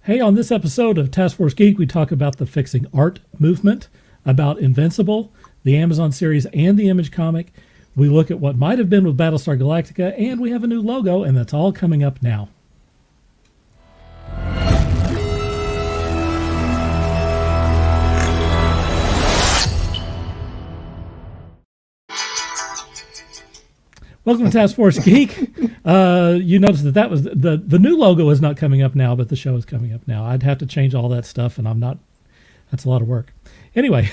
Hey, on this episode of Taskforce Geek, we talk about the fixing art movement, about Invincible, the Amazon series, and the Image comic. We look at what might have been with Battlestar Galactica, and we have a new logo, and that's all coming up now. Welcome to Taskforce Geek. You noticed that was the new logo is not coming up now, but the show is coming up now. I'd have to change all that stuff, and I'm not. That's a lot of work. Anyway,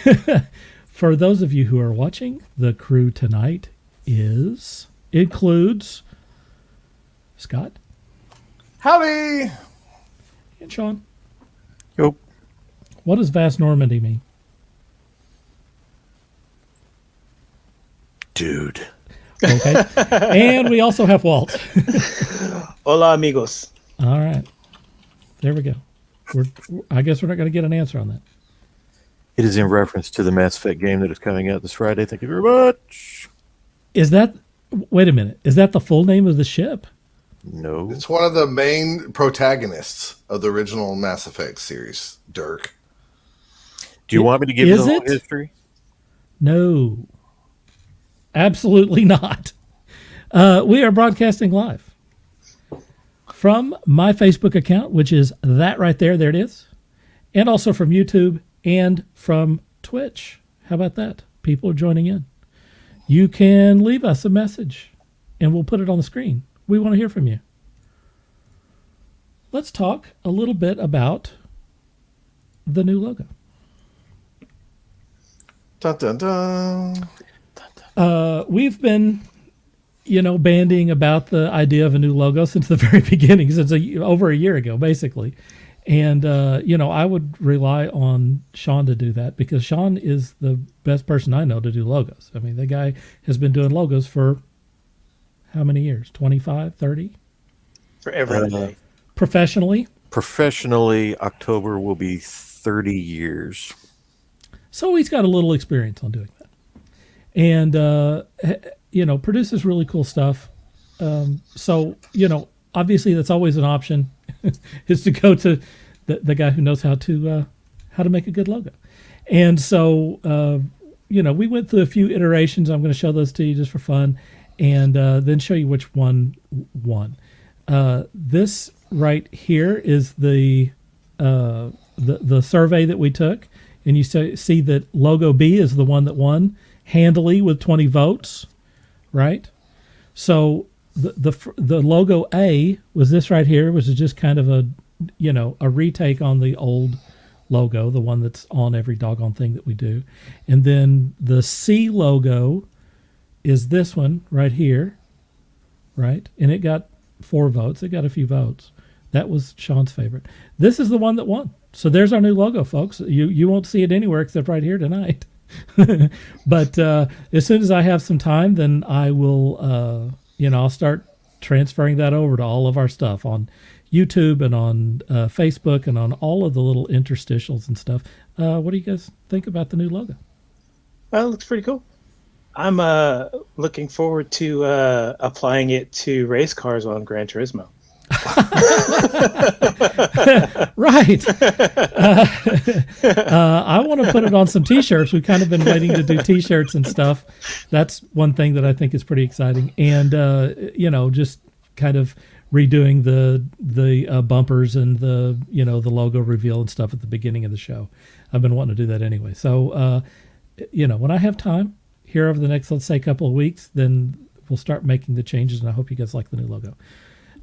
for those of you who are watching, the crew tonight includes Scott. Howdy. And Sean. Yep. What does vast Normandy mean? Dude. Okay. And we also have Walt. Hola, amigos. All right. There we go. I guess we're not going to get an answer on that. It is in reference to the Mass Effect game that is coming out this Friday. Thank you very much. Wait a minute. Is that the full name of the ship? No. It's one of the main protagonists of the original Mass Effect series, Dirk. Do you want me to give you the whole it? history? No. Absolutely not. We are broadcasting live from my Facebook account, which is that right there. There it is. And also from YouTube and from Twitch. How about that? People are joining in. You can leave us a message and we'll put it on the screen. We want to hear from you. Let's talk a little bit about the new logo. Dun, dun, dun. We've been, bandying about the idea of a new logo since the very beginning, since over a year ago, basically. And, I would rely on Sean to do that because Sean is the best person I know to do logos. I mean, the guy has been doing logos for how many years? 25, 30? Forever. Professionally? Professionally, October will be 30 years. So he's got a little experience on doing that. And, produces really cool stuff. So, obviously that's always an option is to go to the guy who knows how to make a good logo. And so, we went through a few iterations. I'm going to show those to you just for fun and then show you which one won. This right here is the survey that we took. And you see that logo B is the one that won handily with 20 votes, right? So the logo A was this right here, which is just kind of a retake on the old logo, the one that's on every doggone thing that we do. And then the C logo is this one right here, right? And it got 4 votes. It got a few votes. That was Sean's favorite. This is the one that won. So there's our new logo, folks. You won't see it anywhere except right here tonight. But as soon as I have some time, then I will, I'll start transferring that over to all of our stuff on YouTube and on Facebook and on all of the little interstitials and stuff. What do you guys think about the new logo? Well, it looks pretty cool. I'm looking forward to applying it to race cars on Gran Turismo. Right. I want to put it on some t-shirts. We've kind of been waiting to do t-shirts and stuff. That's one thing that I think is pretty exciting. And, just kind of redoing the bumpers and the logo reveal and stuff at the beginning of the show. I've been wanting to do that anyway. So, when I have time here over the next, let's say, couple of weeks, then we'll start making the changes. And I hope you guys like the new logo.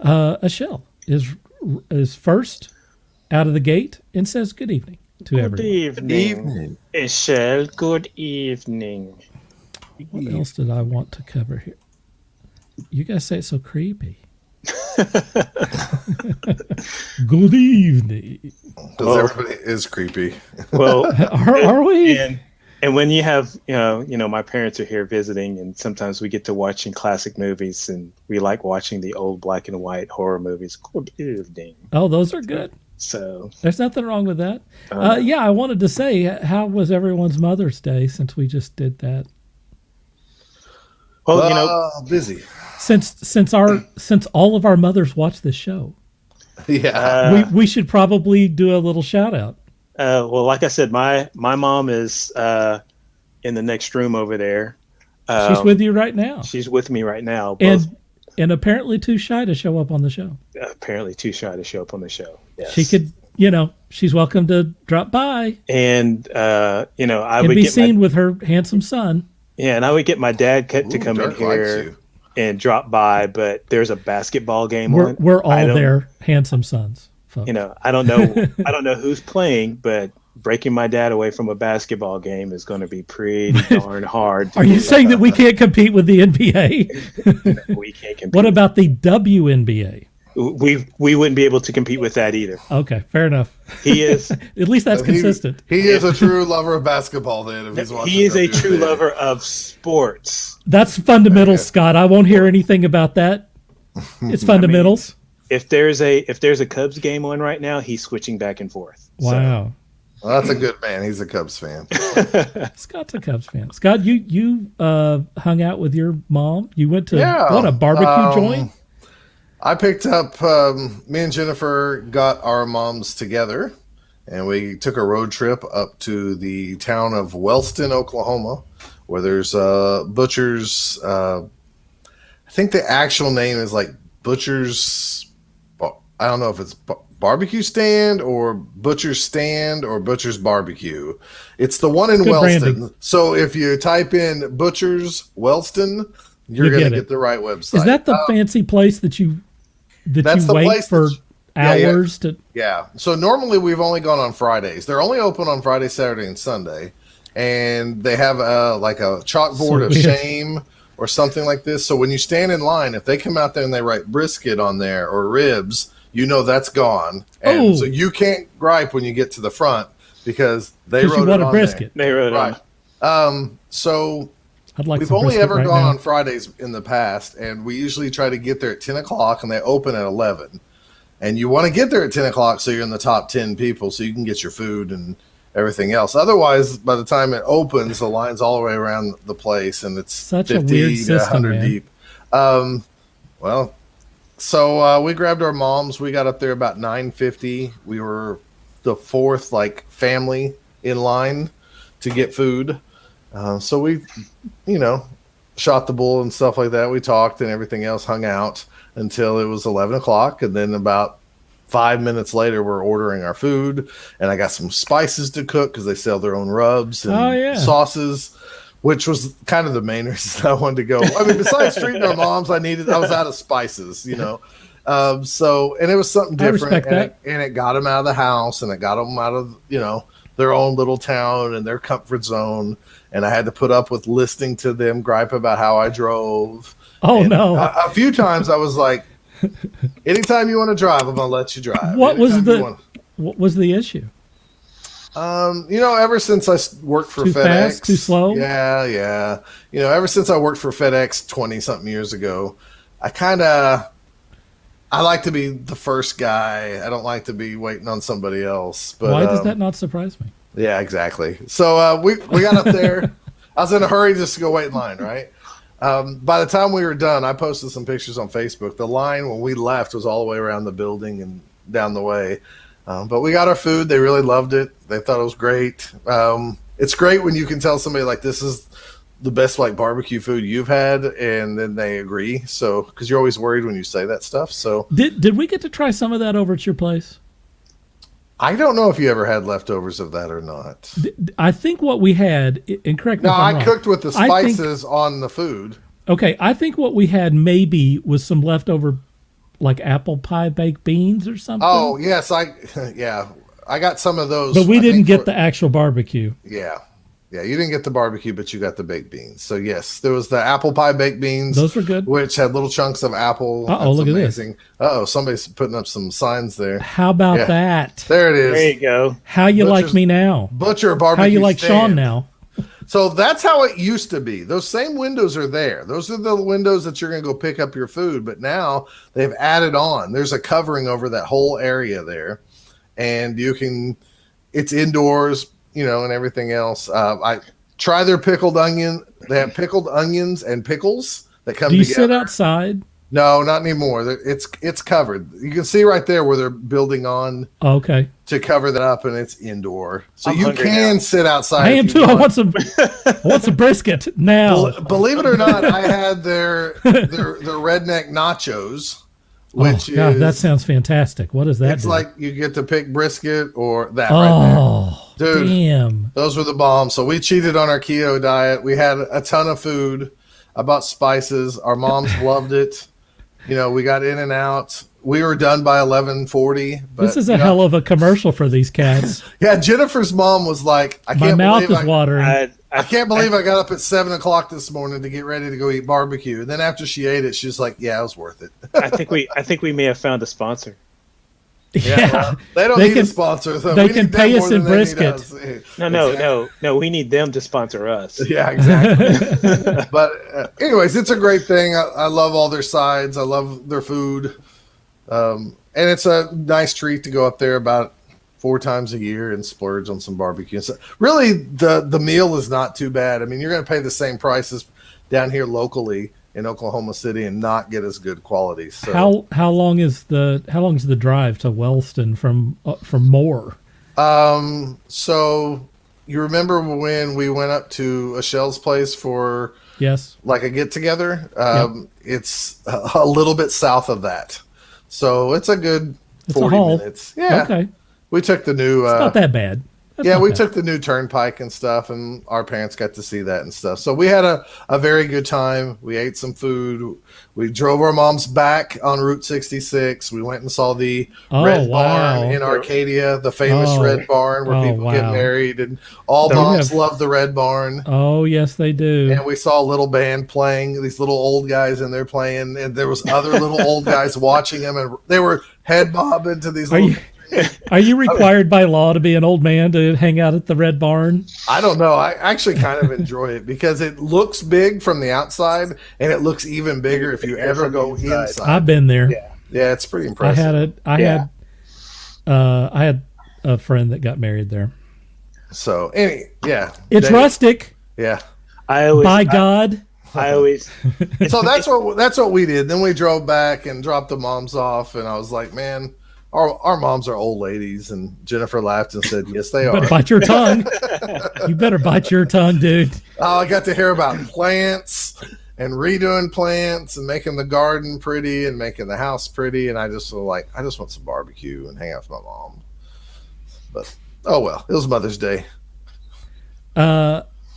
Ashell is first out of the gate and says good evening to everyone. Good evening. Ashell, good evening. What else did I want to cover here? You guys say it's so creepy. Good evening. Because everybody is creepy. Well, are we? And when you have, my parents are here visiting, and sometimes we get to watching classic movies, and we like watching the old black and white horror movies. Good evening. Oh, those are good. So there's nothing wrong with that. I wanted to say, how was everyone's Mother's Day since we just did that? Well, busy. Since all of our mothers watch this show. Yeah. We should probably do a little shout out. Well, like I said, my mom is in the next room over there. She's with you right now, She's with me right now. Both, and apparently too shy to show up on the show. apparently too shy to show up on the show. Yes. She could, she's welcome to drop by And I and would be get seen with her handsome son. and I would get my dad to Ooh, come in Dirk likes here you. and drop by, but there's a basketball game on. We're I all don't- their handsome sons, folks. I don't know who's playing, but breaking my dad away from a basketball game is going to be pretty darn hard. Are you saying that we can't compete with the NBA? we can't compete? What about the WNBA? We wouldn't be able to compete with that either. Okay, fair enough. He is At least that's consistent. He is a true lover of basketball. Then, if he's watching, he is a WNBA. true lover of sports. That's fundamentals, Okay. Scott. I won't hear anything about that. It's fundamentals. If there's a Cubs game on right now, he's switching back and forth. So, Wow. Well, that's a good man. He's a Cubs fan. Scott's a Cubs fan. Scott, you hung out with your mom. You went to Yeah, what, a barbecue joint? I picked up. Me and Jennifer got our moms together, and we took a road trip up to the town of Wellston, Oklahoma, where there's Butcher's. I think the actual name is like Butcher's. I don't know if it's barbecue stand or Butcher's stand or Butcher's barbecue. It's the one in Good Wellston. branding. So if you type in Butcher's Wellston, you're You going to get it. get the right website. Is that the fancy place that you That's the wait place for that yeah. hours to? Yeah. So normally we've only gone on Fridays. They're only open on Friday, Saturday, and Sunday. And they have like a chalkboard of weird. shame or something like this. So when you stand in line, if they come out there and they write brisket on there or ribs, that's gone. And Oh. so you can't gripe when you get to the front because they Because wrote you it want a on brisket. They wrote there. Right. So I'd like we've some only brisket ever right gone now. on Fridays in the past, and we usually try to get there at 10 o'clock, and they open at 11. And you want to get there at 10 o'clock so you're in the top 10 people so you can get your food and everything else. Otherwise, by the time it opens, the line's all the way around the place, and it's Such a 50 weird to system, 100 man. deep. So we grabbed our moms. We got up there about 9:50. We were the fourth family in line to get food. So we, shot the bull and stuff like that. We talked and everything else, hung out until it was 11 o'clock. And then about 5 minutes later, we're ordering our food. And I got some spices to cook because they sell their own rubs and sauces, which was kind of the main reason I wanted to go. I mean, besides treating our moms, I was out of spices, and it was something I different. respect that. And it got them out of the house, and it got them out of, their own little town and their comfort zone. And I had to put up with listening to them gripe about how I drove. Oh, And no. A few times I was like, anytime you want to drive, I'm going to let you drive. What was Anytime you what was the issue? ever since I worked for Too FedEx, fast, too slow? Yeah. Ever since I worked for FedEx 20 something years ago, I like to be the first guy. I don't like to be waiting on somebody else. But Why does that not surprise me? yeah, exactly. So we got up there. I was in a hurry just to go wait in line, right? By the time we were done, I posted some pictures on Facebook. The line when we left was all the way around the building and down the way. But we got our food. They really loved it. They thought it was great. It's great when you can tell somebody this is the best barbecue food you've had, and then they agree. So because you're always worried when you say that stuff. So Did we get to try some of that over at your place? I don't know if you ever had leftovers of that or not. I think what we had, and correct me No, if I'm I wrong. cooked with the I think- spices on the food. Okay, I think what we had maybe was some leftover, apple pie baked beans or something. Oh yes, I got some of those. but we I didn't think get the actual barbecue. Yeah, you didn't get the barbecue, but you got the baked beans. So yes, there was the apple pie baked beans. Those were good. Which had little chunks of apple. Uh-oh, That's look at this. amazing. Somebody's putting up some signs there. How about Yeah. that? There it is. There you go. How you like Butcher's- me now? Butcher barbecue. How you like stand. Sean now? So that's how it used to be. Those same windows are there. Those are the windows that you're going to go pick up your food. But now they've added on. There's a covering over that whole area there, and it's indoors, and everything else. I try their pickled onion. They have pickled onions and pickles that come Do you together. sit outside? No, not anymore. It's covered. You can see right there where they're building on Okay. to cover that up, and it's indoor, so I'm you hungry can now. sit outside. I am if you too. I want some brisket now. Believe it or not, I had their redneck nachos, which God, is that sounds fantastic. What does that it's do? like you get to pick brisket or that right Oh, there. Dude, damn. those were the bombs. So we cheated on our keto diet. We had a ton of food. I bought spices. Our moms loved it. You know, we got in and out. We were done by 11:40. This is a hell of a commercial for these cats. Yeah, Jennifer's mom was like, "I My can't mouth believe is watering. I can't believe I got up at 7:00 this morning to get ready to go eat barbecue." And then after she ate it, she was like, "Yeah, it was worth it." I think we may have found a sponsor. Yeah. well, they don't They need can- a sponsor. So they we can need pay them us more in than they need brisket. us. No. We need them to sponsor us. Yeah, exactly. But anyways, it's a great thing. I love all their sides. I love their food. And it's a nice treat to go up there about 4 times a year and splurge on some barbecue. So really, the meal is not too bad. I mean, you're going to pay the same prices down here locally in Oklahoma City and not get as good quality. So How long is the drive to Wellston from Moore? So you remember when we went up to Michelle's place for Yes. like a get together? It's a little bit south of that. So it's a good It's a 40 haul. minutes. Yeah. Okay. We took the new It's not that bad. That's yeah, not we bad. took the new turnpike and stuff, and our parents got to see that and stuff. So we had a very good time. We ate some food. We drove our moms back on Route 66. We went and saw the Red wow. Barn in Arcadia, the famous Oh. Red Barn where Oh, people get wow. married, and all The- moms have- love the Red Barn. Oh, yes, they do. And we saw a little band playing, these little old guys in there playing, and there was other little old guys watching them, and they were head bobbing to these Are little. Are you required by law to be an old man to hang out at the Red Barn? I don't know. I actually kind of enjoy it because it looks big from the outside, and it looks even bigger if you ever go inside. I've been there. Yeah, it's pretty impressive. I had a friend that got married there. So, yeah. It's Dave, rustic, Yeah. by God. I always So that's what we did. Then we drove back and dropped the moms off, and I was like, man, our moms are old ladies. And Jennifer laughed and said, yes, they Better are. bite your tongue. You better bite your tongue, dude. I got to hear about plants and redoing plants and making the garden pretty and making the house pretty. And I just was like, I just want some barbecue and hang out with my mom. But oh well, it was Mother's Day.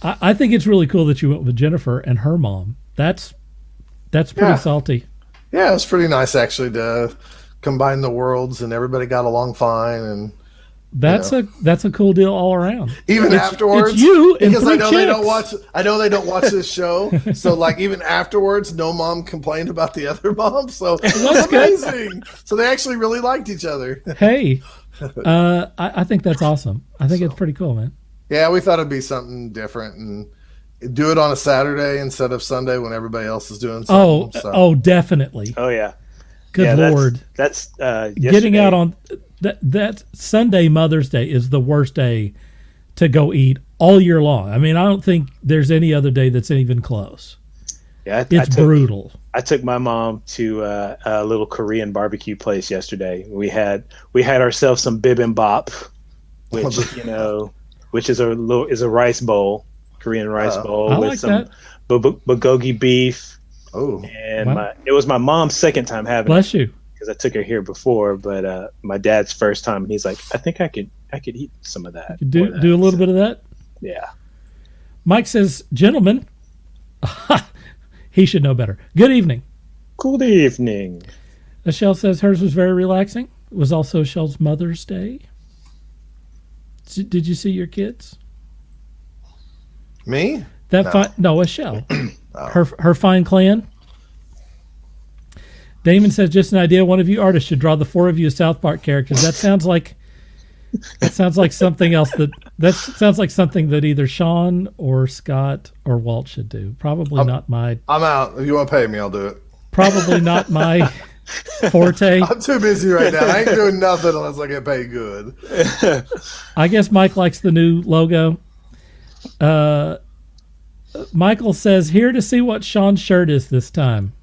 I think it's really cool that you went with Jennifer and her mom. That's pretty Yeah. salty. Yeah, it was pretty nice actually to combine the worlds, and everybody got along fine. And That's a cool deal all around. even afterwards, it's you and because I three know they don't chicks. watch. I know they don't watch this show, so like even afterwards, no mom complained about the other mom. So that's amazing. So they actually really liked each other. Hey, I think that's awesome. I think it's pretty cool, man. Yeah, we thought it'd be something different and do it on a Saturday instead of Sunday when everybody else is doing something. Oh, definitely. Oh yeah. Good Yeah, Lord. That's Getting yesterday. out on that Sunday Mother's Day is the worst day to go eat all year long. I mean, I don't think there's any other day that's even close. Yeah, It's brutal. I took my mom to a little Korean barbecue place yesterday. We had ourselves some bibimbap, which is a rice bowl, Korean rice bowl I with like some that. bulgogi beef. Oh, And Wow. it was my mom's second time having it Bless you. because I took her here before, but my dad's first time. And he's like, I think I could eat some of that. Do or that." a little bit of that. Yeah. Mike says, gentlemen, he should know better. Good evening. Good evening. Michelle says hers was very relaxing. It was also Michelle's Mother's Day. Did you see your kids? me? No, Michelle. Her fine clan. Damon says, just an idea. One of you artists should draw the 4 of you as South Park characters. That sounds like something else. That sounds like something that either Sean or Scott or Walt should do. Probably not my. I'm out. If you want to pay me, I'll do it. Probably not my forte. I'm too busy right now. I ain't doing nothing unless I get paid good. I guess Mike likes the new logo. Michael says, here to see what Sean's shirt is this time.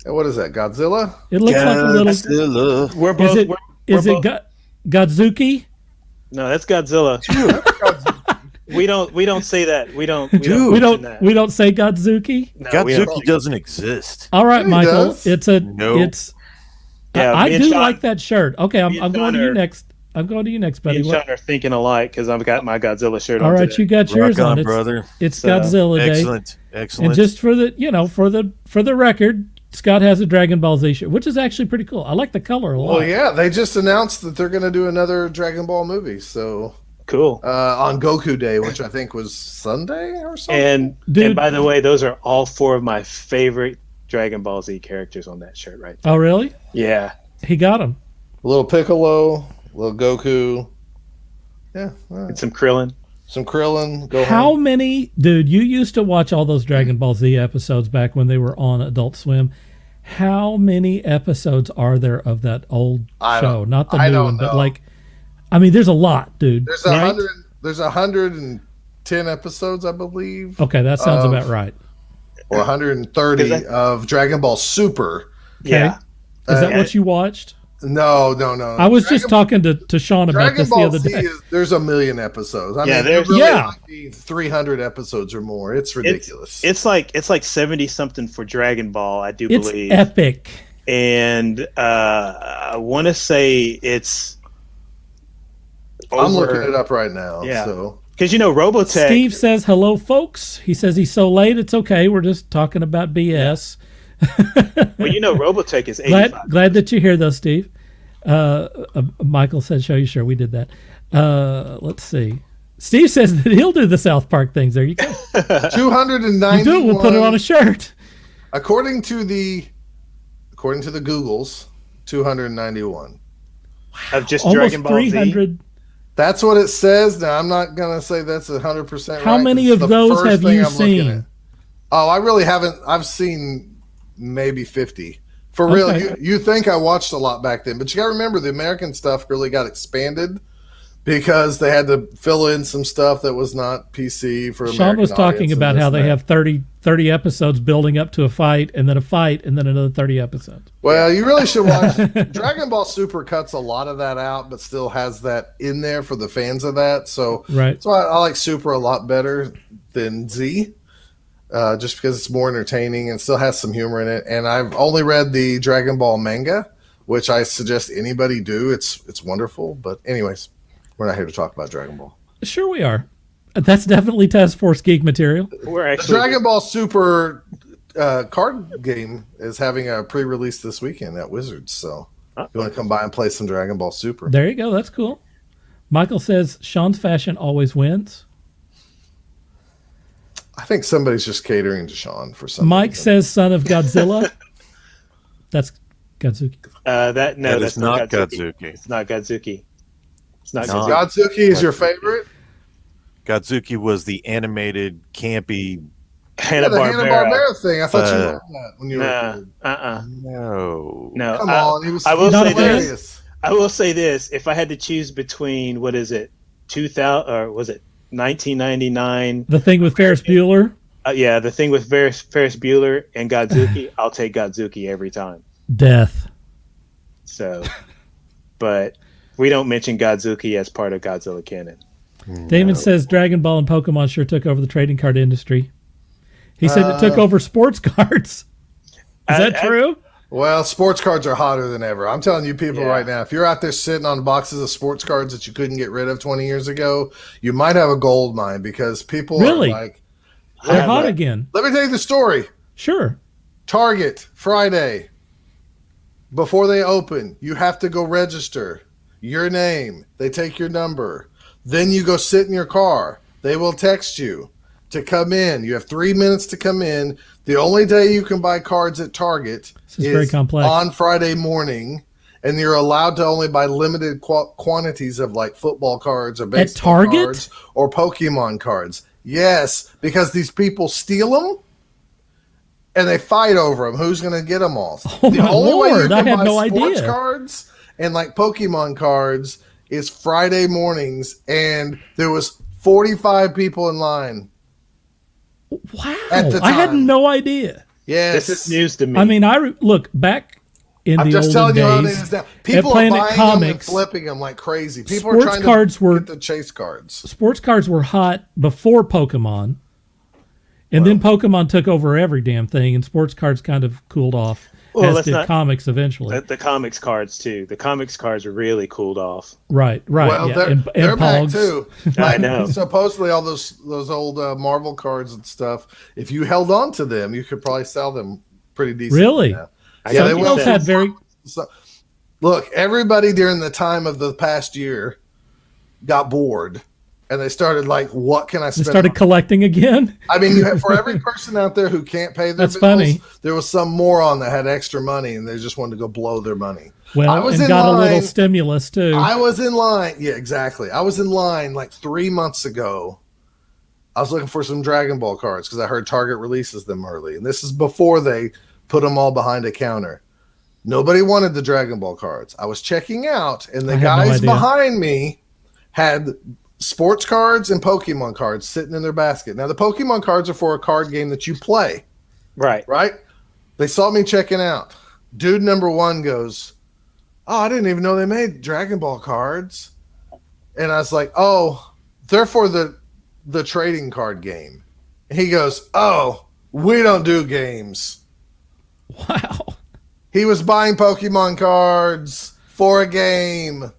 And what is that? Godzilla? It looks like a little. Godzilla. We're both. Is we're it both, Godzuki? No, that's Godzilla. We don't say that. We don't Dude. We mention that. don't say Godzuki. No, we don't. Godzuki doesn't exist. All right, Yeah, he Michael. does. No. Yeah, I me and do Sean- like that shirt. Okay, me I'm and going to Sean you are- next. I'm going to you next, Me buddy. and Sean are thinking alike because I've got my Godzilla shirt on. All right, today. you got yours Rock on, on. brother. It's So, Godzilla Day. Excellent. Excellent. And just for the record, Scott has a Dragon Ball Z shirt, which is actually pretty cool. I like the color a lot. Well, yeah, they just announced that they're going to do another Dragon Ball movie. So Cool. on Goku Day, which I think was Sunday or something. And Dude. by the way, those are all 4 of my favorite Dragon Ball Z characters on that shirt right there. Oh, really? Yeah. He got him. Little Piccolo, little Goku. Yeah, all right. And some Krillin. Some Krillin. Go How home. many, dude? You used to watch all those Dragon Ball Z episodes back when they were on Adult Swim. How many episodes are there of that old show? Not the I new don't one, but know. like, I mean, there's a lot, dude. There's right? 100. There's 110 episodes, I believe, Okay, that sounds of- about right. or 130 Is that- of Dragon Ball Super. Yeah. Is that Uh, what you watched? No. I was just Dragon- talking to Sean about Dragon this the Ball other Z day. there's a million episodes. I Yeah, mean, there's- there really Yeah. might be 300 episodes or more. It's ridiculous. It's like 70 something for Dragon Ball, I do It's believe. epic. And I want to say it's I'm looking it up right now. Yeah. So because Robotech. Steve says, hello, folks. He says he's so late. It's okay. We're just talking about BS. Well, Robotech is 85. Glad that you're here, though, Steve. Michael said, show you sure we did that. Let's see. Steve says that he'll do the South Park things. There you go. 291. You do it. We'll put it on a shirt. According to the Googles, 291. Of just Almost Dragon Ball Z. 300. That's what it says. Now I'm not gonna say that's 100%. How right, many 'cause of it's the those first have thing you I'm looking seen? at. Oh, I really haven't. I've seen maybe 50. For real, Okay. you think I watched a lot back then, but you got to remember the American stuff really got expanded because they had to fill in some stuff that was not PC for American Sean was talking audience and about this how and they that. have 30 episodes building up to a fight, and then a fight, and then another 30 episodes. Well, you really should watch. Dragon Ball Super cuts a lot of that out, but still has that in there for the fans of that. So Right. that's why I like Super a lot better than Z, just because it's more entertaining and still has some humor in it. And I've only read the Dragon Ball manga, which I suggest anybody do. It's wonderful. But anyways, we're not here to talk about Dragon Ball. Sure we are. That's definitely Taskforce Geek material. We're The actually Dragon Ball Super card game is having a pre-release this weekend at Wizards. So if you want to come by and play some Dragon Ball Super. There you go. That's cool. Michael says Sean's fashion always wins. I think somebody's just catering to Sean for some Mike reason. says son of Godzilla. That's Godzuki. that That that's is not Godzuki. It's not Godzuki. It's not No. Godzuki. Godzuki is your favorite? Godzuki was the animated, campy. Hanna The Barbera. Hanna-Barbera thing. I thought you loved that when you were Nah. a kid. No. No. Come on. He was I will Not say a fan? hilarious. I will say this: if I had to choose between what is it, 2000 or was it 1999? The thing with Ferris Bueller. Yeah, the thing with Ferris Bueller and Godzuki, I'll take Godzuki every time. Death. So, but we don't mention Godzuki as part of Godzilla canon. Damon says Dragon Ball and Pokemon sure took over the trading card industry. He said it took over sports cards. Is that true? Well, sports cards are hotter than ever. I'm telling you people Yeah. right now, if you're out there sitting on boxes of sports cards that you couldn't get rid of 20 years ago, you might have a gold mine because people Really? are like, They're Yeah, hot but- again. let me tell you the story. Sure. Target Friday. Before they open, you have to go register your name. They take your number. Then you go sit in your car. They will text you to come in. You have 3 minutes to come in. The only day you can buy cards at Target This is very complex. on Friday morning, and you're allowed to only buy limited quantities of like football cards or baseball Target? cards or Pokemon cards. Yes, because these people steal them and they fight over them. Who's going to get them all? Oh, my Lord, I had no sports idea. cards and like Pokemon cards is Friday mornings, and there was 45 people in line. Wow. At the I had time. no idea. Yes. This is news to me. I mean, look back in I'm the just olden telling you how it days. is now. People are Planet buying them and Comics, flipping them like crazy. People sports are trying cards to were- get the chase cards. Sports cards were hot before Pokemon, and then Pokemon took over every damn thing, and sports cards kind of cooled off. Well, as let's did not- comics eventually. the comics cards too. The comics cards are really cooled off. Right. Well, Yeah. they're back Pogs. too. I know. Supposedly, all those old Marvel cards and stuff. If you held on to them, you could probably sell them pretty decent. Really? Now. I Yeah, know they Something will. else had very. So, look, everybody during the time of the past year got bored, and they started like, "What can I They spend?" started on? collecting again. I mean, you have, for every person out there who can't pay their That's bills, funny. there was some moron that had extra money, and they just wanted to go blow their money. Well, I was and in got a little line. stimulus too. I was in line. Yeah, exactly. I was in line like 3 months ago. I was looking for some Dragon Ball cards because I heard Target releases them early. And this is before they put them all behind a counter. Nobody wanted the Dragon Ball cards. I was checking out, and the I had no guys idea. behind me had sports cards and Pokemon cards sitting in their basket. Now, the Pokemon cards are for a card game that you play, Right. right? They saw me checking out. Dude number one goes, "Oh, I didn't even know they made Dragon Ball cards." And I was like, "Oh, they're for the trading card game." And he goes, "Oh, we don't do games." Wow. He was buying Pokemon cards for a game.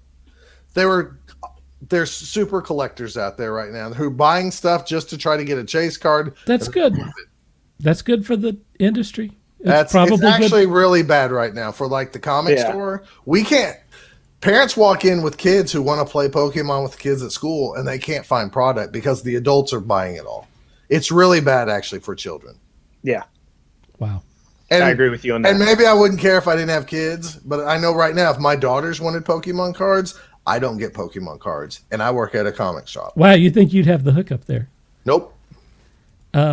There's super collectors out there right now who are buying stuff just to try to get a chase card. That's good. That's good for the industry. It's actually really bad right now for like the comic Yeah. store. We can't. Parents walk in with kids who want to play Pokemon with kids at school, and they can't find product because the adults are buying it all. It's really bad actually for children. Yeah. Wow. And, I agree with you on that. And maybe I wouldn't care if I didn't have kids, but I know right now if my daughters wanted Pokemon cards, I don't get Pokemon cards, and I work at a comic shop. Wow. You think you'd have the hookup there? Nope.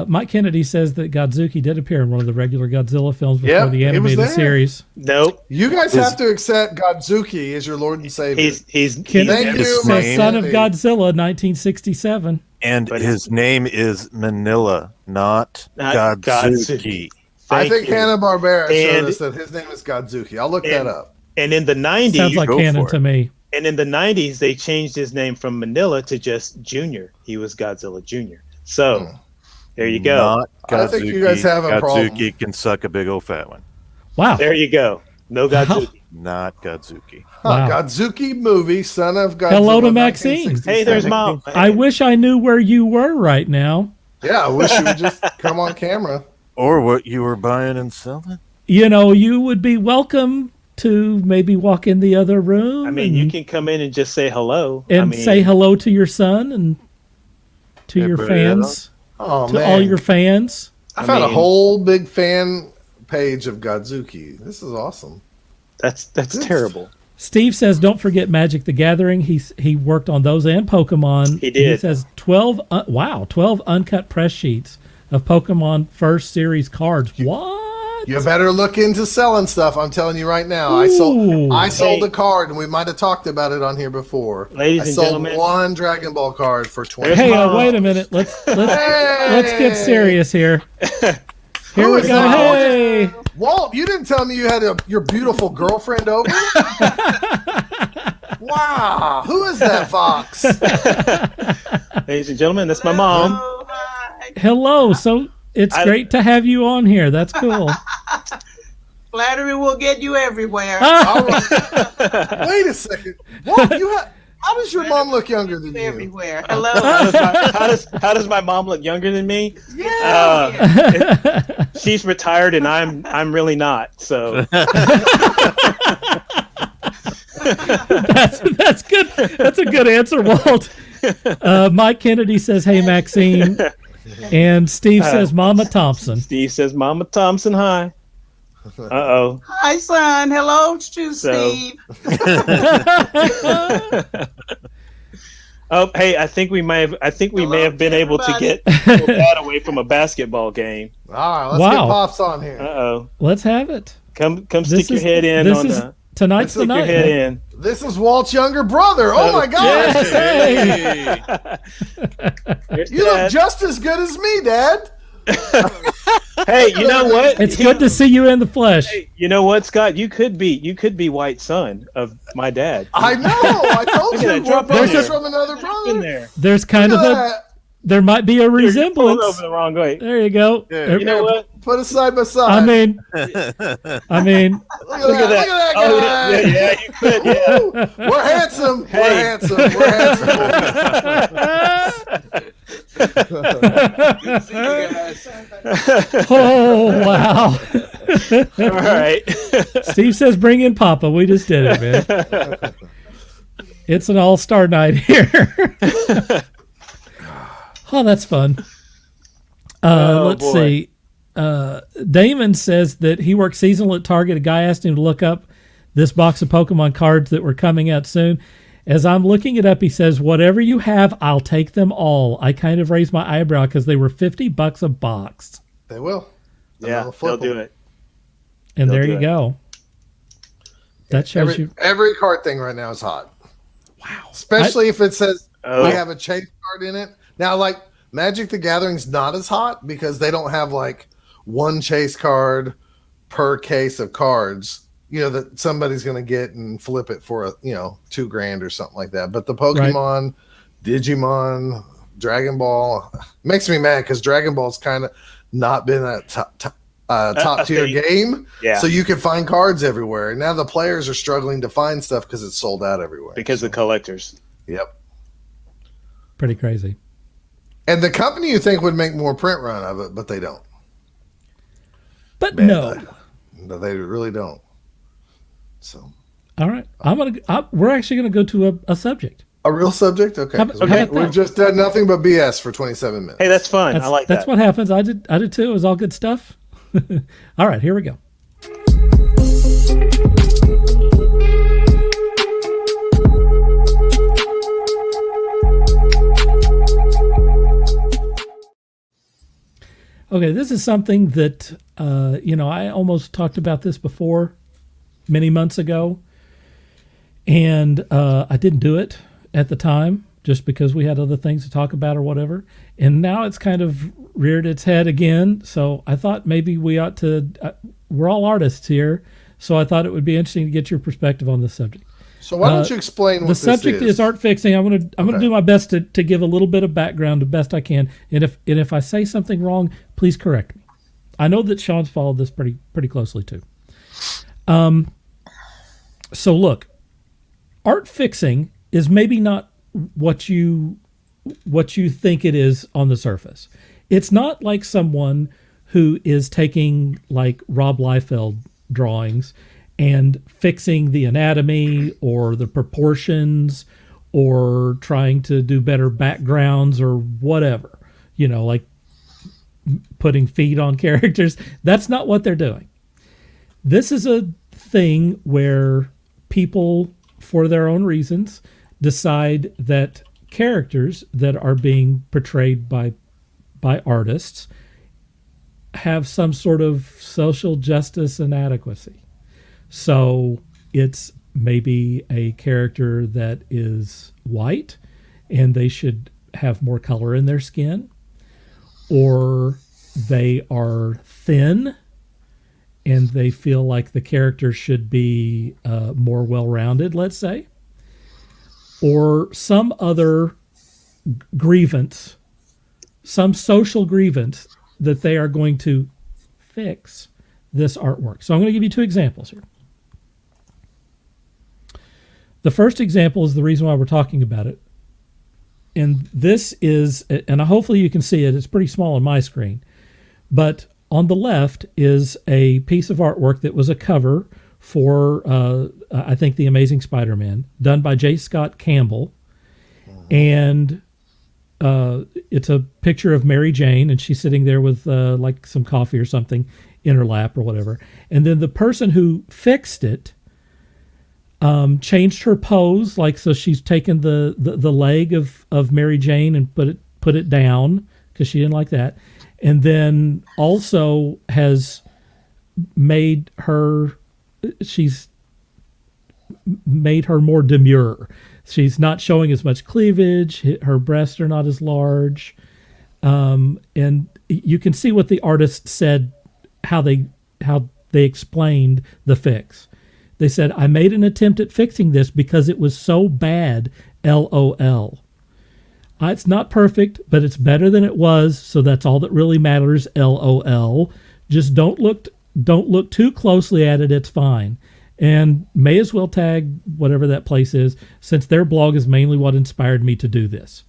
Mike Kennedy says that Godzuki did appear in one of the regular Godzilla films before Yep, the he was animated there. series. Nope. You guys have to accept Godzuki as your Lord and Savior. He's Kennedy Thank you, says my son of Kennedy. Godzilla, 1967. And But his name is Manila, not Not Godzuki. I think you. Hanna-Barbera showed And- us that his name is Godzuki. I'll look that up. And in the 90s, Sounds like go canon for to it. me. and in the 90s, they changed his name from Manila to just Junior. He was Godzilla Junior. So there you go. Not I think you guys have a problem. Godzuki can suck a big old fat one. Wow. There you go. No Godzuki. Not Godzuki. Wow. Godzuki movie, son of Godzilla. Hello to Maxine. 1967. Hey, there's Mom. I wish I knew where you were right now. Yeah, I wish you would just come on camera. Or what you were buying and selling. You know, you would be welcome to maybe walk in the other room. I mean, you can come in and just say hello. and I mean, say hello to your son and to your Everybody had fans, Oh, to man. all your fans. I found a mean- whole big fan page of Godzuki. This is awesome. That's terrible. Steve says, "Don't forget Magic the Gathering." He worked on those and Pokemon. He did. He says 12 uncut press sheets of Pokemon first series cards. What? You better look into selling stuff. I'm telling you right now. Ooh. I sold Hey. a card, and we might have talked about it on here before. Ladies I and sold gentlemen. one Dragon Ball card for 20. Hey, Mom. wait a minute. Let's get Hey! serious here. Here Who we is go. that? Hey. Walt, you didn't tell me you had your beautiful girlfriend over. Wow, who is that fox? Ladies and gentlemen, that's my mom. Oh, hi. Hello. So it's great to have you on here. That's cool. Flattery will get you everywhere. All right. Wait a second. Walt, how does your mom look younger than you? Everywhere. Hello. How does my mom look younger than me? Yeah. She's retired and I'm really not. So That's good. That's a good answer, Walt. Mike Kennedy says, "Hey, Maxine," and Steve says, "Mama Thompson." Steve says, "Mama Thompson, hi." Uh-oh. Hi, son. Hello to So- Steve. Oh, hey, I think we may have been able to get everybody. that away from a basketball game. All right, let's Wow. get Pops on here. Uh-oh. Let's have it. Come This stick your is- head in this on is- the Tonight's the stick your night. head man. in. This is Walt's younger brother. Oh my gosh. Yes, hey. There's You look Dad. just as good as me, Dad. Hey, you know what? It's good to see you in the flesh. Hey, you know what, Scott? You could be White Son of my dad. I know. I told Look at you. that. Drop We're in there. brothers from another In brother. there. There's kind of Look at a, that. there might be a Pulled resemblance. over the wrong way. There you go. Yeah. You know what? Put us side by side. I mean, look at Look that. at that. Look at Oh, that guy. yeah, you could. Yeah. Woo! We're handsome. Hey. We're handsome. We're handsome. oh wow. All right. Steve says, "Bring in Papa." We just did it, man. It's an all-star night here. Oh, that's fun. Let's boy. see. Damon says that he works seasonal at Target. A guy asked him to look up this box of Pokemon cards that were coming out soon. As I'm looking it up, he says, "Whatever you have, I'll take them all." I kind of raised my eyebrow because they were $50 a box. They will. And Yeah, they'll flip they'll do them. it. And They'll there do you it. go. That shows you. Every card thing right now is hot. Wow. Especially if it says Oh. we have a chase card in it. Now, like Magic the Gathering's not as hot because they don't have like one chase card per case of cards, that somebody's going to get and flip it for $2,000 or something like that. But the Pokemon, Digimon, Dragon Ball makes me mad because Dragon Ball's kind of not been a top tier game. Yeah. So you can find cards everywhere. And now the players are struggling to find stuff because it's sold out everywhere. Because the collectors. Yep. Pretty crazy. And the company you think would make more print run of it, but they don't. But Man, no. they really don't. So All right. We're actually going to go to a subject. a real subject? Okay. How 'Cause about that? we've just done nothing but BS for 27 minutes. Hey, that's fun. I like That's that. what happens. I did too. It was all good stuff. All right, here we go. Okay, this is something that I almost talked about this before many months ago, and I didn't do it at the time just because we had other things to talk about or whatever. And now it's kind of reared its head again. So I thought maybe we ought to. We're all artists here, so I thought it would be interesting to get your perspective on this subject. So why don't you explain what The this subject is art fixing. I'm gonna do my best to give a little bit of background the best I can, and if I say something wrong, please correct me. I know that Sean's followed this pretty closely too. So look, art fixing is maybe not what you think it is on the surface. It's not like someone who is taking like Rob Liefeld drawings and fixing the anatomy or the proportions or trying to do better backgrounds or whatever, like putting feet on characters. That's not what they're doing. This is a thing where people, for their own reasons, decide that characters that are being portrayed by artists have some sort of social justice inadequacy. So it's maybe a character that is white and they should have more color in their skin, or they are thin and they feel like the character should be more well-rounded, let's say, or some other grievance, some social grievance that they are going to fix this artwork. So I'm going to give you two examples here. The first example is the reason why we're talking about it. And this is, and hopefully you can see it, it's pretty small on my screen, but on the left is a piece of artwork that was a cover for, I think, The Amazing Spider-Man, done by J. Scott Campbell. And it's a picture of Mary Jane, and she's sitting there with like some coffee or something in her lap or whatever. And then the person who fixed it changed her pose, like, so she's taken the leg of Mary Jane and put it down because she didn't like that, and then also has made her more demure. She's not showing as much cleavage. Her breasts are not as large, and you can see what the artist said how they explained the fix. They said, I made an attempt at fixing this because it was so bad, LOL. It's not perfect, but it's better than it was, so that's all that really matters, LOL. Just don't look too closely at it, it's fine. And may as well tag whatever that place is, since their blog is mainly what inspired me to do this.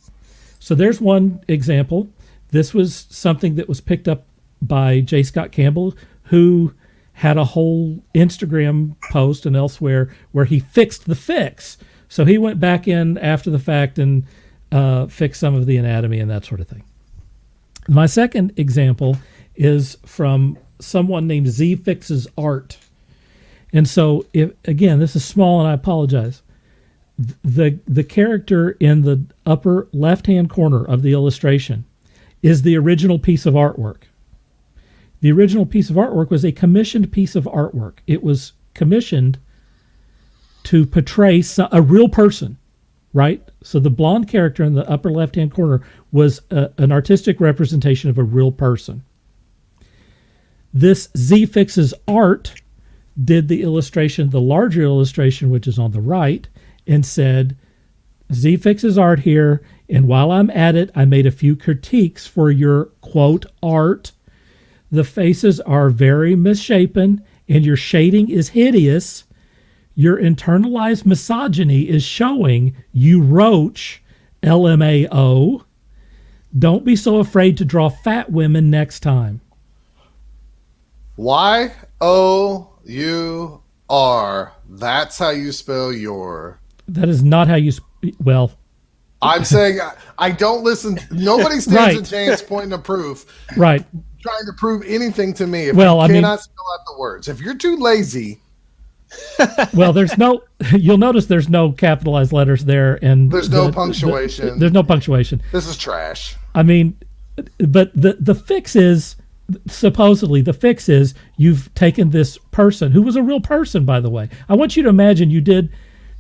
So there's one example. This was something that was picked up by J. Scott Campbell, who had a whole Instagram post and elsewhere where he fixed the fix. So he went back in after the fact and fixed some of the anatomy and that sort of thing. My second example is from someone named Z Fixes Art. And so, again, this is small and I apologize. The character in the upper left-hand corner of the illustration is the original piece of artwork. The original piece of artwork was a commissioned piece of artwork. It was commissioned to portray a real person, right? So the blonde character in the upper left-hand corner was an artistic representation of a real person. This Z Fixes Art did the illustration, the larger illustration, which is on the right, and said, Z Fixes Art here, and while I'm at it, I made a few critiques for your, quote, art. The faces are very misshapen, and your shading is hideous. Your internalized misogyny is showing, you roach, LMAO. Don't be so afraid to draw fat women next time. YOUR. That's how you spell your. That is not how you well. I'm saying I don't listen. Nobody stands a chance pointing to proof. Right. Trying to prove anything to me if you cannot spell out the words. If you're too lazy. Well, you'll notice there's no capitalized letters there, and there's no punctuation. There's no punctuation. This is trash. I mean, but the fix is, supposedly the fix is, you've taken this person who was a real person, by the way. I want you to imagine you did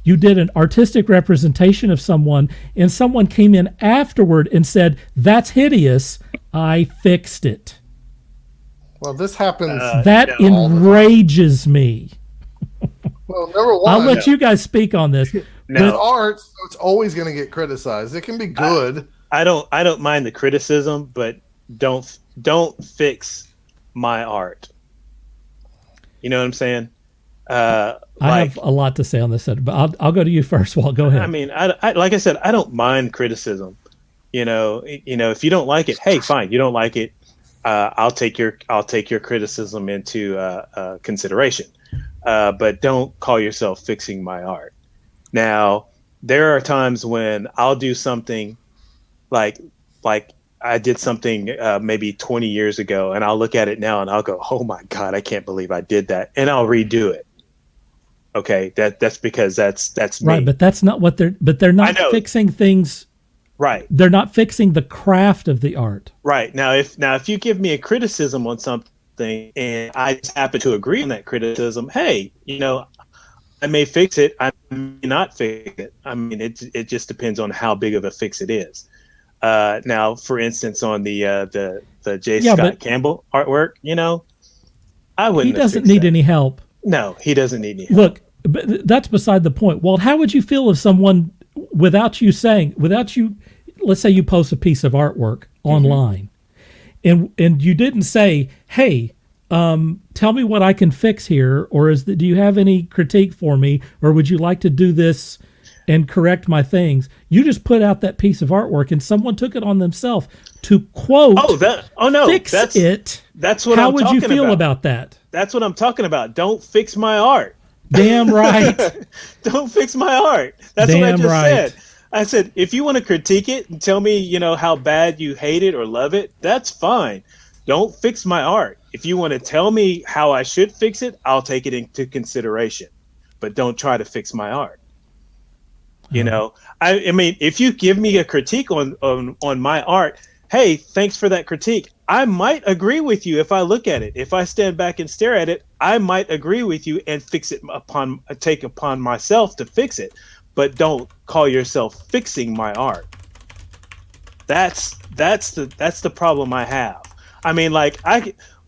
an artistic representation of someone, and someone came in afterward and said, that's hideous, I fixed it. Well, this happens. That enrages me. Well, number one, I'll let you guys speak on this. It's art, so it's always going to get criticized. It can be good. I don't mind the criticism, but don't fix my art. You know what I'm saying? I have a lot to say on this, but I'll go to you first. Walt, go ahead. I mean, I like I said, I don't mind criticism. You know, if you don't like it, hey, fine, you don't like it. I'll take your criticism into consideration, but don't call yourself fixing my art. Now, there are times when I'll do something like I did something maybe 20 years ago, and I'll look at it now and I'll go, oh my God, I can't believe I did that, and I'll redo it. Okay, that's because that's me. Right, but that's not what they're not fixing things. Right. They're not fixing the craft of the art. Right. Now if you give me a criticism on something and I just happen to agree on that criticism, hey, I may fix it, I may not fix it. I mean, it just depends on how big of a fix it is. Now, for instance, on the J. Scott Campbell artwork, I wouldn't. He doesn't need any help. No, he doesn't need any help. Look, but that's beside the point. Well, how would you feel if someone, without you, let's say you post a piece of artwork online, and you didn't say, hey, tell me what I can fix here, or do you have any critique for me, or would you like to do this and correct my things? You just put out that piece of artwork, and someone took it on themselves to quote, fix it. That's what How I'm would talking you feel about that? That's what I'm talking about. Don't fix my art. Damn right. Don't fix my art. That's what I just said. I said, if you want to critique it and tell me, how bad you hate it or love it, that's fine. Don't fix my art. If you want to tell me how I should fix it, I'll take it into consideration. But don't try to fix my art. I mean, if you give me a critique on my art, hey, thanks for that critique. I might agree with you if I look at it. If I stand back and stare at it, I might agree with you and fix it take upon myself to fix it. But don't call yourself fixing my art. That's the problem I have. I mean, like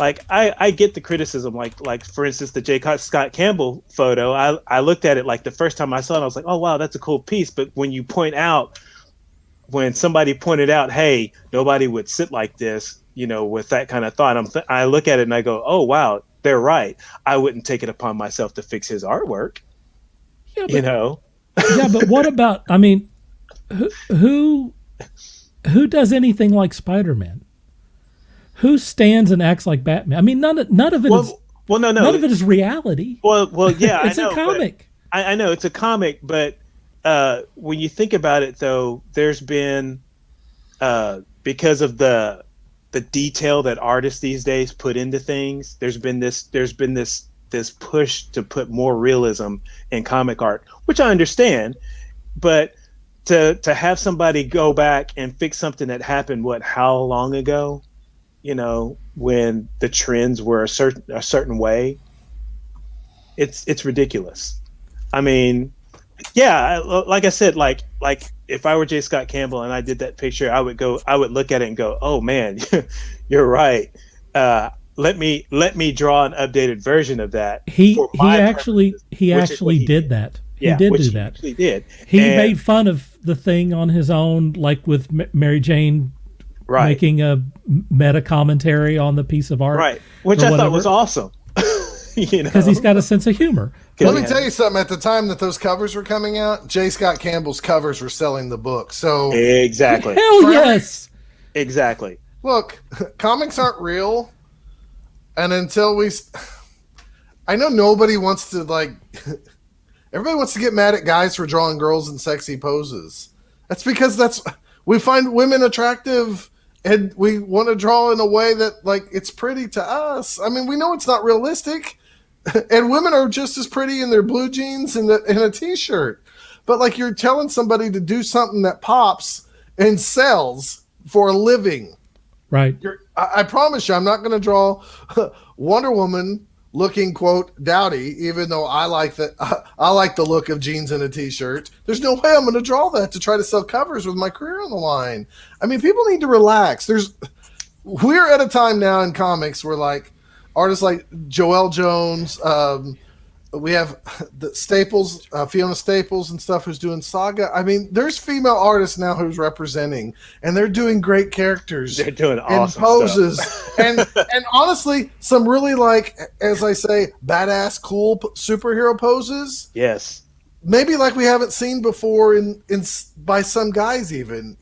I get the criticism. Like for instance, the J. Scott Campbell photo. I looked at it like the first time I saw it, I was like, oh wow, that's a cool piece. But when somebody pointed out, hey, nobody would sit like this, with that kind of thought, I look at it and I go, oh wow, they're right. I wouldn't take it upon myself to fix his artwork. Yeah, but, Yeah, but what about? I mean, who does anything like Spider-Man? Who stands and acts like Batman? I mean, none of it is. Well, no. None of it is reality. Well, yeah, it's I know, a comic. I know it's a comic, but when you think about it, though, there's been because of the detail that artists these days put into things. There's been this push to put more realism in comic art, which I understand, but to have somebody go back and fix something that happened how long ago, when the trends were a certain way, it's ridiculous. I mean, yeah, like I said, like if I were J. Scott Campbell and I did that picture, I would look at it and go, oh man, you're right. Let me draw an updated version of that. He actually did that. He did do that. He did. He made fun of the thing on his own, like with Mary Jane, right, making a meta commentary on the piece of art, right? Which I thought was awesome. Because he's got a sense of humor. Let me tell you something. At the time that those covers were coming out, J. Scott Campbell's covers were selling the book. So exactly. Hell yes. Exactly. Look, comics aren't real, and until I know nobody wants to everybody wants to get mad at guys for drawing girls in sexy poses. That's because we find women attractive and we want to draw in a way that it's pretty to us. I mean, we know it's not realistic, and women are just as pretty in their blue jeans and a t-shirt. But you're telling somebody to do something that pops and sells for a living. Right. I promise you, I'm not going to draw Wonder Woman looking, quote, dowdy, even though I like the look of jeans and a t-shirt. There's no way I'm going to draw that to try to sell covers with my career on the line. I mean, people need to relax. We're at a time now in comics where artists like Joelle Jones, we have the Staples, Fiona Staples and stuff, who's doing Saga. I mean, there's female artists now who's representing, and they're doing great characters. They're doing awesome poses, stuff. and honestly, some really as I say, badass, cool superhero poses. Yes, maybe we haven't seen before in by some guys even,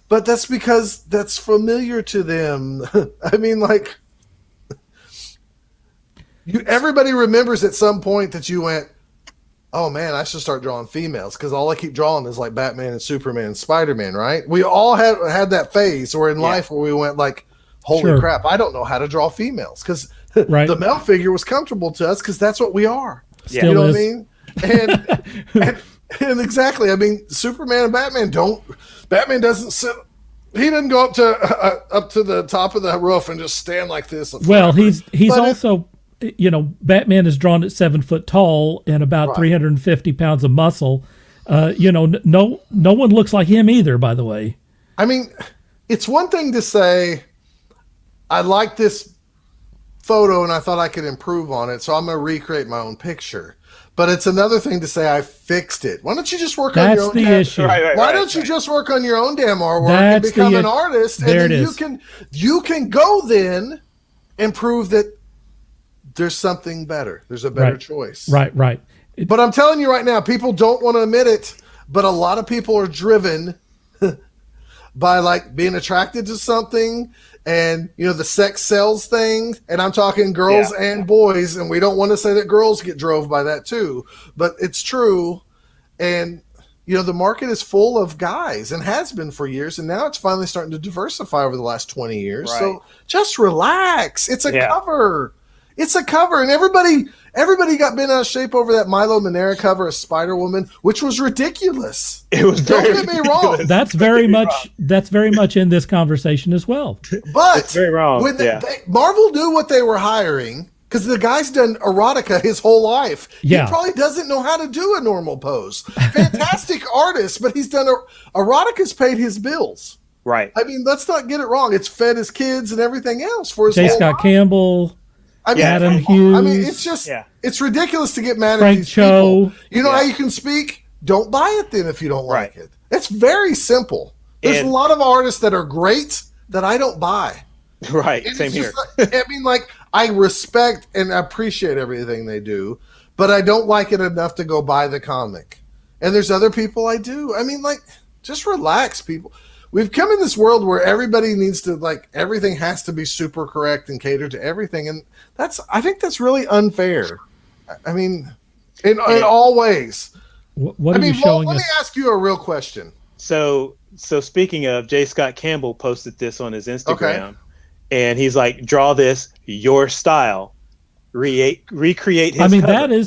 but that's because that's familiar to them. I mean, everybody remembers at some point that you went, oh man, I should start drawing females because all I keep drawing is Batman and Superman and Spider-Man, right? We all had that phase or in life where we went holy crap, I don't know how to draw females because the male figure was comfortable to us because that's what we are. Still you know is. what I mean? And exactly, I mean, Superman and Batman doesn't sit. He didn't go up to the top of the roof and just stand like this. Well, he's also. Batman is drawn at 7 foot tall and about 350 pounds of muscle. No one looks like him either, by the way. I mean, it's one thing to say, I like this photo and I thought I could improve on it, so I'm going to recreate my own picture. But it's another thing to say I fixed it. Why don't you just work on your own? That's the issue. Why don't you just work on your own damn artwork and become an artist? There and then it is. You can go then and prove that there's something better. There's a better choice. Right. But I'm telling you right now, people don't want to admit it, but a lot of people are driven by being attracted to something and, the sex sells thing. And I'm talking girls and boys, and we don't want to say that girls get drove by that too, but it's true. And, the market is full of guys and has been for years. And now it's finally starting to diversify over the last 20 years. Right. So just relax. It's a cover. It's a cover, and everybody got bent out of shape over that Milo Manera cover of Spider-Woman, which was ridiculous. It was Don't get me wrong. That's very much in this conversation as well. But it's very wrong. When Marvel knew what they were hiring, because the guy's done erotica his whole life. Yeah. He probably doesn't know how to do a normal pose. Fantastic artist, but he's done erotica's paid his bills. Right. I mean, let's not get it wrong. It's fed his kids and everything else for his J. whole Scott life. Campbell, I mean, Adam I Hughes. mean, it's just, Yeah. it's ridiculous to get mad Frank at these Cho. people. You know Yeah. how you can speak? Don't buy it then if you don't like Right. it. It's very simple. There's And- a lot of artists that are great that I don't buy. Right. And Same it's here. just like, I mean, like, I respect and appreciate everything they do, but I don't like it enough to go buy the comic. And there's other people I do. I mean, like, just relax, people. We've come in this world where everybody needs to, like, everything has to be super correct and cater to everything. And I think that's really unfair. I mean, in all ways. What I are mean, you showing let me us? ask you a real question. So speaking of, J. Scott Campbell posted this on his Instagram, and he's like, "Draw this your style, recreate his." I mean, cover.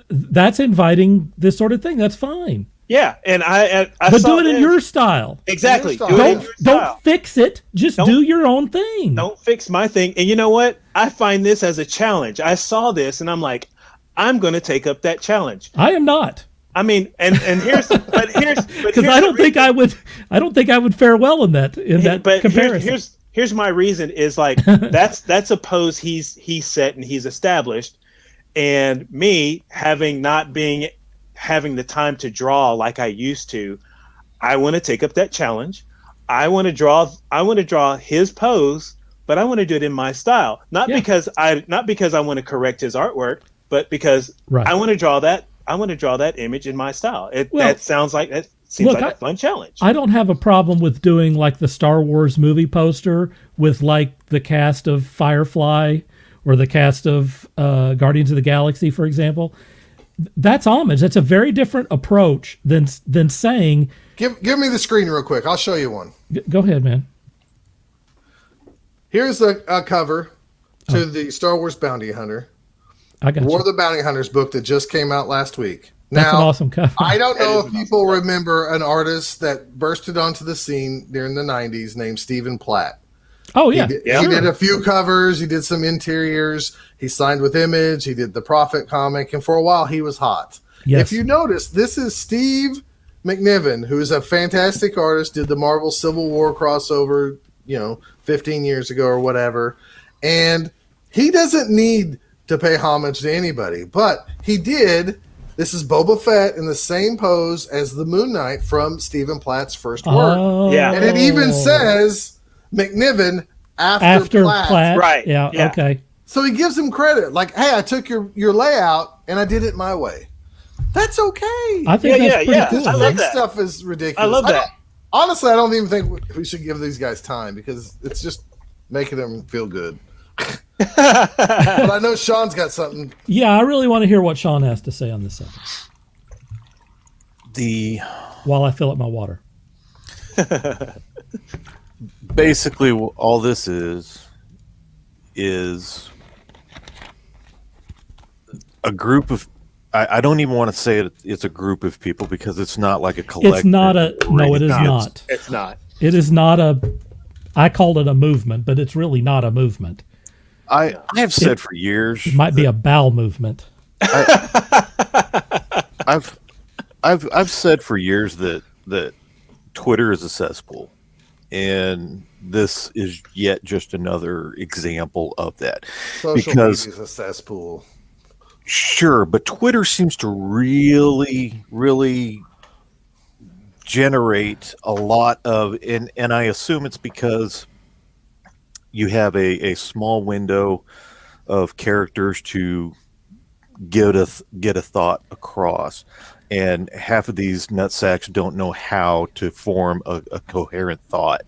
that's inviting this sort of thing. That's fine. Yeah, and I But saw do it in this. your style. Exactly. Your Do style. it in Don't your style. don't fix it. Just Don't- do your own thing. Don't fix my thing. And you know what? I find this as a challenge. I saw this and I'm like, I'm going to take up that challenge. I am not, I mean, and here's because I don't think I would. I don't think I would fare well in that but comparison. here's my reason is like that's a pose he's set and he's established, and me having the time to draw like I used to, I want to take up that challenge. I want to draw his pose, but I want to do it in my style. Not Yeah. because I want to correct his artwork, but because Right. I want to draw that image in my style. Well, That seems like a fun challenge. I don't have a problem with doing like the Star Wars movie poster with like the cast of Firefly or the cast of Guardians of the Galaxy, for example. That's homage. That's a very different approach than saying, Give me the screen real quick. I'll show you one. Go ahead, man. Here's a cover to the Star Wars Bounty Hunter. I got War you. of the Bounty Hunters book that just came out last week. That's Now, an awesome cover. I don't know That if is an people remember an artist that bursted onto the scene during the 90s named Stephen Platt. Oh yeah, He Yeah. did a few covers. He did some interiors. He signed with Image. He did the Prophet comic. And for a while, he was hot. Yes. If you notice, this is Steve McNiven, who is a fantastic artist, did the Marvel Civil War crossover, 15 years ago or whatever. And he doesn't need to pay homage to anybody, but he did. This is Boba Fett in the same pose as the Moon Knight from Stephen Platt's first work. Oh. Yeah. And it even says McNiven after Platt. Platt. Right. Yeah, Yeah. okay. So he gives him credit. Like, hey, I took your layout and I did it my way. That's okay. I think Yeah, that's yeah, pretty yeah. cool. I love Fake that. stuff is ridiculous. I love that. Honestly, I don't even think we should give these guys time because it's just making them feel good. But I know Sean's got something. Yeah, I really want to hear what Sean has to say on this subject while I fill up my water. Basically, all this is a group of. I don't even want to say it's a group of people because it's not like a collective. It's not a no. It is not. It's not. It is not a. I called it a movement, but it's really not a movement. I have said for years. It might be a bowel movement. I've said for years that Twitter is a cesspool, and this is yet just another example of that. Social Because media's a cesspool. sure, but Twitter seems to really generate a lot of, and I assume it's because you have a small window of characters to get a thought across, and half of these nutsacks don't know how to form a coherent thought.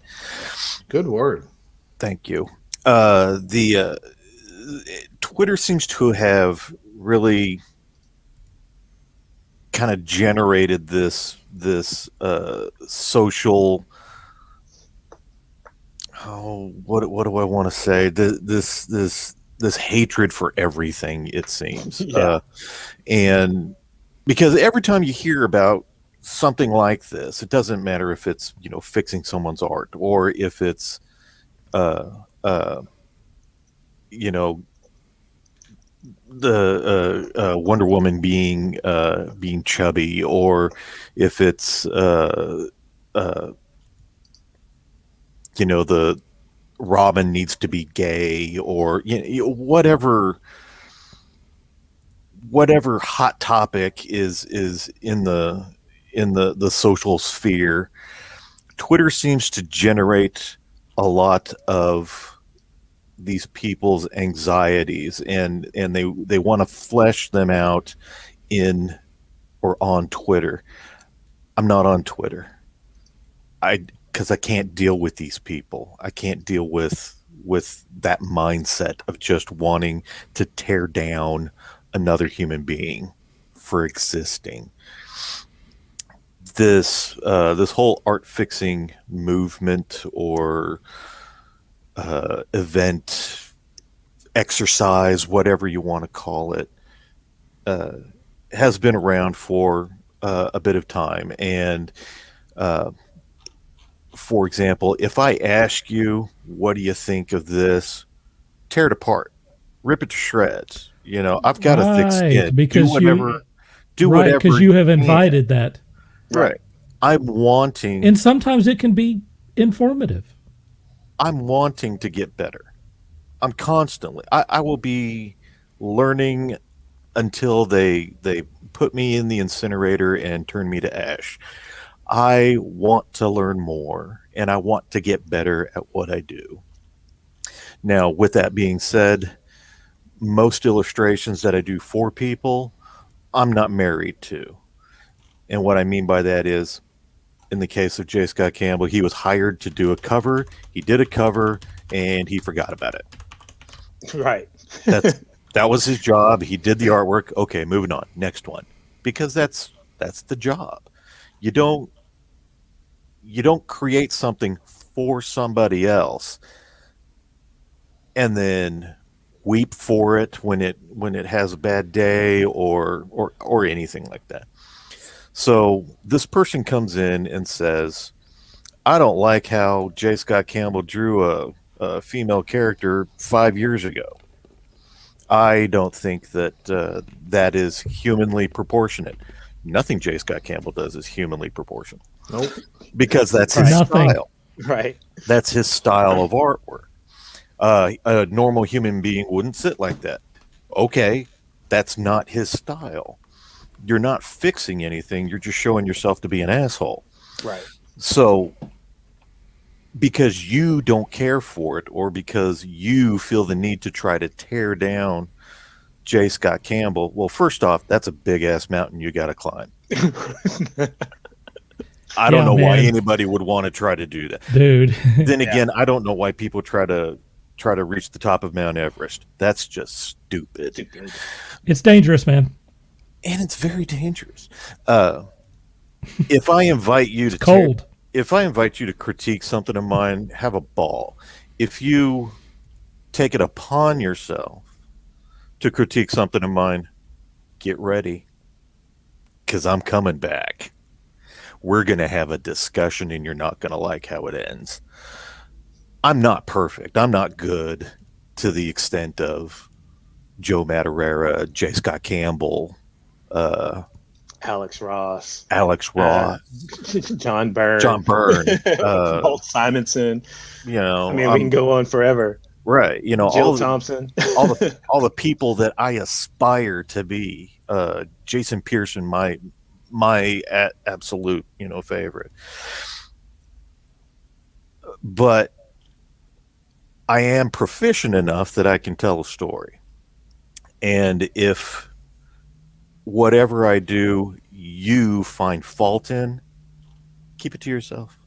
Good word. Thank you. Twitter seems to have really kind of generated this social. Oh, what do I want to say? This hatred for everything, it seems. Yeah. And because every time you hear about something like this, it doesn't matter if it's fixing someone's art or if it's the Wonder Woman being chubby, or if it's the Robin needs to be gay, or whatever hot topic is in the social sphere. Twitter seems to generate a lot of these people's anxieties, and they want to flesh them out in or on Twitter. I'm not on Twitter. Because I can't deal with these people. I can't deal with that mindset of just wanting to tear down another human being for existing. This whole art fixing movement or event, exercise, whatever you want to call it, has been around for a bit of time. And for example, if I ask you, what do you think of this? Tear it apart, rip it to shreds. I've got a thick skin. Because do whatever. Because you have invited that. Right. I'm wanting, and sometimes it can be informative. I'm wanting to get better. I'm constantly. I will be learning until they put me in the incinerator and turn me to ash. I want to learn more, and I want to get better at what I do. Now, with that being said, most illustrations that I do for people, I'm not married to. And what I mean by that is, in the case of J. Scott Campbell, he was hired to do a cover. He did a cover, and he forgot about it. Right. That was his job. He did the artwork. Okay, moving on. Next one. Because that's the job. You don't create something for somebody else and then weep for it when it has a bad day or anything like that. So this person comes in and says, I don't like how J. Scott Campbell drew a female character 5 years ago. I don't think that that is humanly proportionate. Nothing J. Scott Campbell does is humanly proportional. Nope. Because that's his style. Right. That's his style of artwork. A normal human being wouldn't sit like that. Okay, that's not his style. You're not fixing anything. You're just showing yourself to be an asshole. Right. So, because you don't care for it, or because you feel the need to try to tear down J. Scott Campbell, well, first off, that's a big ass mountain you got to climb. I don't know why anybody would want to try to do that, dude. Then again, I don't know why people try to reach the top of Mount Everest. That's just stupid. It's dangerous, man. And it's very dangerous. If I invite you to cold. If I invite you to critique something of mine, have a ball. If you take it upon yourself to critique something of mine, get ready, because I'm coming back. We're going to have a discussion, and you're not going to like how it ends. I'm not perfect. I'm not good to the extent of Joe Madureira, J. Scott Campbell, Alex Ross, John John Byrne, Walt Simonson. We can go on forever. Right. Jill Thompson, all the people that I aspire to be. Jason Pearson, my absolute favorite. But I am proficient enough that I can tell a story. And if whatever I do you find fault in, keep it to yourself.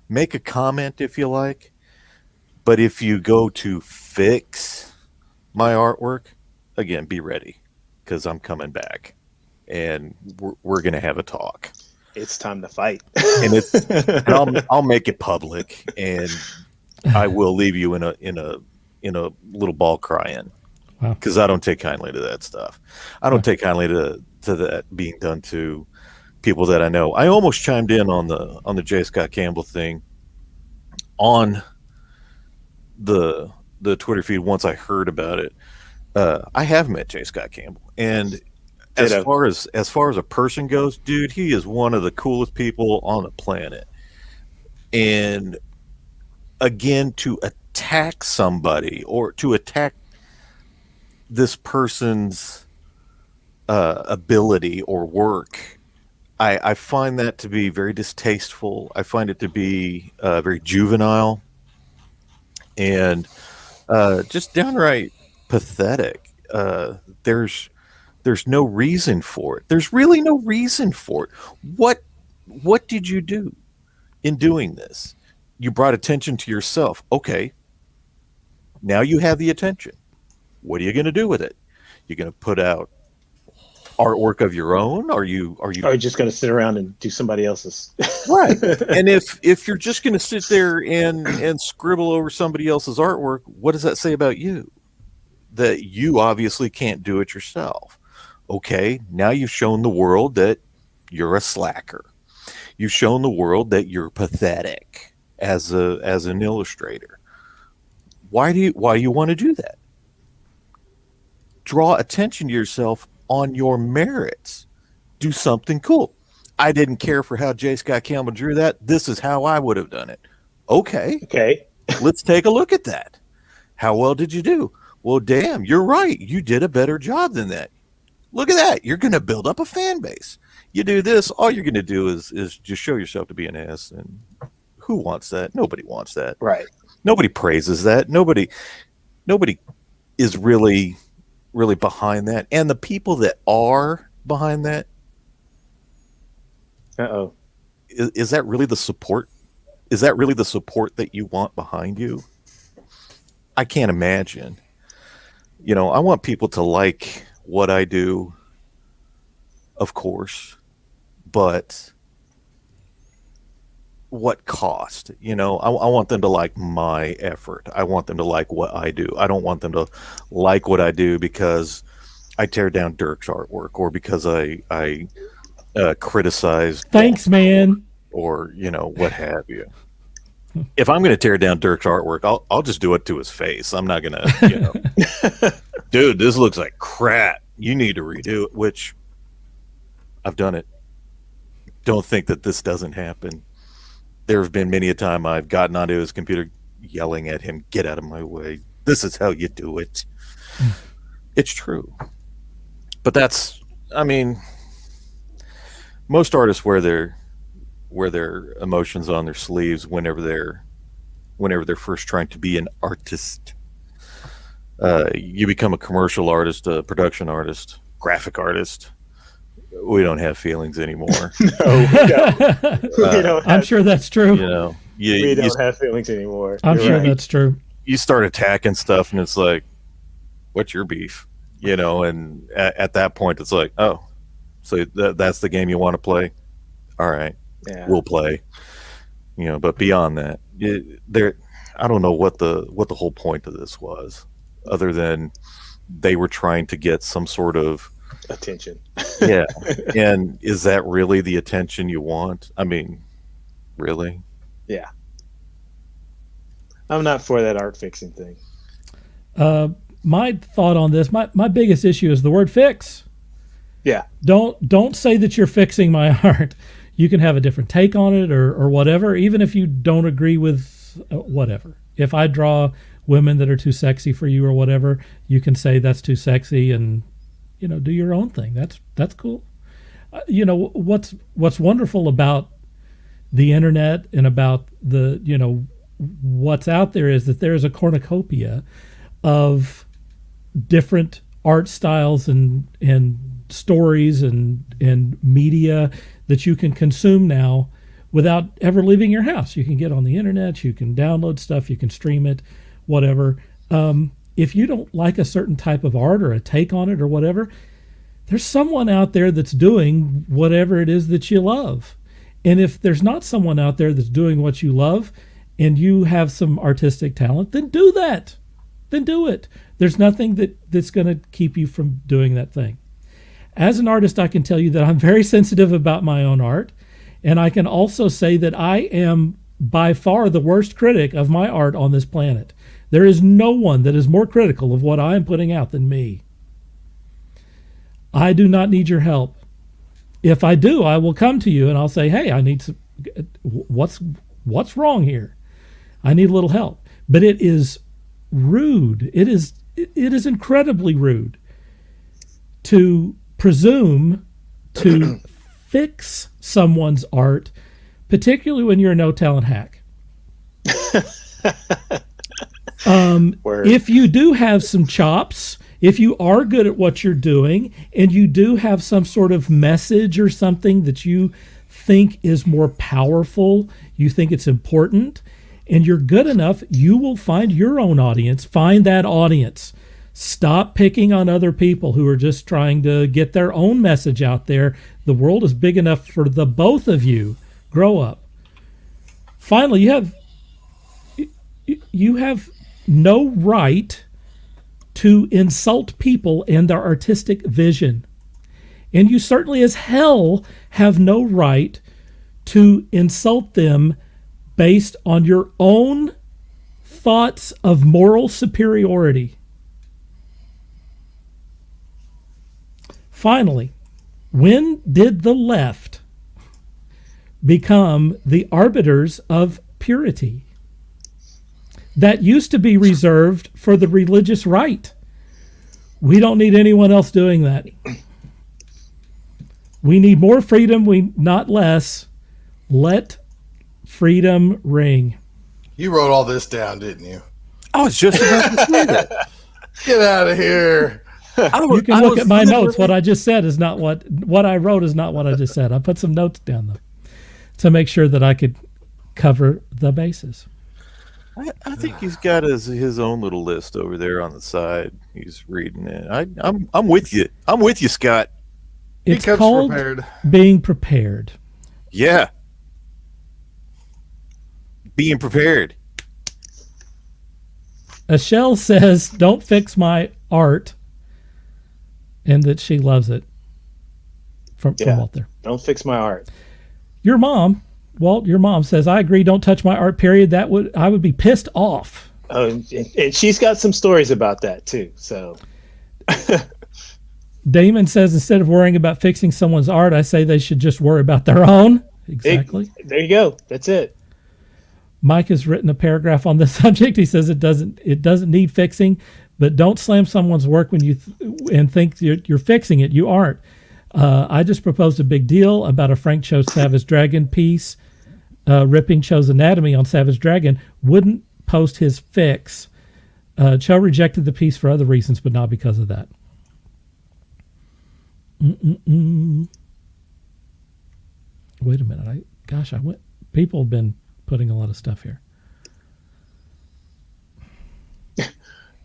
Make a comment if you like. But if you go to fix my artwork, again, be ready, because I'm coming back, and we're going to have a talk. It's time to fight. And I'll make it public, and I will leave you in a little ball crying, because I don't take kindly to that stuff. I don't take kindly to that being done to people that I know. I almost chimed in on the J. Scott Campbell thing on the Twitter feed once I heard about it. I have met J. Scott Campbell, and as far as a person goes, dude, he is one of the coolest people on the planet. And again, to attack somebody or to attack this person's ability or work, I find that to be very distasteful. I find it to be very juvenile and just downright pathetic. There's no reason for it. There's really no reason for it. What did you do in doing this? You brought attention to yourself. Okay. Now you have the attention. What are you going to do with it? You're going to put out artwork of your own? Are you just going to sit around and do somebody else's? Right. And if you're just going to sit there and scribble over somebody else's artwork, what does that say about you? That you obviously can't do it yourself. Okay, now you've shown the world that you're a slacker. You've shown the world that you're pathetic as an illustrator. Why do you want to do that? Draw attention to yourself on your merits. Do something cool. I didn't care for how J. Scott Campbell drew that. This is how I would have done it. Okay. Let's take a look at that. How well did you do? Well, damn, you're right. You did a better job than that. Look at that. You're going to build up a fan base. You do this, all you're going to do is just show yourself to be an ass. And who wants that? Nobody wants that. Right. Nobody praises that. Nobody is really behind that. And the people that are behind that, is that really the support? Is that really the support that you want behind you? I can't imagine. I want people to like what I do, of course, but what cost? I want them to like my effort. I want them to like what I do. I don't want them to like what I do because I tear down Dirk's artwork or because I criticize. Thanks, man. Or what have you. If I'm going to tear down Dirk's artwork, I'll just do it to his face. I'm not going to, dude, this looks like crap. You need to redo it, which I've done it. Don't think that this doesn't happen. There have been many a time I've gotten onto his computer yelling at him, get out of my way. This is how you do it. It's true. But most artists wear their emotions on their sleeves whenever they're first trying to be an artist. You become a commercial artist, a production artist, graphic artist. We don't have feelings anymore. No, we don't. I'm sure that's true. We don't have feelings anymore. I'm sure that's true. You start attacking stuff, and it's like, what's your beef? And at that point, it's like, oh, so that's the game you want to play? All right. Yeah. We'll play, but beyond that, I don't know what the whole point of this was, other than they were trying to get some sort of attention. Yeah. And is that really the attention you want? Really? Yeah. I'm not for that art fixing thing. My thought on this, my biggest issue is the word fix. Yeah. Don't say that you're fixing my art. You can have a different take on it or whatever, even if you don't agree with whatever. If I draw women that are too sexy for you or whatever, you can say that's too sexy and, do your own thing. That's cool. What's wonderful about the internet and about the, what's out there is that there's a cornucopia of different art styles and stories and media that you can consume now without ever leaving your house. You can get on the internet, you can download stuff, you can stream it, whatever. If you don't like a certain type of art or a take on it or whatever, there's someone out there that's doing whatever it is that you love. And if there's not someone out there that's doing what you love and you have some artistic talent, then do that. Then do it. There's nothing that's going to keep you from doing that thing. As an artist, I can tell you that I'm very sensitive about my own art. And I can also say that I am by far the worst critic of my art on this planet. There is no one that is more critical of what I am putting out than me. I do not need your help. If I do, I will come to you and I'll say, hey, I need some, what's wrong here? I need a little help. But it is rude. It is incredibly rude to presume to fix someone's art, particularly when you're a no-talent hack. If you do have some chops, if you are good at what you're doing, and you do have some sort of message or something that you think is more powerful, you think it's important, and you're good enough, you will find your own audience. Find that audience. Stop picking on other people who are just trying to get their own message out there. The world is big enough for the both of you. Grow up. Finally, you have no right to insult people and their artistic vision. And you certainly as hell have no right to insult them based on your own thoughts of moral superiority. Finally, when did the left become the arbiters of purity? That used to be reserved for the religious right. We don't need anyone else doing that. We need more freedom, not less. Let freedom ring. You wrote all this down, didn't you? I was just about to say that. Get out of here. You can look at my notes. What I just said is not what I wrote is not what I just said. I put some notes down though to make sure that I could cover the bases. I think he's got his own little list over there on the side. He's reading it. I'm with you. I'm with you, Scott. It's called being prepared. Yeah. Being prepared. Ashell says, "Don't fix my art," and that she loves it. From Walter. Don't fix my art. Your mom, Walt, your mom says, "I agree. Don't touch my art. Period." I would be pissed off. Oh, and she's got some stories about that too. So, Damon says, "Instead of worrying about fixing someone's art, I say they should just worry about their own." Exactly. There you go. That's it. Mike has written a paragraph on this subject. He says it doesn't need fixing, but don't slam someone's work when you and think you're fixing it. You aren't. I just proposed a big deal about a Frank Cho Savage Dragon piece, ripping Cho's anatomy on Savage Dragon. Wouldn't post his fix. Cho rejected the piece for other reasons, but not because of that. Wait a minute. People have been putting a lot of stuff here.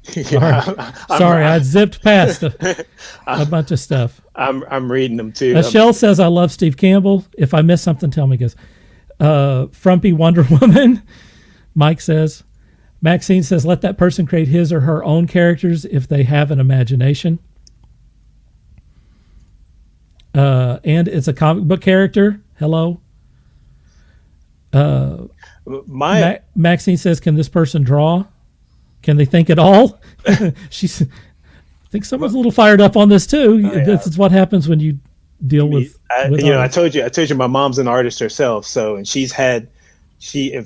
Sorry, I zipped past a bunch of stuff. I'm reading them too. Ashell says, "I love Steve Campbell. If I miss something, tell me." He goes, Frumpy Wonder Woman. Mike says, Maxine says, "Let that person create his or her own characters if they have an imagination." And it's a comic book character. Hello. Maxine says, "Can this person draw? Can they think at all?" I think someone's a little fired up on this too. This is what happens when you deal with. I told you, my mom's an artist herself. So, and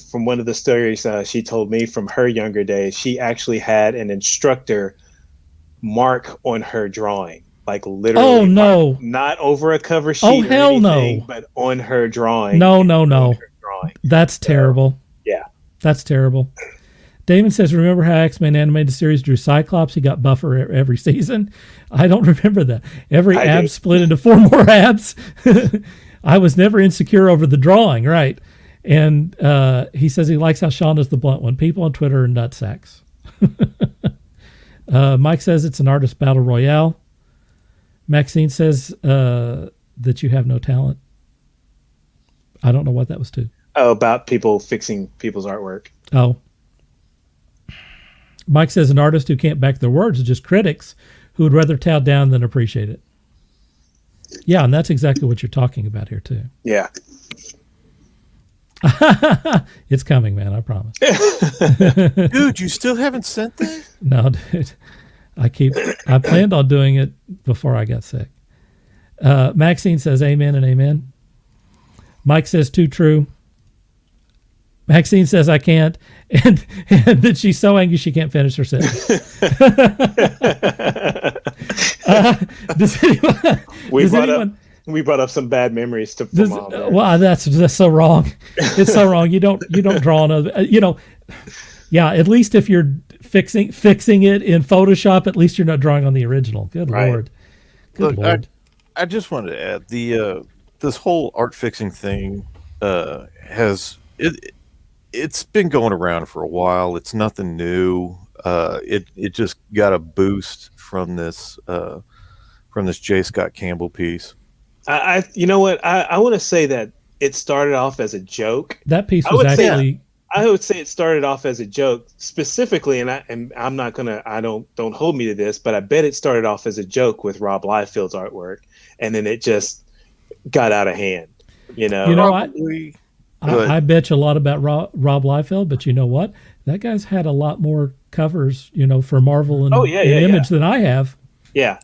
from one of the stories she told me from her younger days, she actually had an instructor mark on her drawing, like literally. Oh no! Not over a cover sheet. Oh hell no! But on her drawing. No. That's terrible. Yeah, that's terrible. Damon says, "Remember how X-Men animated series drew Cyclops? He got buffer every season." I don't remember that. Every ab split into 4 more abs. I was never insecure over the drawing, right? And he says he likes how Sean is the blunt one. People on Twitter are nutsacks. Mike says it's an artist battle royale. Maxine says that you have no talent. I don't know what that was to. Oh, about people fixing people's artwork. Oh. Mike says an artist who can't back their words is just critics who would rather tear down than appreciate it. Yeah, and that's exactly what you're talking about here too. Yeah. It's coming, man, I promise. Dude, you still haven't sent that? No, dude. I planned on doing it before I got sick. Maxine says amen and amen. Mike says too true. Maxine says I can't, and that she's so angry she can't finish her sentence. Does anyone? We brought up some bad memories for Mom. Well, that's so wrong. It's so wrong. You don't draw another. Yeah. At least if you're fixing it in Photoshop, at least you're not drawing on the original. Good Lord. Good Lord. I just wanted to add this whole art fixing thing it's been going around for a while. It's nothing new. It just got a boost from this J. Scott Campbell piece. You know what? I want to say that it started off as a joke. That piece was actually. I would say it started off as a joke specifically, and I'm not gonna. Don't hold me to this, but I bet it started off as a joke with Rob Liefeld's artwork, and then it just got out of hand. I bet you a lot about Rob Liefeld, but you know what? That guy's had a lot more covers, for Marvel and Image than I have. Yeah,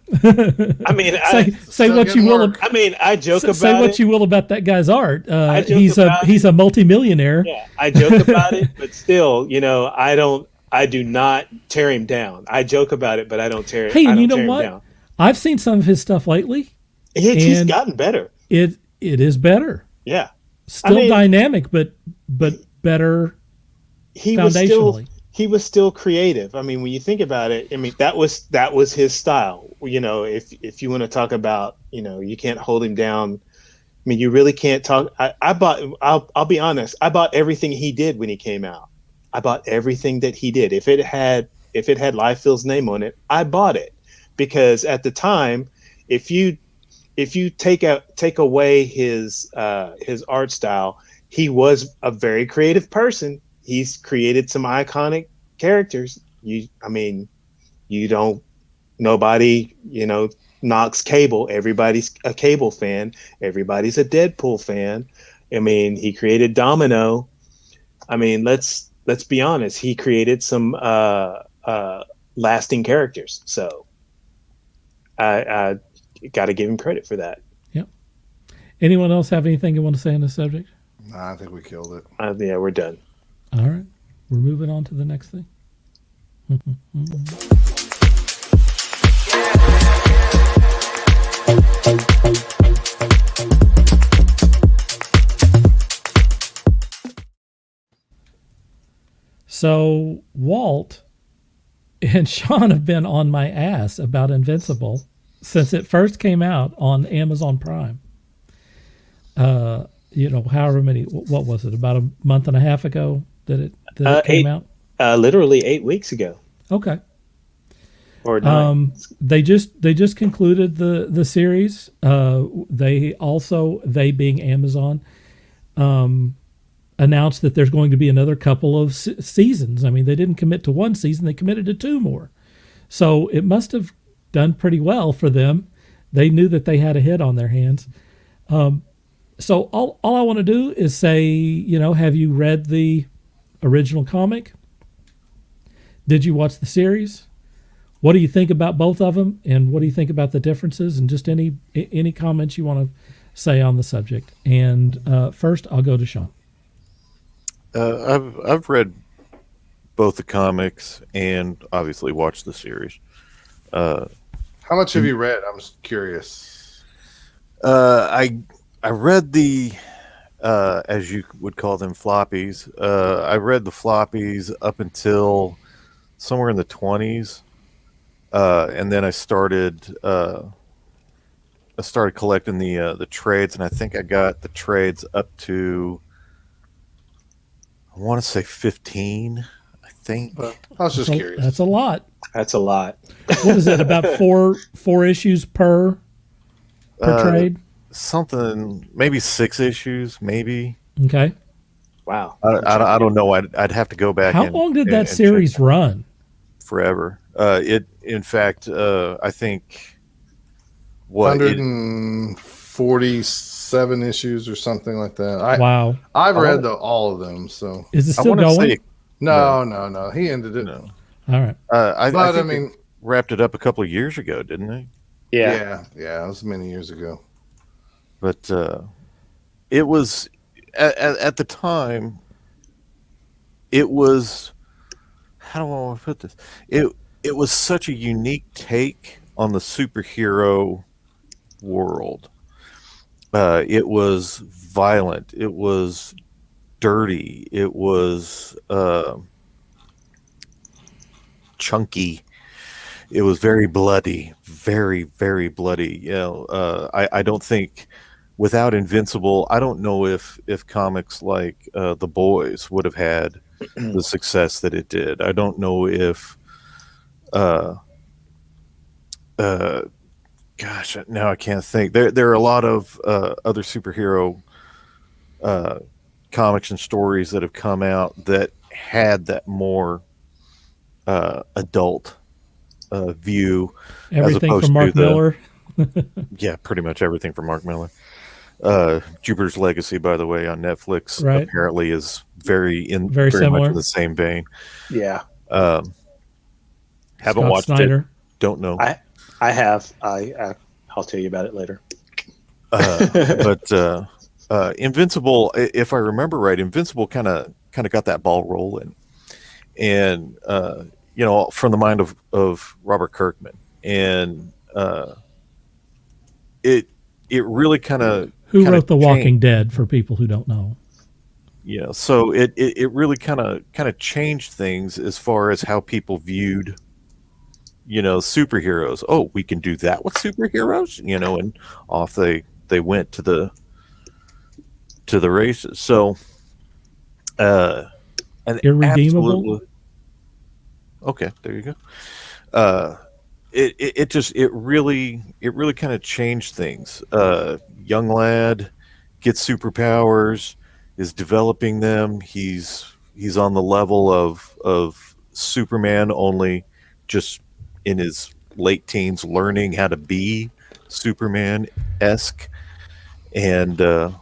I mean, say what you will. I mean, I joke about it. Say what you will about that guy's art. He's a multimillionaire. Yeah, I joke about it, but still, I do not tear him down. I joke about it, but I don't tear. Hey, and you know what? I've seen some of his stuff lately. He's gotten better. It is better. Yeah. Still dynamic, but better foundationally. He was still creative. I mean, when you think about it, I mean, that was his style. If you want to talk about, you can't hold him down. I mean, you really can't talk. I'll be honest. I bought everything he did when he came out. I bought everything that he did. If it had Liefeld's name on it, I bought it, because at the time, if you take away his art style, he was a very creative person. He's created some iconic characters. Nobody knocks Cable. Everybody's a Cable fan. Everybody's a Deadpool fan. I mean, he created Domino. I mean, let's be honest. He created some lasting characters. So I got to give him credit for that. Yep. Anyone else have anything you want to say on this subject? Nah, I think we killed it. Yeah, we're done. All right. We're moving on to the next thing. So Walt and Sean have been on my ass about Invincible since it first came out on Amazon Prime. However many, what was it, about a month and a half ago that it came out? Literally 8 weeks ago. Okay. Or 9. They just concluded the series. They being Amazon, announced that there's going to be another couple of seasons. I mean, they didn't commit to one season; they committed to 2 more. So it must have done pretty well for them. They knew that they had a hit on their hands. So all I want to do is say, have you read the original comic? Did you watch the series? What do you think about both of them? And what do you think about the differences? And just any comments you want to say on the subject. And first, I'll go to Sean. I've read both the comics and obviously watched the series. How much have you read? I'm just curious. I read the, as you would call them, floppies. I read the floppies up until somewhere in the 20s, and then I started collecting the trades, and I think I got the trades up to, I want to say 15. I think. I was just curious. That's a lot. That's a lot. What was it? About four issues per trade? Something, maybe 6 issues, maybe. Okay. Wow. I don't know. I'd have to go back. How long did that series run? Forever. In fact, I think 147 issues or something like that. Wow. I've read all of them. So is it still going? No. He ended it. No. All right. I think they wrapped it up a couple of years ago, didn't they? Yeah. It was many years ago. But it was at the time, it was, how do I want to put this? It was such a unique take on the superhero world. It was violent. It was dirty. It was chunky. It was very bloody, very, very bloody. You know, I don't think without Invincible, I don't know if comics like The Boys would have had the success that it did. I don't know if, gosh, now I can't think. There are a lot of other superhero comics and stories that have come out that had that more adult view. Everything from Mark Miller. Yeah, pretty much everything from Mark Miller. Jupiter's Legacy, by the way, on Netflix, Right. apparently is very similar. much in the same vein. Yeah. Haven't Scott watched Snyder. it. Don't know. I have. I'll tell you about it later. But Invincible, if I remember right, Invincible kind of got that ball rolling, and you know, from the mind of Robert Kirkman, and it really kind of Who wrote The Walking Dead, for people who don't know? Yeah, so it really kind of changed things as far as how people viewed, you know, superheroes. Oh, we can do that with superheroes, you know, and off they went to the races. So, and Irredeemable. Okay, there you go. It really kind of changed things. Young lad gets superpowers, is developing them. He's on the level of Superman, only just in his late teens, learning how to be Superman-esque, and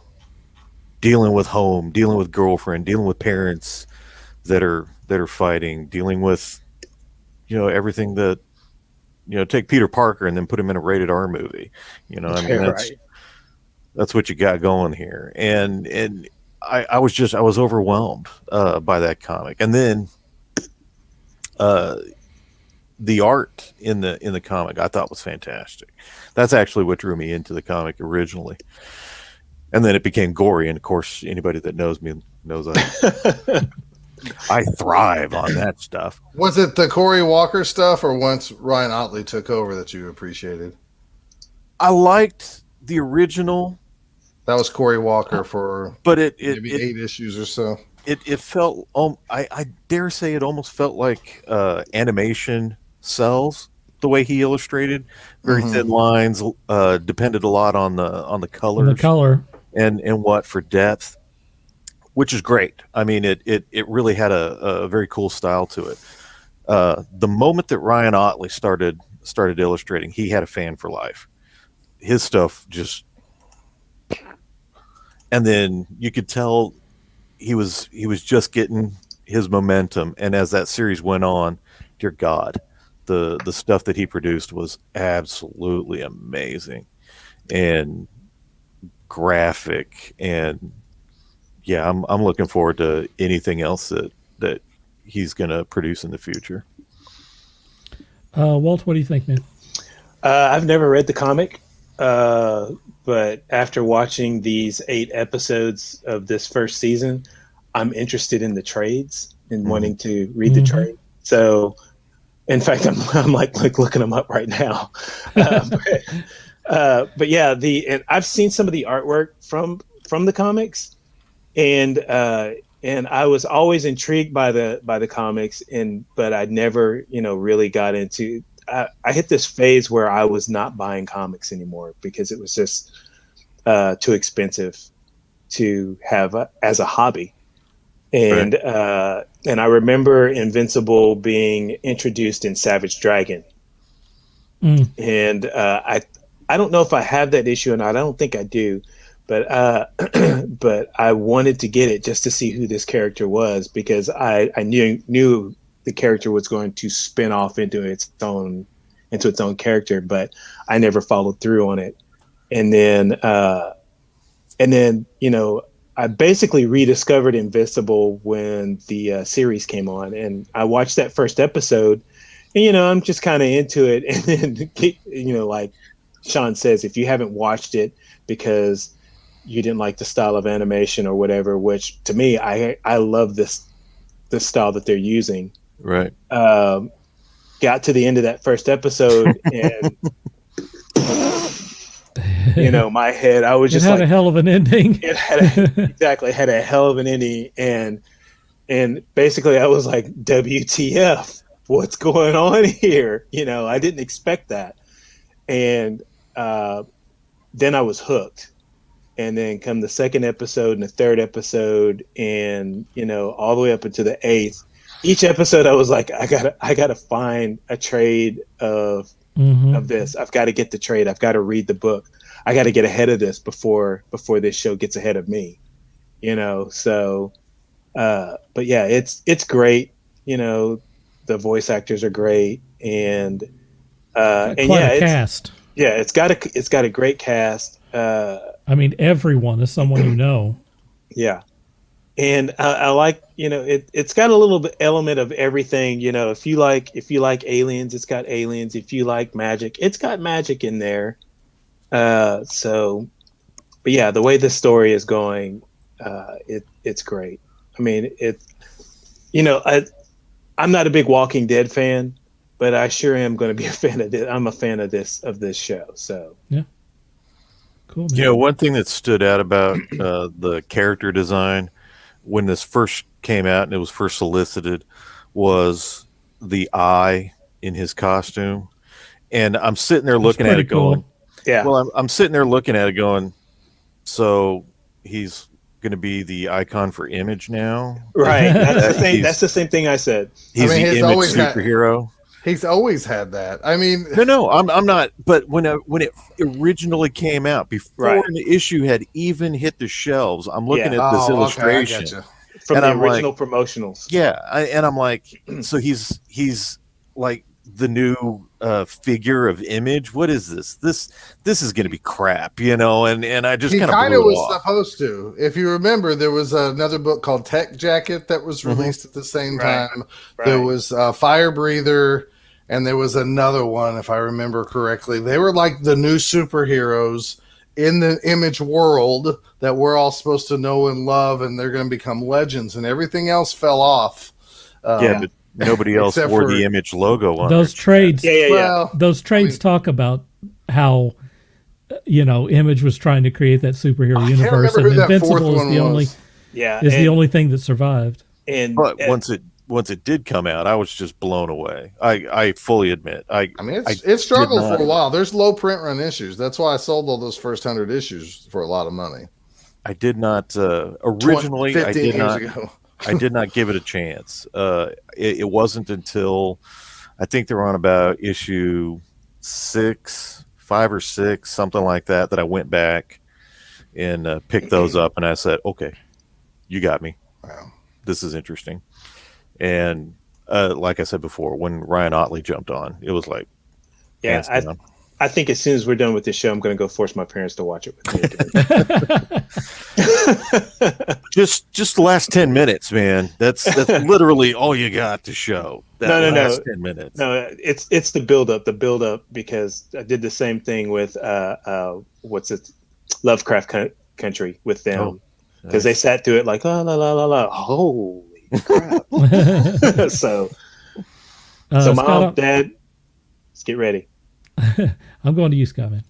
dealing with home, dealing with girlfriend, dealing with parents that are fighting, dealing with, you know, everything that, you know, take Peter Parker and then put him in a rated R movie. You know, I mean, that's what you got going here. And I was overwhelmed by that comic. And then the art in the comic I thought was fantastic. That's actually what drew me into the comic originally. And then it became gory, and of course anybody that knows me knows I thrive on that stuff. Was it the Corey Walker stuff, or once Ryan Otley took over, that you appreciated? I liked the original. That was Corey Walker for maybe 8 issues or so. It felt, I dare say, it almost felt like animation cells, the way he illustrated. Very thin lines, depended a lot on the colors. The color. And what for depth, which is great. I mean, it really had a very cool style to it. The moment that Ryan Otley started illustrating, he had a fan for life. His stuff just, and then you could tell he was just getting his momentum. And as that series went on, dear God, the stuff that he produced was absolutely amazing and graphic. And yeah, I'm looking forward to anything else that he's going to produce in the future. Walt, what do you think, man? I've never read the comic, but after watching these 8 episodes of this first season, I'm interested in the trades and wanting to read the trade. So, in fact, I'm like looking them up right now. But yeah, and I've seen some of the artwork from the comics, and I was always intrigued by the comics, but I never, really got into. I hit this phase where I was not buying comics anymore because it was just too expensive to have as a hobby. And right. And I remember Invincible being introduced in Savage Dragon, and I don't know if I have that issue or not. I don't think I do, but but I wanted to get it just to see who this character was, because I knew the character was going to spin off into its own character, but I never followed through on it. And then I basically rediscovered Invisible when the series came on, and I watched that first episode, and I'm just kind of into it. And then like Sean says, if you haven't watched it because you didn't like the style of animation or whatever, which to me, I love this style that they're using. Right. Got to the end of that first episode, and my head, I was just it had a hell of an ending. It had had a hell of an ending, and basically I was like, WTF, what's going on here? I didn't expect that, and then I was hooked. And then come the second episode and the third episode, and all the way up into the 8th. Each episode, I was like, I gotta find a trade of this. I've got to get the trade. I've got to read the book. I got to get ahead of this before this show gets ahead of me. So, but yeah, it's great. The voice actors are great, and cast. It's got a great cast. I mean, everyone is someone you know. Yeah. And I like, it's got a little bit element of everything. If you like aliens, it's got aliens. If you like magic, it's got magic in there. But yeah, the way the story is going, it's great. I mean, I'm not a big Walking Dead fan, but I sure am going to be a fan of this. I'm a fan of this show. So yeah. Cool, man. One thing that stood out about the character design when this first came out and it was first solicited was the eye in his costume. And I'm sitting there looking at it going, yeah. Well, I'm sitting there looking at it going, so he's going to be the icon for Image now? Right. That's the same thing I said. He's the Image superhero. He's always had that. I mean, no, I'm not. But when it originally came out, before the issue had even hit the shelves, I'm looking at this illustration from the original promotionals. Yeah, and I'm like, so he's like the new figure of Image. What is this? This is going to be crap, And I just kind of was supposed to. If you remember, there was another book called Tech Jacket that was released at the same time. Right. There was Fire Breather. And there was another one, if I remember correctly. They were like the new superheroes in the Image world that we're all supposed to know and love, and they're going to become legends, and everything else fell off. But nobody else wore the Image logo on those trades. Yeah. Well, those trades talk about how Image was trying to create that superhero universe, and Invincible is the only the only thing that survived. But once it did come out, I was just blown away. I fully admit. I mean, it struggled for a while. There's low print run issues. That's why I sold all those first 100 issues for a lot of money. I did not originally. 15 years ago. I did not give it a chance. It wasn't until I think they were on about issue 5 or 6, something like that, that I went back and picked those up, and I said, "Okay, you got me. Wow, this is interesting." And like I said before, when Ryan Otley jumped on, it was like, yeah, I think as soon as we're done with this show, I'm going to go force my parents to watch it with me. Just the last 10 minutes, man. That's literally all you got to show. No. 10 minutes. No, it's the build up, because I did the same thing with Lovecraft Country with them, because they sat through it like la la la la. Holy crap! So Mom, Dad, let's get ready. I'm going to you, Scott, man.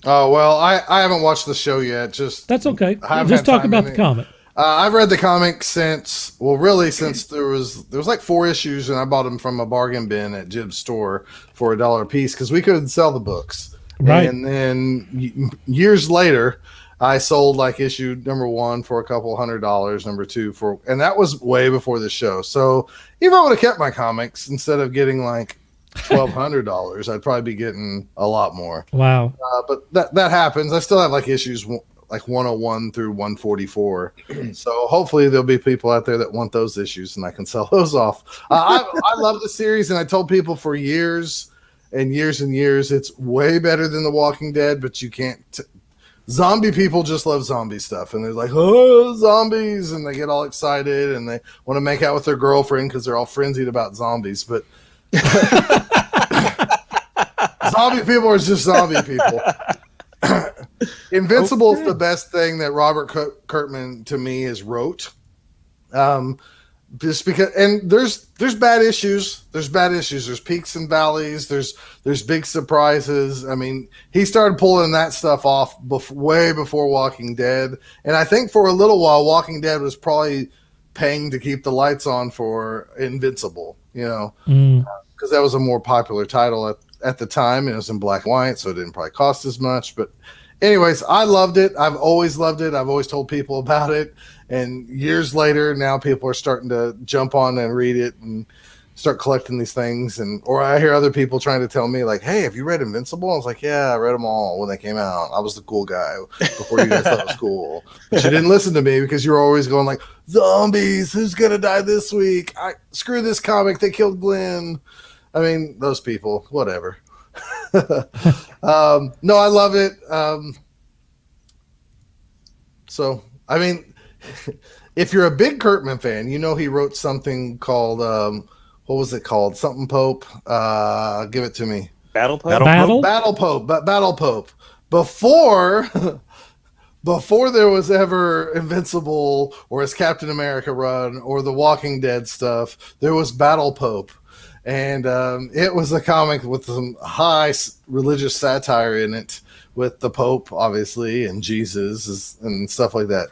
Oh, well, I haven't watched the show yet. That's okay. Just talk about the comic. I've read the comic since there was like 4 issues, and I bought them from a bargain bin at Jib's store for $1 a piece because we couldn't sell the books. Right. And then years later, I sold like issue number 1 for a couple $100, number 2 and that was way before the show. So if I would have kept my comics instead of getting like $1,200, I'd probably be getting a lot more. Wow. But that happens. I still have like issues like 101 through 144. So hopefully there'll be people out there that want those issues and I can sell those off. I love the series, and I told people for years and years and years, it's way better than The Walking Dead, but you can't zombie people just love zombie stuff, and they're like, oh, zombies, and they get all excited, and they want to make out with their girlfriend because they're all frenzied about zombies. But zombie people are just zombie people. Invincible is the best thing that Robert Kirkman to me has wrote. Just because, and there's bad issues. There's bad issues. There's peaks and valleys. There's big surprises. I mean, he started pulling that stuff off way before Walking Dead, and I think for a little while, Walking Dead was probably paying to keep the lights on for Invincible. You know, because that was a more popular title at the time, and it was in black and white, so it didn't probably cost as much. But anyways, I loved it. I've always loved it. I've always told people about it. And years later, now people are starting to jump on and read it and start collecting these things. Or I hear other people trying to tell me, like, hey, have you read Invincible? I was like, yeah, I read them all when they came out. I was the cool guy before you guys thought it was cool. But you didn't listen to me because you were always going like, zombies, who's going to die this week? Screw this comic. They killed Glenn. I mean, those people, whatever. No, I love it. So, I mean, if you're a big Kirkman fan, you know he wrote something called, what was it called? Something Pope. Give it to me. Battle Pope? Battle Pope. Before there was ever Invincible or his Captain America run or the Walking Dead stuff, there was Battle Pope. And it was a comic with some high religious satire in it, with the Pope, obviously, and Jesus and stuff like that.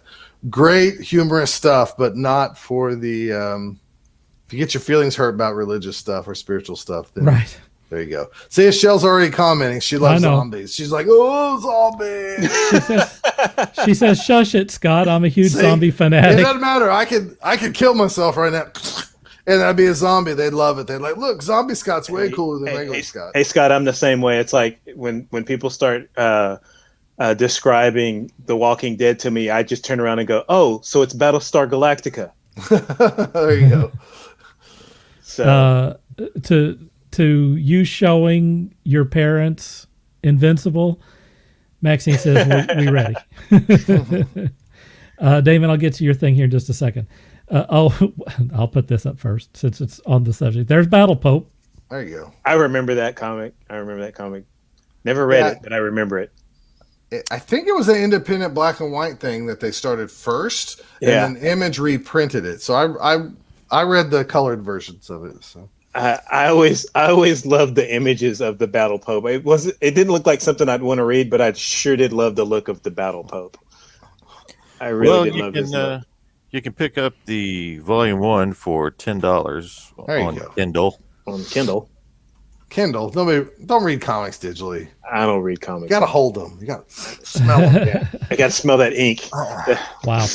Great humorous stuff, but not for the if you get your feelings hurt about religious stuff or spiritual stuff, then Right. There you go. See, Shell's already commenting. She loves zombies. She's like, oh, zombies. She says, shush it, Scott. I'm a huge zombie fanatic. It doesn't matter. I could kill myself right now. And I'd be a zombie. They'd love it. They'd like, look, zombie Scott's way cooler than regular Scott. Hey, Scott, I'm the same way. It's like when people start describing The Walking Dead to me, I just turn around and go, oh, so it's Battlestar Galactica. There you go. So to you showing your parents Invincible, Maxine says, we ready. Damon, I'll get to your thing here in just a second. I'll put this up first since it's on the subject. There's Battle Pope. There you go. I remember that comic. Never read it, but I remember it. I think it was an independent black and white thing that they started first, and then Image reprinted it. So I read the colored versions of it. So I always loved the images of the Battle Pope. It didn't look like something I'd want to read, but I sure did love the look of the Battle Pope. I really did love this. You can pick up the volume 1 for $10 on Kindle. On Kindle. Nobody don't read comics digitally. I don't read comics. You gotta hold them. You gotta smell them. Yeah. I gotta smell that ink. Wow.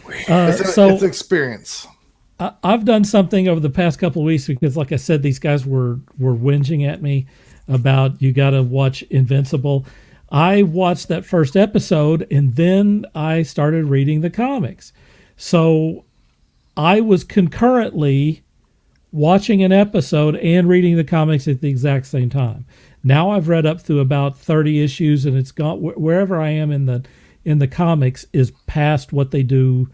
It's experience. I've done something over the past couple of weeks because, like I said, these guys were whinging at me about you got to watch Invincible. I watched that first episode and then I started reading the comics. So I was concurrently watching an episode and reading the comics at the exact same time. Now I've read up through about 30 issues, and it's gone wherever I am in the comics is past what they do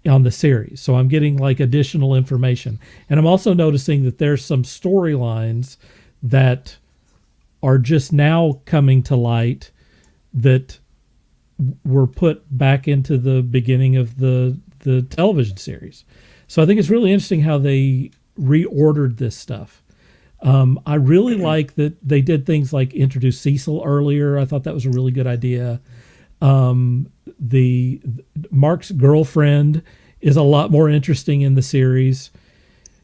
on the series. So I'm getting like additional information. And I'm also noticing that there's some storylines that are just now coming to light that were put back into the beginning of the television series. So I think it's really interesting how they reordered this stuff. I really like that they did things like introduce Cecil earlier. I thought that was a really good idea. The Mark's girlfriend is a lot more interesting in the series.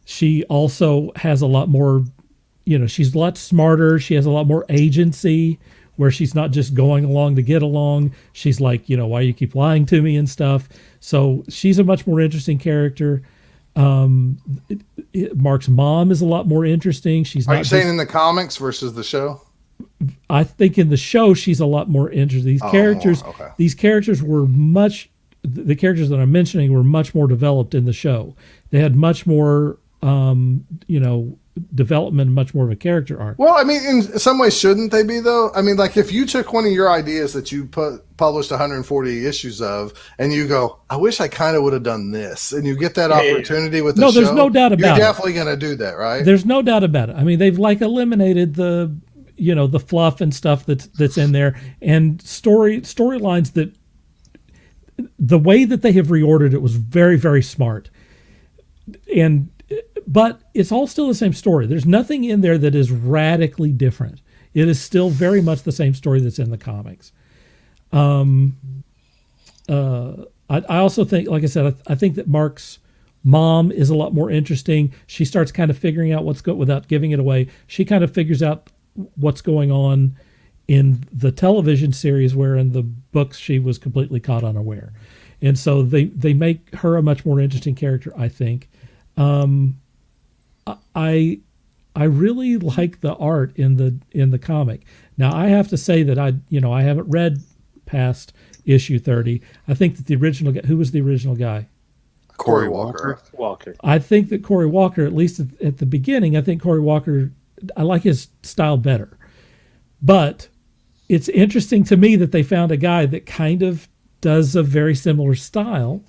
She also has a lot more, she's a lot smarter. She has a lot more agency, where she's not just going along to get along. She's like, why you keep lying to me and stuff. So she's a much more interesting character. Mark's mom is a lot more interesting. Are you saying in the comics versus the show? I think in the show she's a lot more interesting. These characters were the characters that I'm mentioning were much more developed in the show. They had much more, development, much more of a character arc. Well, I mean, in some ways, shouldn't they be though? I mean, like if you took one of your ideas that you published 140 issues of, and you go, "I wish I kind of would have done this," and you get that opportunity with the show. There's no doubt about You're it. definitely going to do that, right? There's no doubt about it. I mean, they've like eliminated the the fluff and stuff that's in there, and storylines that the way that they have reordered it was very, very smart. But it's all still the same story. There's nothing in there that is radically different. It is still very much the same story that's in the comics. I also think, like I said, I think that Mark's mom is a lot more interesting. She starts kind of figuring out without giving it away. She kind of figures out what's going on in the television series, where in the books she was completely caught unaware. And so they make her a much more interesting character, I think. I really like the art in the comic. Now I have to say that I haven't read past issue 30. I think that the original guy, who was the original guy? Cory Walker. I think that Cory Walker, at least at the beginning, I think Cory Walker, I like his style better. But it's interesting to me that they found a guy that kind of does a very similar style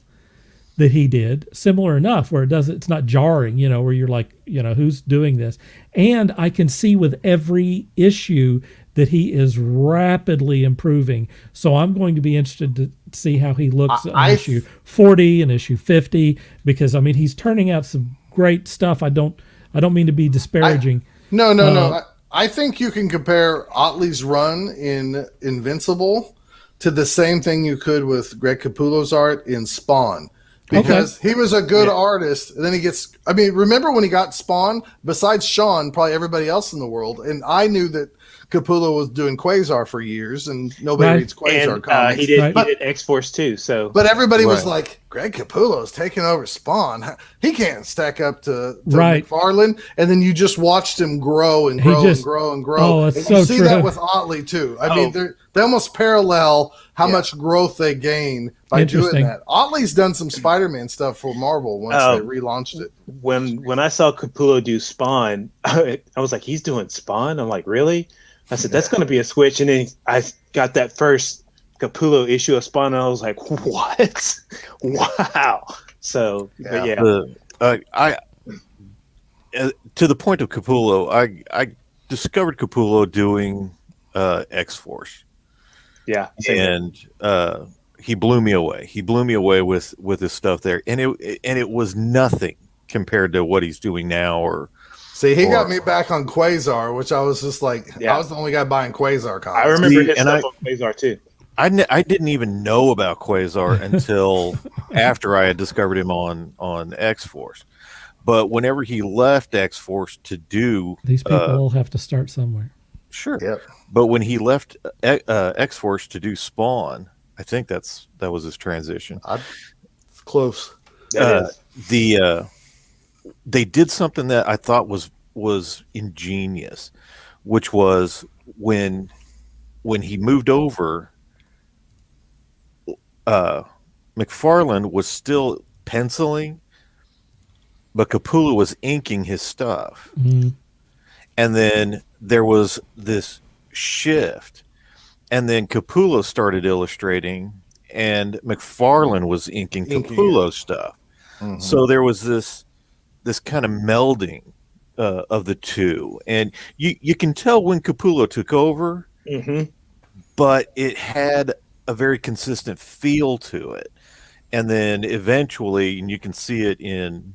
that he did, similar enough where it's not jarring, where you're like, who's doing this? And I can see with every issue that he is rapidly improving. So I'm going to be interested to see how he looks on issue 40 and issue 50, because I mean, he's turning out some great stuff. I don't mean to be disparaging. No. I think you can compare Otley's run in Invincible to the same thing you could with Greg Capullo's art in Spawn. Because he was a good artist, and then he gets. I mean, remember when he got Spawn? Besides Sean, probably everybody else in the world, and I knew that Capullo was doing Quasar for years, and nobody reads Quasar comics. He did X-Force too. So, but everybody was like, Greg Capullo's taking over Spawn. He can't stack up to McFarlane. And then you just watched him grow and grow and grow and grow. Oh, and you see that with Otley too. I mean, they almost parallel how much growth they gain by doing that. Otley's done some Spider-Man stuff for Marvel once they relaunched it. When I saw Capullo do Spawn, I was like, he's doing Spawn? I'm like, really? I said, that's going to be a switch. And then I got that first Capullo issue of Spawn, and I was like, what? Wow. So, but yeah. To the point of Capullo, I discovered Capullo doing X-Force. Yeah. And he blew me away. He blew me away with his stuff there. And it was nothing compared to what he's doing now See, he got me back on Quasar, which I was just like, I was the only guy buying Quasar comics. I remember his stuff on Quasar too. I didn't even know about Quasar until after I had discovered him on X-Force. But whenever he left X-Force to do... These people all have to start somewhere. Sure. Yep. But when he left X-Force to do Spawn, I think that was his transition. It's close. They did something that I thought was ingenious, which was when he moved over, McFarlane was still penciling, but Capullo was inking his stuff. Mm-hmm. And then there was this shift, and then Capullo started illustrating, and McFarlane was inking Capullo's stuff. Mm-hmm. So there was this kind of melding of the two, and you can tell when Capullo took over, but it had a very consistent feel to it. And then eventually, and you can see it in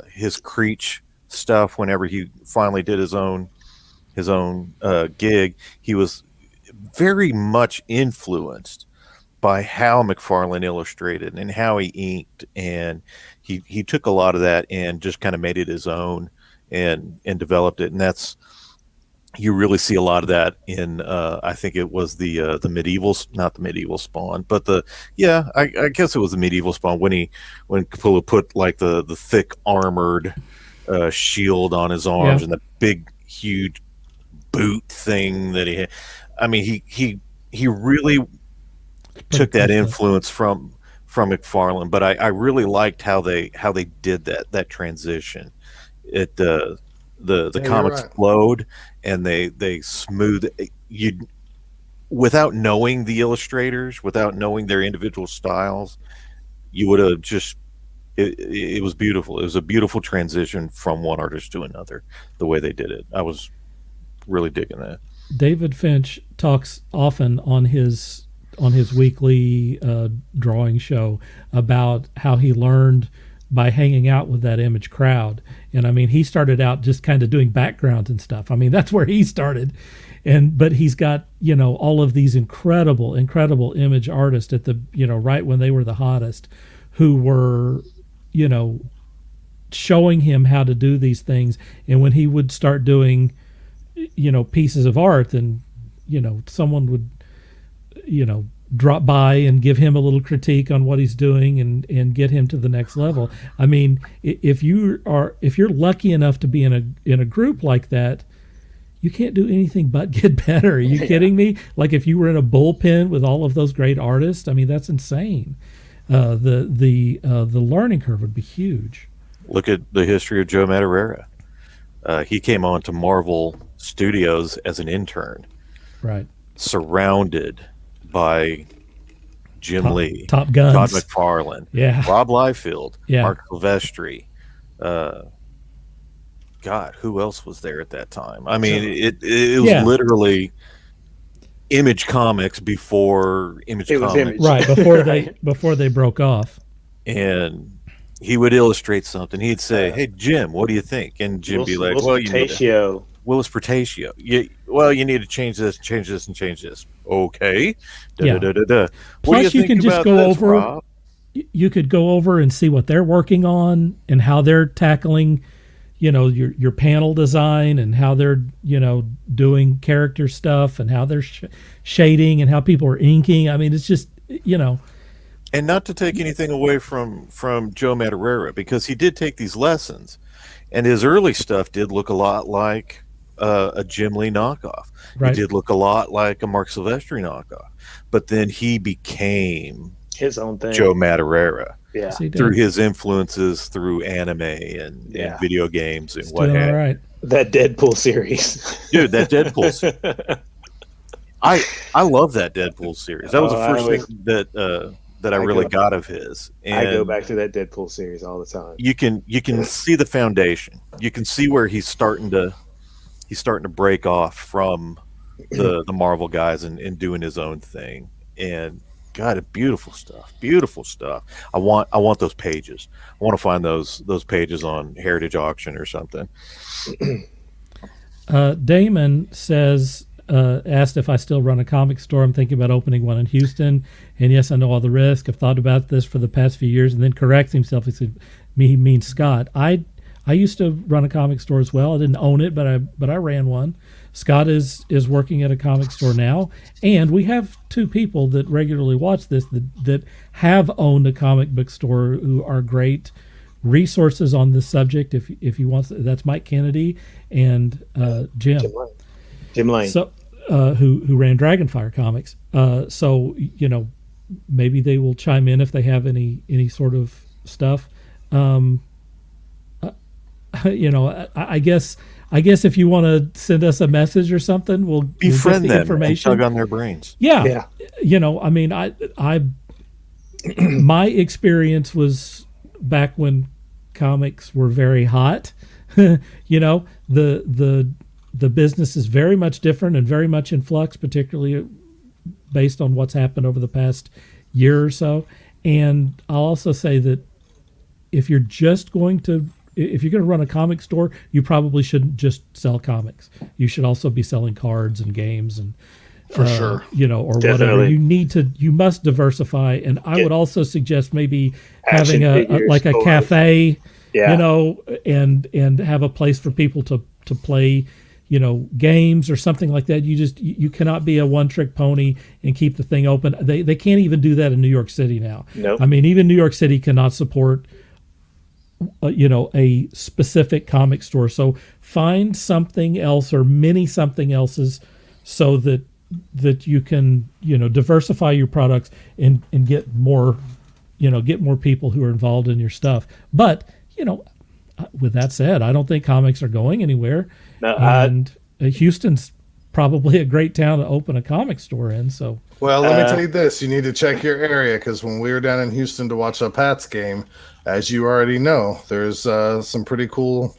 his Creech stuff. Whenever he finally did his own gig, he was very much influenced by how McFarlane illustrated and how he inked, and he took a lot of that and just kind of made it his own and developed it. And that's, you really see a lot of that in I think it was the medieval, not the medieval Spawn, but I guess it was the medieval Spawn when Capullo put like the thick armored shield on his arms and the big huge boot thing that he had. I mean, he really took that influence from McFarlane, but I really liked how they did that transition. The Yeah, you're comics right. flowed, and they smooth you without knowing the illustrators, without knowing their individual styles. You would have just it was beautiful. It was a beautiful transition from one artist to another. The way they did it, I was really digging that. David Finch talks often on his weekly drawing show about how he learned by hanging out with that Image crowd. And I mean, he started out just kind of doing backgrounds and stuff. I mean, that's where he started. But he's got, all of these incredible Image artists at the, right when they were the hottest, who were, showing him how to do these things. And when he would start doing, pieces of art, and, someone would, drop by and give him a little critique on what he's doing and get him to the next level. I mean, if you're lucky enough to be in a group like that, you can't do anything but get better. Are you kidding me? Like if you were in a bullpen with all of those great artists, I mean, that's insane. The learning curve would be huge. Look at the history of Joe Madureira. He came on to Marvel Studios as an intern, Right. surrounded by Jim Lee, Top Guns. Todd McFarlane, Yeah. Rob Liefeld, Yeah. Mark Silvestri. God, who else was there at that time? I mean, it was Yeah. literally Image Comics before Image It was Comics. Image. Right. Before they broke off. And he would illustrate something. He'd say, "Hey, Jim, what do you think?" And Jim be like, "Well, you need to, Willis Portatio. You need to change this, and change this." Okay. Yeah. What do Plus, you think can just about go this, over. Rob? You could go over and see what they're working on and how they're tackling, your panel design, and how they're, doing character stuff, and how they're shading, and how people are inking. I mean, it's just, And not to take anything away from Joe Madureira, because he did take these lessons, and his early stuff did look a lot like a Jim Lee knockoff. Right. It did look a lot like a Mark Silvestri knockoff. But then he became his own thing. Joe Madureira Yeah. see, through his influences through anime and video games and what doing have all you. right. That Deadpool series. Dude, that Deadpool series. I love that Deadpool series. That was the first thing that I really got of his. And I go back to that Deadpool series all the time. you can see the foundation. You can see where he's starting to break off from the Marvel guys and doing his own thing. And God, beautiful stuff. Beautiful stuff. I want those pages. I want to find those pages on Heritage Auction or something. Damon says, asked if I still run a comic store. I'm thinking about opening one in Houston. And yes, I know all the risk. I've thought about this for the past few years. And then corrects himself. He said, he means Scott. I used to run a comic store as well. I didn't own it, but I ran one. Scott is working at a comic store now, and we have two people that regularly watch this that have owned a comic book store who are great resources on this subject. If you want, that's Mike Kennedy and Jim Lane. So who ran Dragonfire Comics. So maybe they will chime in if they have any sort of stuff. I guess if you want to send us a message or something, we'll Befriend get the them information. and tug on their brains. Yeah. I mean, I my experience was back when comics were very hot. The business is very much different and very much in flux, particularly based on what's happened over the past year or so. And I'll also say that if you're going to run a comic store, you probably shouldn't just sell comics. You should also be selling cards and games and For sure. Or Definitely. whatever. You must diversify. And I would also suggest maybe Action having figures, a toys. cafe, Yeah. and have a place for people to play, games or something like that. You cannot be a one-trick pony and keep the thing open. They can't even do that in New York City now. Nope. I mean, even New York City cannot support a specific comic store. So find something else or many something else's so that you can, diversify your products and get more people who are involved in your stuff. But, with that said, I don't think comics are going anywhere. No, And Houston's probably a great town to open a comic store in. So, Well, let me tell you this: you need to check your area, because when we were down in Houston to watch a Pats game, as you already know, there's some pretty cool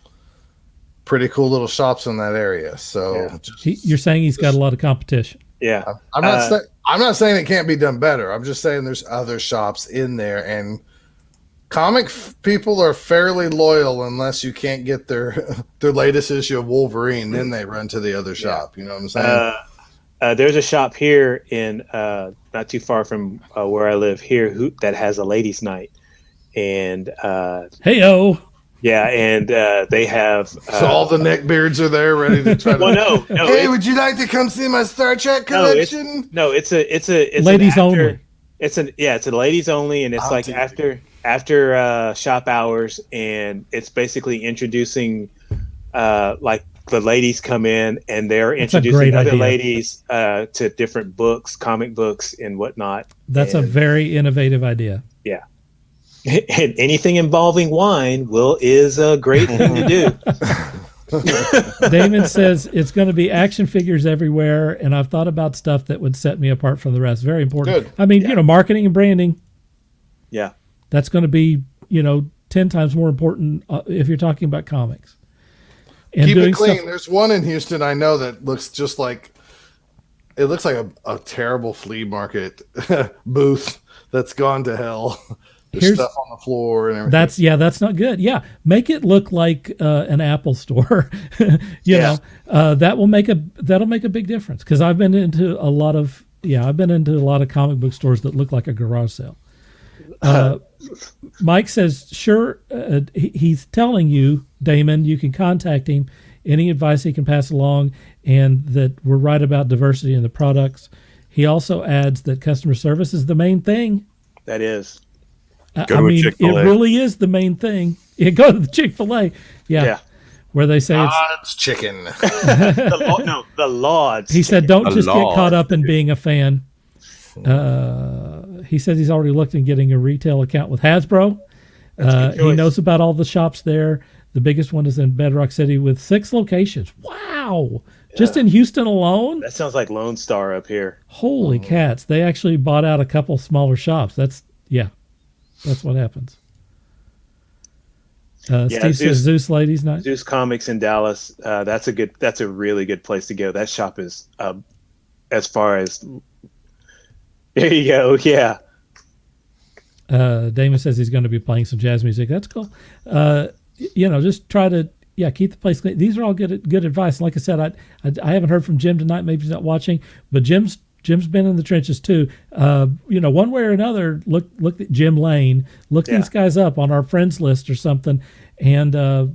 little shops in that area. So you're saying he's got a lot of competition. yeah. I'm not saying it can't be done better. I'm just saying there's other shops in there, and people are fairly loyal unless you can't get their latest issue of Wolverine. Then they run to the other shop. You know what I'm saying? There's a shop here in not too far from where I live here that has a ladies' night, and Hey-o. yeah, and they have so all the neckbeards are there ready to try to. Well, no. Hey, would you like to come see my Star Trek collection? It's Ladies only. It's a ladies only, and it's like after shop hours, and it's basically introducing like the ladies come in and they're introducing other ladies to different books, comic books and whatnot. That's a very innovative idea. Yeah. And anything involving wine is a great thing to do. Damon says it's going to be action figures everywhere, and I've thought about stuff that would set me apart from the rest. Very important. Good. I mean, marketing and branding. Yeah. That's going to be, 10 times more important if you're talking about comics. And Keep doing it clean. stuff, There's one in Houston I know that looks just like it looks like a terrible flea market booth that's gone to hell. There's stuff on the floor and everything. That's not good. Yeah, make it look like an Apple store. That'll make a big difference, because I've been into a lot of comic book stores that look like a garage sale. Mike says, sure, he's telling you, Damon, you can contact him. Any advice he can pass along, and that we're right about diversity in the products. He also adds that customer service is the main thing. That is. I mean, it really is the main thing. You go to the Chick-fil-A. Yeah. Where they say it's chicken. the Lodge. He said, don't just get caught up in being a fan. He says he's already looked at getting a retail account with Hasbro. He knows about all the shops there. The biggest one is in Bedrock City with 6 locations. Wow. Yeah. Just in Houston alone? That sounds like Lone Star up here. Holy cats. They actually bought out a couple smaller shops. That's what happens. Steve says Zeus Ladies Night. Zeus Comics in Dallas. That's a really good place to go. That shop is as far as there you go. Yeah. Damon says he's going to be playing some jazz music. That's cool. Just try to keep the place clean. These are all good advice. Like I said, I haven't heard from Jim tonight. Maybe he's not watching, but Jim's been in the trenches too. One way or another, look at Jim Lane. Look these guys up on our friends list or something, and they're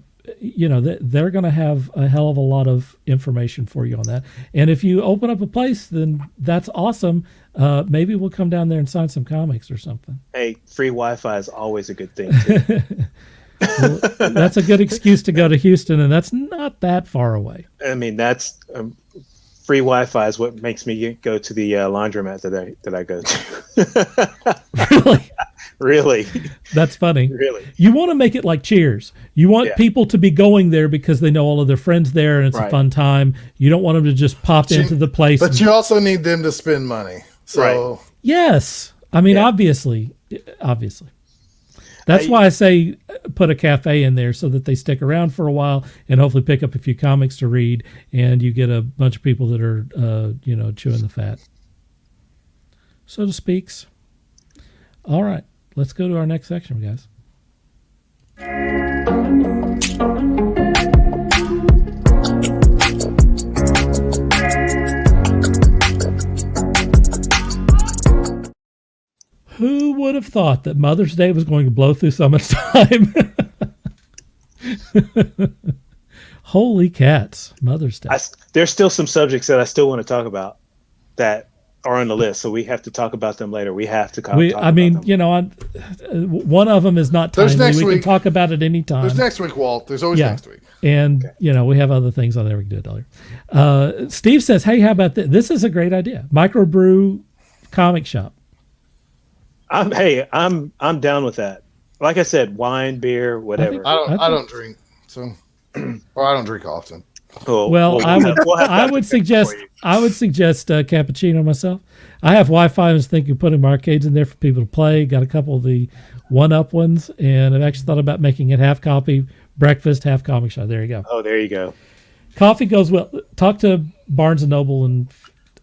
going to have a hell of a lot of information for you on that. And if you open up a place, then that's awesome. Maybe we'll come down there and sign some comics or something. Hey, free Wi-Fi is always a good thing too. Well, that's a good excuse to go to Houston, and that's not that far away. I mean, that's free Wi-Fi is what makes me go to the laundromat that I go to. Really? Really? That's funny. Really? You want to make it like Cheers. You want people to be going there because they know all of their friends there, and it's a fun time. You don't want them to just pop into the place. But you also need them to spend money. So yes, I mean obviously. That's why I say put a cafe in there so that they stick around for a while and hopefully pick up a few comics to read, and you get a bunch of people that are, chewing the fat, so to speak. All right, let's go to our next section, guys. Who would have thought that Mother's Day was going to blow through so much time? Holy cats, Mother's Day. There's still some subjects that I still want to talk about that are on the list, so we have to talk about them later. We have to talk about them. One of them is not timely. We can talk about it anytime. There's next week, Walt. There's always next week. And, we have other things on there we can do it later. Steve says, hey, how about this? This is a great idea. Microbrew comic shop. I'm down with that. like I said, wine, beer, whatever. I don't drink, so or I don't drink often. Cool. Well, I would we'll have I that would to fix suggest for you. cappuccino myself. I have Wi-Fi. I was thinking of putting arcades in there for people to play. Got a couple of the one-up ones, and I've actually thought about making it half coffee breakfast, half comic shop. There you go. Oh, there you go. Coffee goes well. Talk to Barnes and Noble and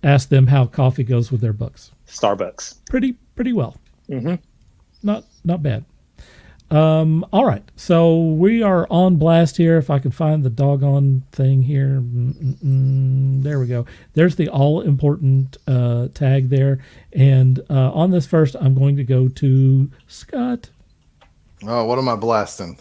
ask them how coffee goes with their books. Starbucks. Pretty well. Mm-hmm. Not bad. All right, so we are on blast here. If I can find the doggone thing here, there we go. There's the all important tag there, and on this first, I'm going to go to Scott. Oh, what am I blasting?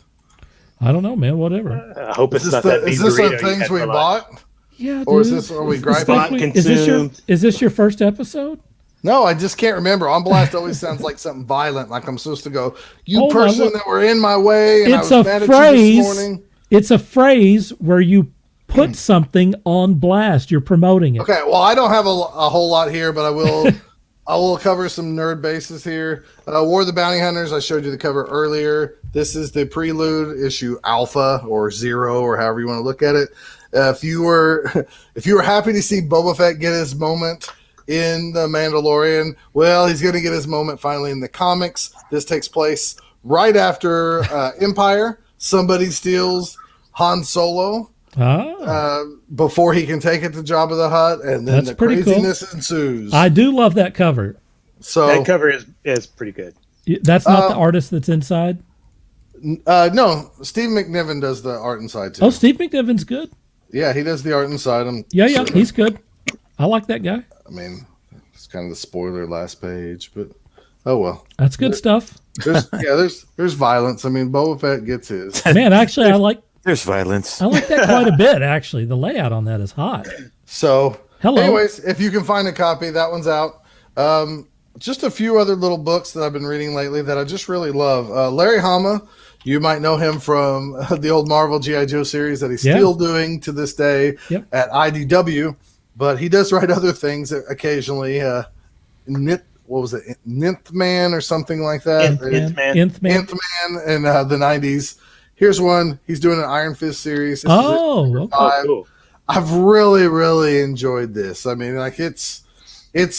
I don't know, man. Whatever. I hope it's not that big Is this burrito the you things had we for lunch. bought? Yeah, Or is dude. this are we Stuff griping? we- Consumed. is this your first episode? No, I just can't remember. On blast always sounds like something violent, like I'm supposed to go, you Hold on, person look. that were in my way, and It's I a was mad at you phrase. this morning. It's a phrase where you put something on blast. You're promoting it. Okay, well, I don't have a whole lot here, but I will cover some nerd bases here. War of the Bounty Hunters, I showed you the cover earlier. This is the prelude issue Alpha or Zero or however you want to look at it. If you were happy to see Boba Fett get his moment in The Mandalorian, well, he's going to get his moment finally in the comics. This takes place right after Empire. Somebody steals Han Solo before he can take it to Jabba the Hutt, and then That's the pretty craziness ensues. I do love that cover. So That cover is pretty good. That's not the artist that's inside. no, Steve McNiven does the art inside too. Oh, Steve McNiven's good. Yeah, he does the art inside. Yeah, he's good. I like that guy. I mean, it's kind of the spoiler last page, but oh well. That's good stuff. There's violence. I mean, Boba Fett gets his. Man, actually, I like There's violence. that quite a bit. Actually, the layout on that is hot. So, Hello. anyways, if you can find a copy, that one's out. Just a few other little books that I've been reading lately that I just really love. Larry Hama, you might know him from the old Marvel G.I. Joe series that he's still doing to this day at IDW, but he does write other things occasionally. What was it? Nth Man or something like that. Nth Man. in the 90s. Here's one. He's doing an Iron Fist series. This is Oh, okay. five. Cool. I've really, really enjoyed this. I mean, like it's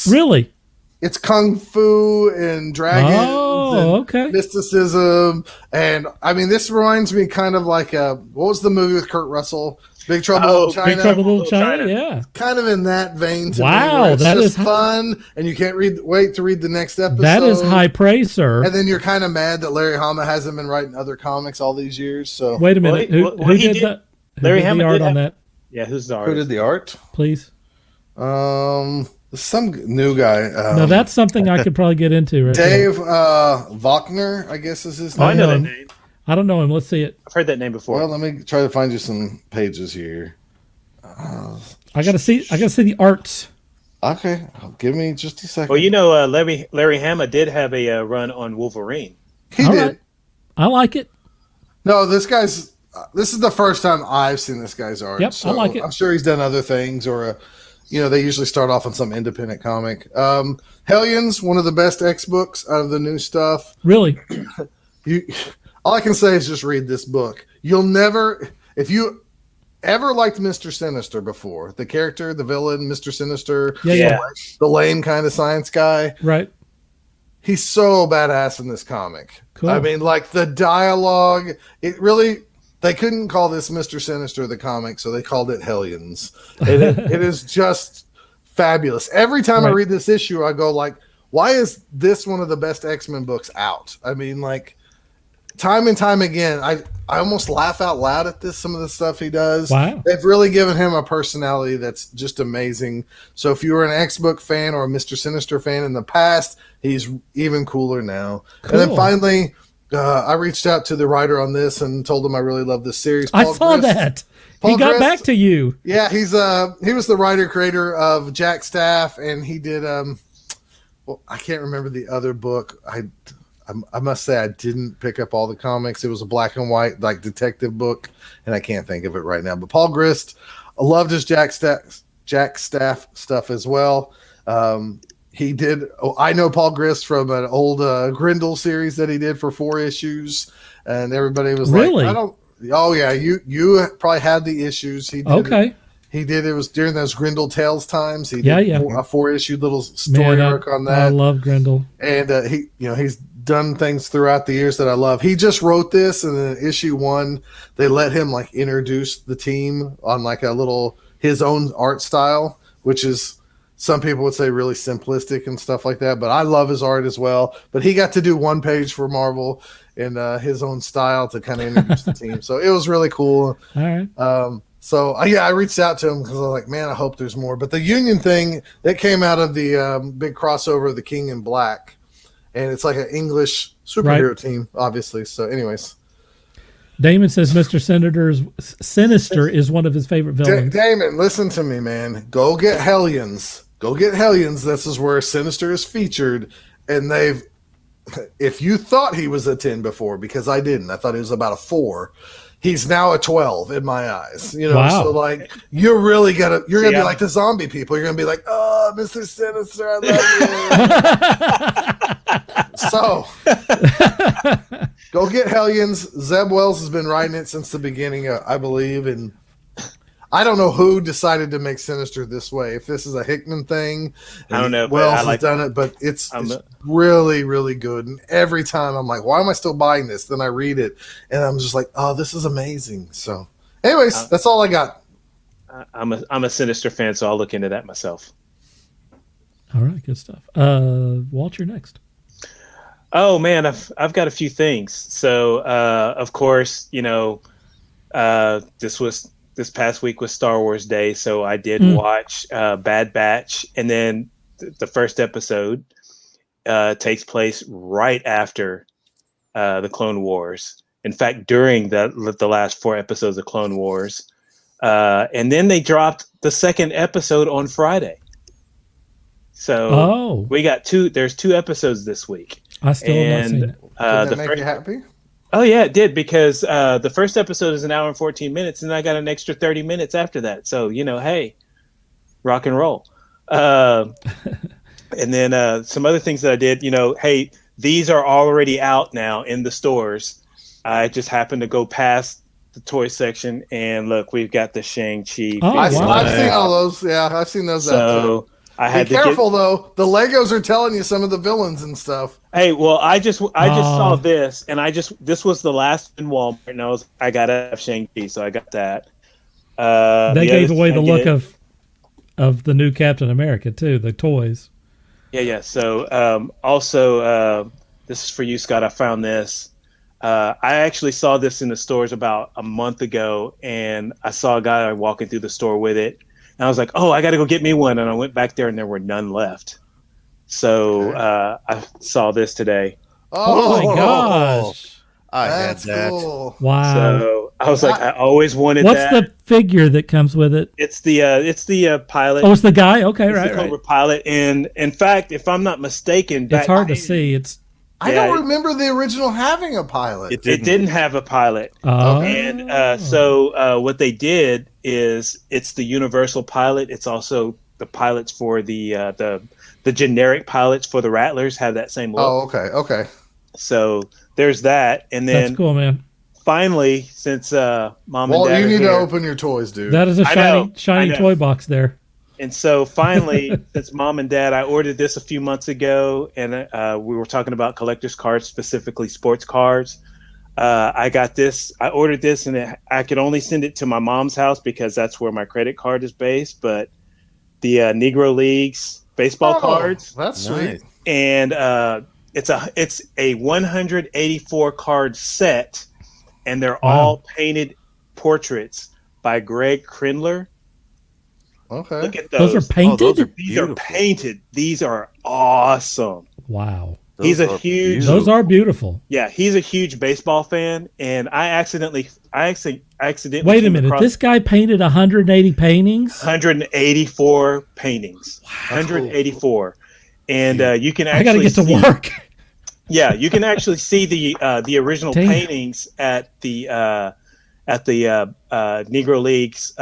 Really? it's kung fu and dragons Oh, and okay. mysticism, and I mean, this reminds me kind of like what was the movie with Kurt Russell? Big Trouble in China. Big Trouble in Little China. China. Yeah. Kind of in that vein. To Wow, me, where it's that just is fun, and you can't wait to read the next episode. That is high praise, sir. And then you're kind of mad that Larry Hama hasn't been writing other comics all these years. So Wait a minute. Well, Who he did did- that? Larry Who did Hama the art did on have- that, Yeah, who's the who artist? did the art? please? Some new guy. No, that's something I could probably get into. Right there. Dave Wagner, I guess is his Oh, I name. know that Um, name. I don't know him. Let's see it. I've heard that name before. Well, let me try to find you some pages here. I gotta see the arts. Okay, give me just a second. Well, you know, Larry Hama did have a run on Wolverine. He All did. right. I like it. No, this guy's. This is the first time I've seen this guy's art. Yep, I so like it. I'm sure he's done other things, or they usually start off on some independent comic. Hellions, one of the best X books out of the new stuff. Really. All I can say is just read this book. You'll never, if you ever liked Mr. Sinister before, the character, the villain, Mr. Sinister, Yeah. the lame kind of science guy. Right. He's so badass in this comic. Cool. I mean, like the dialogue, they couldn't call this Mr. Sinister the comic, so they called it Hellions. It is just fabulous. Every time I Right. read this issue, I go like, why is this one of the best X-Men books out? I mean, like time and time again, I almost laugh out loud at some of the stuff he does. Wow. They've really given him a personality that's just amazing. So if you were an X-Book fan or a Mr. Sinister fan in the past, he's even cooler now. Cool. And then finally, I reached out to the writer on this and told him I really love this series. I Paul saw Grist. that. Paul He got Grist. back to you. Yeah, he was the writer creator of Jack Staff, and he did I can't remember the other book. I must say I didn't pick up all the comics. It was a black and white like detective book, and I can't think of it right now. But Paul Grist, I loved his Jack Staff stuff as well. he did. Oh, I know Paul Grist from an old Grindel series that he did for 4 issues, and everybody was Really? like, "I don't." Oh yeah, you probably had the issues. He did. Okay. He did. It was during those Grindel Tales times. He Yeah, did yeah. a 4-issue little story Man, arc on I that. love Grindel. And he's done things throughout the years that I love. He just wrote this, and in issue 1, they let him like introduce the team on like a little his own art style, which is some people would say really simplistic and stuff like that. But I love his art as well. But he got to do 1 page for Marvel in his own style to kind of introduce the team, so it was really cool. All right. So I reached out to him because I was like, man, I hope there's more. But the Union thing that came out of the big crossover of the King in Black, and it's like an English superhero team, obviously. So, anyways, Damon says Mr. Sinister is one of his favorite villains. Damon, listen to me, man. Go get Hellions. Go get Hellions. This is where Sinister is featured, and they've. If you thought he was a 10 before, because I didn't, I thought he was about a 4. He's now a 12 in my eyes, Wow. So like, you're gonna be like the zombie people. You're gonna be like, oh, Mr. Sinister, I love you. So go get Hellions. Zeb Wells has been writing it since the beginning, I believe, and I don't know who decided to make Sinister this way. If this is a Hickman thing, I don't know. Wells has done it, but it's really, really good. And every time I'm like, why am I still buying this? Then I read it, and I'm just like, oh, this is amazing. So, anyways, that's all I got. I'm a Sinister fan, so I'll look into that myself. All right, good stuff. Walt, you're next. Oh man, I've got a few things. So, of course, this past week was Star Wars Day, so I did watch Bad Batch, and then the first episode takes place right after the Clone Wars. In fact, during the last 4 episodes of Clone Wars, and then they dropped the second episode on Friday. So we got 2. There's 2 episodes this week. I still have not seen it. Did that make you happy? Oh yeah, it did, because the first episode is 1 hour and 14 minutes, and I got an extra 30 minutes after that. So hey, rock and roll. And then some other things that I did. Hey, these are already out now in the stores. I just happened to go past the toy section, and look, we've got the Shang-Chi. I've seen all those. Yeah, I've seen those. So I had be careful though. The Legos are telling you some of the villains and stuff. Hey, well, I just saw this, and this was the last in Walmart, and I gotta have Shang-Chi, so I got that. They gave away the look of the new Captain America too. The toys. Yeah. So also, this is for you, Scott. I found this. I actually saw this in the stores about a month ago, and I saw a guy walking through the store with it, and I was like, "Oh, I got to go get me one." And I went back there, and there were none left. So I saw this today. Oh my gosh! That's cool. Wow! So I was like, I always wanted What's that. the figure that comes with it? It's the pilot. Oh, it's the guy. Okay, it's right. the Cobra pilot. And in fact, if I'm not mistaken, It's hard to see. I don't remember the original having a pilot. It didn't have a pilot. Oh. And so what they did is it's the universal pilot. It's also the pilots for the generic pilots for the Rattlers have that same look. Oh, okay. So there's that. And then That's cool, man. Finally, since mom and dad you are need here, to open your toys, dude. That is a I shiny know. toy box there. And so finally, since mom and dad, I ordered this a few months ago, and we were talking about collector's cards, specifically sports cards. I got this. I ordered this, and I could only send it to my mom's house because that's where my credit card is based. But the Negro Leagues baseball cards. That's sweet. And it's a 184 card set, and they're all painted portraits by Greg Krindler. Okay. Look at those. Those are painted? These are painted. These are awesome. Wow. He's a huge. Those are beautiful. Yeah, he's a huge baseball fan, and I accidentally. Wait a minute. This guy painted 180 paintings. 184 paintings. Wow. 184, and you can actually. I got to get to work. Yeah, you can actually see the original paintings at the at the Negro Leagues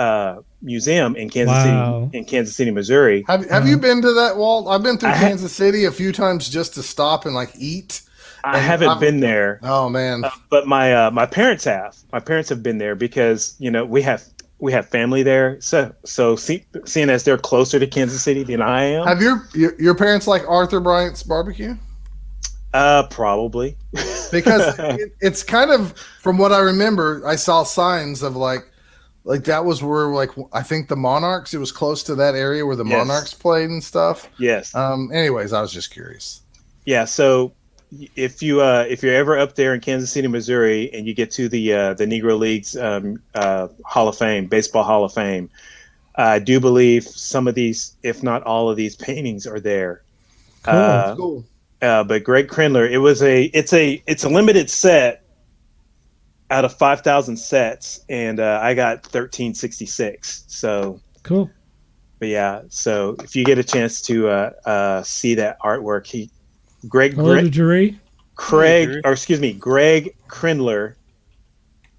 museum in Wow. Kansas City, Missouri. Have you been to that, Walt? I've been through Kansas City a few times just to stop and like eat. I haven't been there. Oh man! But my parents have. My parents have been there because we have family there. So seeing as they're closer to Kansas City than I am. Have your parents like Arthur Bryant's barbecue? Probably. Because it's kind of, from what I remember, I saw signs of like that was where, like, I think the Monarchs, it was close to that area where the Monarchs played and stuff. Yes. Anyways, I was just curious. Yeah. So if you're ever up there in Kansas City, Missouri, and you get to the Negro Leagues Hall of Fame, Baseball Hall of Fame, I do believe some of these, if not all of these paintings are there. Cool. But Greg Krindler, it's a limited set out of 5,000 sets, and I got 1366. So Cool. But yeah, so if you get a chance to see that artwork, Greg Krindler.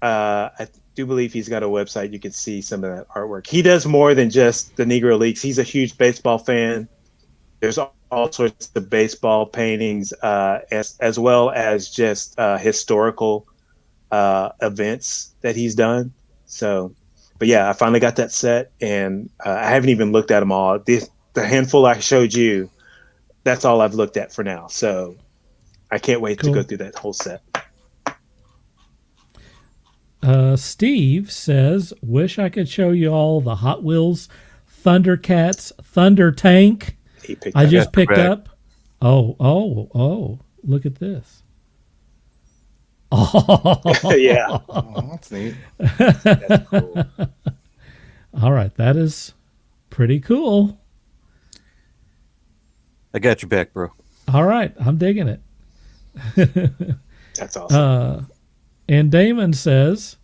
I do believe he's got a website. You can see some of that artwork. He does more than just the Negro Leagues. He's a huge baseball fan. There's all sorts of baseball paintings, as well as just historical events that he's done. So, but yeah, I finally got that set, and I haven't even looked at them all. The handful I showed you, that's all I've looked at for now. So I can't wait to go through that whole set. Steve says, wish I could show you all the Hot Wheels Thundercats Thunder Tank I just picked up. Oh, look at this. Oh, yeah. Oh, that's neat. That's cool. All right, that is pretty cool. I got your back, bro. All right, I'm digging it. That's awesome. And Damon says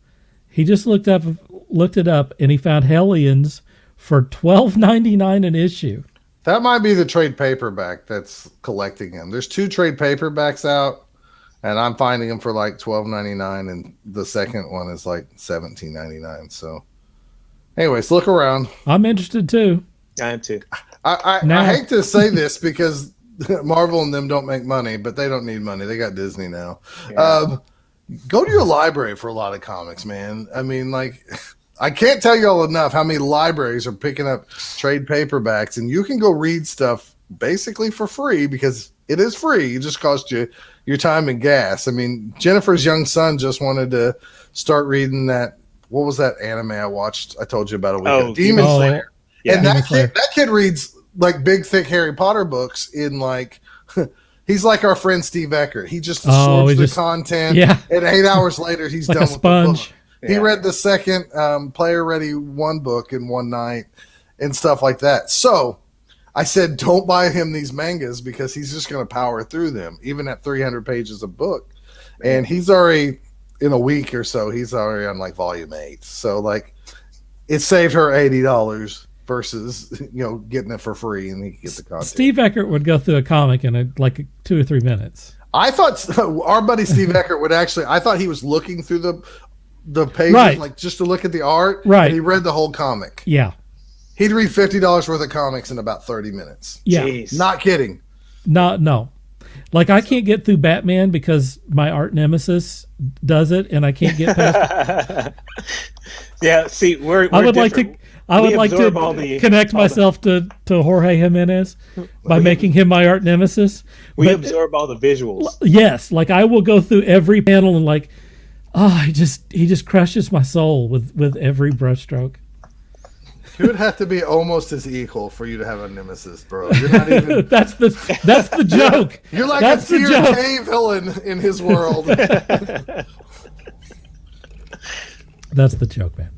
he just looked it up, and he found Hellions for $12.99 an issue. That might be the trade paperback that's collecting them. There's 2 trade paperbacks out, and I'm finding them for like $12.99, and the second one is like $17.99. So, anyways, look around. I'm interested too. I am too. I hate to say this because Marvel and them don't make money, but they don't need money. They got Disney now. Yeah. Go to your library for a lot of comics, man. I mean, like, I can't tell you all enough how many libraries are picking up trade paperbacks, and you can go read stuff basically for free because it is free. It just costs you your time and gas. I mean, Jennifer's young son just wanted to start reading that. What was that anime I watched? I told you about a week ago. Demon Slayer. Yeah. And that kid reads like big, thick Harry Potter books in like, he's like our friend Steve Eckert. He just absorbs the content. Yeah. And 8 hours later, he's like done a with sponge. the book. He read the second Player Ready 1 book in one night and stuff like that. So I said, don't buy him these mangas because he's just going to power through them, even at 300 pages a book. And he's already, in a week or so, he's already on like volume 8. So like it saved her $80 versus, getting it for free and he can get the content. Steve Eckert would go through a comic in like 2 or 3 minutes. I thought our buddy Steve Eckert would actually, I thought he was looking through the pages, like just to look at the art. Right. And he read the whole comic. Yeah. He'd read $50 worth of comics in about 30 minutes. Yeah. Jeez. Not kidding. No. Like I can't get through Batman because my art nemesis does it, and I can't get past. Yeah. See, we're I would like different. to connect myself to Jorge Jimenez by making him my art nemesis. We But absorb all the visuals. yes, like I will go through every panel and like, he just crushes my soul with every brushstroke. He would have to be almost as equal for you to have a nemesis, bro. You're not even. That's the joke. You're like That's a the tier joke. K villain in his world. That's the joke, man.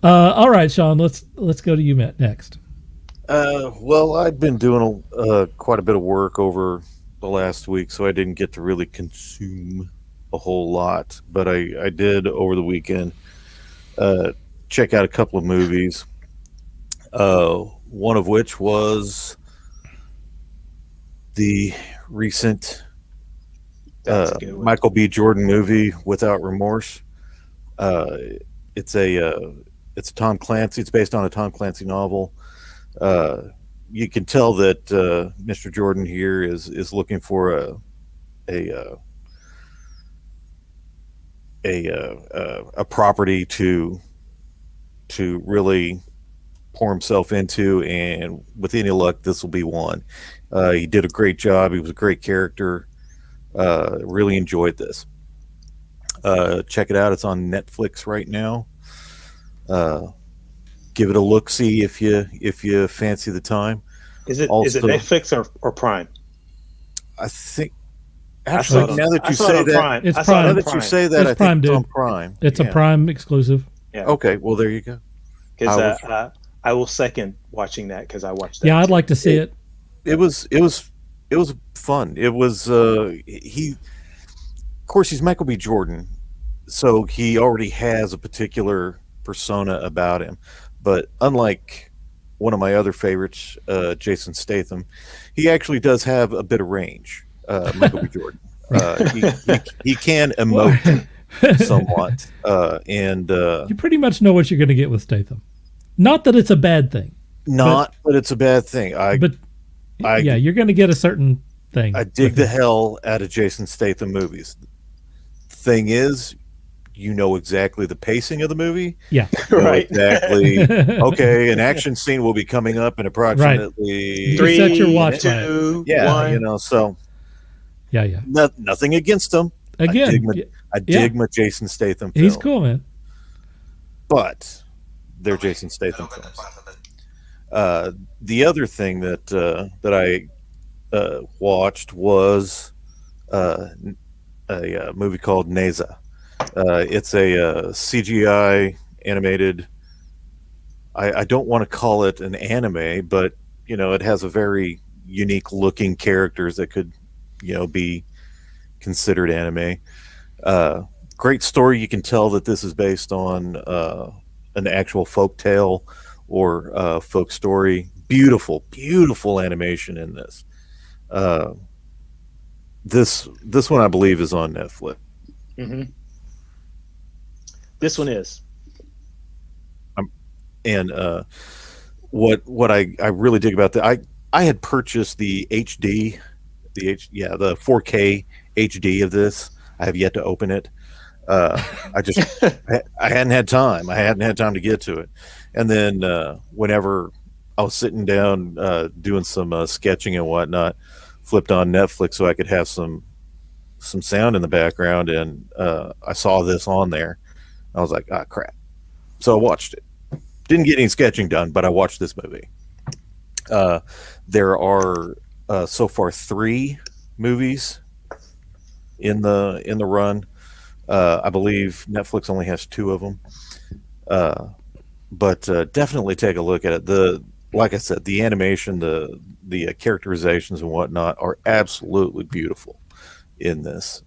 All right, Sean, let's go to you next. Well, I've been doing quite a bit of work over the last week, so I didn't get to really consume a whole lot. But I did over the weekend check out a couple of movies. One of which was the recent That's a good one. Michael B. Jordan movie, Without Remorse. it's a Tom Clancy. It's based on a Tom Clancy novel. You can tell that Mr. Jordan here is looking for a property to really pour himself into, and with any luck, this will be one. He did a great job. He was a great character. Really enjoyed this. Check it out. It's on Netflix right now. Give it a look. See if you fancy the time. Is it Also, Netflix or Prime? I think. I saw Actually, it now on- that I you saw it say on that, Prime. It's I saw it on Prime. now that you say that, It's I Prime, think it's on dude. Prime. It's Yeah. a Prime exclusive. Yeah. Okay, well there you go. Because I will second watching that because I watched that. Yeah, I'd too. like to see it. It was fun. It was he. Of course, he's Michael B. Jordan, so he already has a particular persona about him. But unlike one of my other favorites, Jason Statham, he actually does have a bit of range. Michael B. Jordan, he can emote somewhat, and You pretty much know what you're going to get with Statham. Not that it's a bad thing, but it's a bad thing. but yeah, you're going to get a certain thing. I dig with the it. hell out of Jason Statham movies. Thing is, you know exactly the pacing of the movie. Yeah, You know Right. exactly. Okay, an action scene will be coming up in approximately You set your watch by it. 2, Yeah, 1. you know. So yeah. nothing against him. Again, I dig my Jason Statham. he's film, cool, man. but they're Jason Statham films. The other thing that I watched was a movie called Neza. It's a CGI animated. I don't want to call it an anime, but you know, it has a very unique looking characters that could, you know, be considered anime. Great story. You can tell that this is based on an actual folk tale or folk story. Beautiful animation in this. This one I believe is on Netflix. Mm-hmm. This one is. And what I really dig about that, I had purchased the 4K HD of this. I have yet to open it. I hadn't had time. I hadn't had time to get to it. And then whenever I was sitting down doing some sketching and whatnot, flipped on Netflix so I could have some sound in the background, and I saw this on there. I was like, ah, crap. So I watched it. Didn't get any sketching done, but I watched this movie. There are so far 3 movies in the run. I believe Netflix only has 2 of them. But definitely take a look at it. Like I said, the animation, the characterizations and whatnot are absolutely beautiful in this.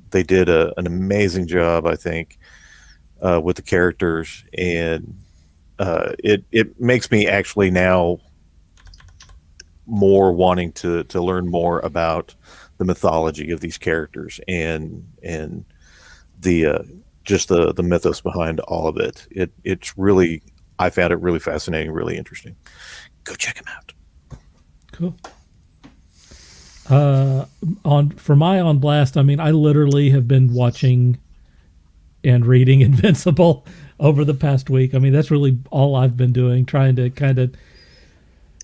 They did an amazing job, I think, with the characters, and it makes me actually now more wanting to learn more about the mythology of these characters and the just the mythos behind all of it. It's really, I found it really fascinating, really interesting. Go check them out. Cool. For my On Blast, I mean, I literally have been watching and reading Invincible over the past week. I mean, that's really all I've been doing, trying to kind of.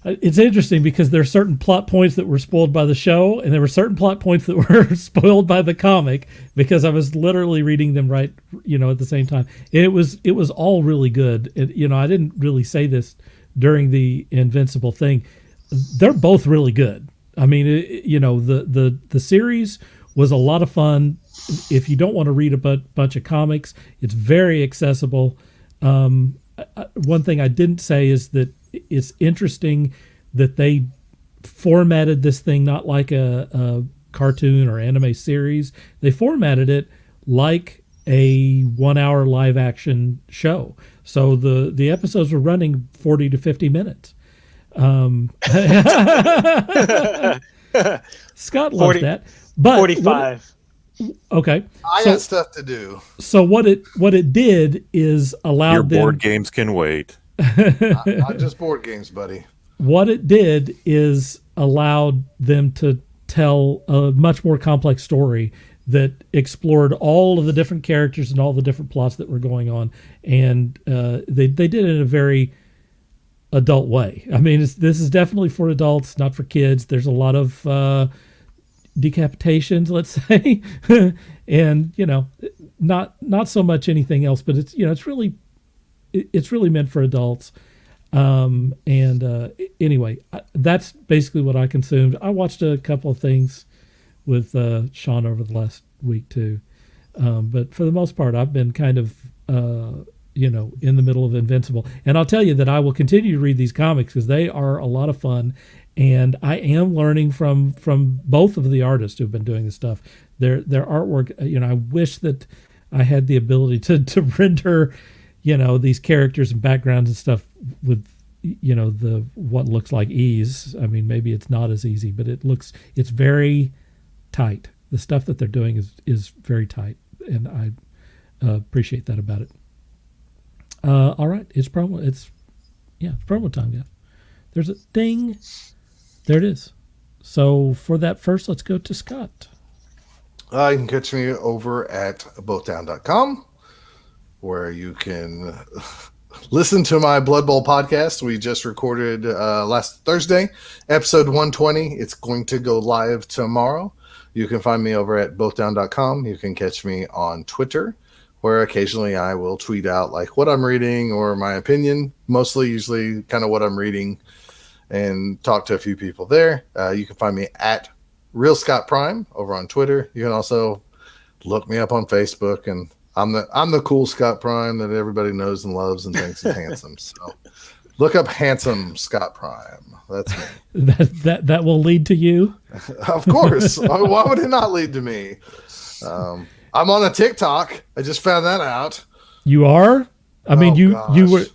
It's interesting because there are certain plot points that were spoiled by the show, and there were certain plot points that were spoiled by the comic because I was literally reading them right, at the same time. It was all really good. I didn't really say this during the Invincible thing. They're both really good. I mean, the series was a lot of fun. If you don't want to read a bunch of comics, it's very accessible. One thing I didn't say is that it's interesting that they formatted this thing not like a cartoon or anime series. They formatted it like a 1 hour live action show. So the episodes were running 40 to 50 minutes. Scott loved 40 that. But 45. Okay. I got stuff to do. So what it did is allowed Your them. board games can wait. Not just board games, buddy. What it did is allowed them to tell a much more complex story that explored all of the different characters and all the different plots that were going on, and they did it in a very adult way. I mean, this is definitely for adults, not for kids. There's a lot of decapitations, let's say, and not so much anything else, but it's really meant for adults. Anyway, that's basically what I consumed. I watched a couple of things with Sean over the last week too, but for the most part, I've been kind of in the middle of Invincible, and I'll tell you that I will continue to read these comics because they are a lot of fun, and I am learning from both of the artists who've been doing this stuff. Their artwork, I wish that I had the ability to render these characters and backgrounds and stuff with the what looks like ease. I mean, maybe it's not as easy, but it's very tight. The stuff that they're doing is very tight, and I appreciate that about it. All right, it's promo time, guys. There's a ding. There it is. So for that first, let's go to Scott. You can catch me over at bothdown.com, where you can listen to my Blood Bowl podcast. We just recorded last Thursday, episode 120. It's going to go live tomorrow. You can find me over at bothdown.com. You can catch me on Twitter, where occasionally I will tweet out like what I'm reading or my opinion, usually kind of what I'm reading, and talk to a few people there. You can find me at Real Scott Prime over on Twitter. You can also look me up on Facebook, and I'm the cool Scott Prime that everybody knows and loves and thinks is handsome. So look up handsome Scott Prime. That's me. That will lead to you. Of course. Why would it not lead to me? I'm on a TikTok. I just found that out. You are? I mean, gosh.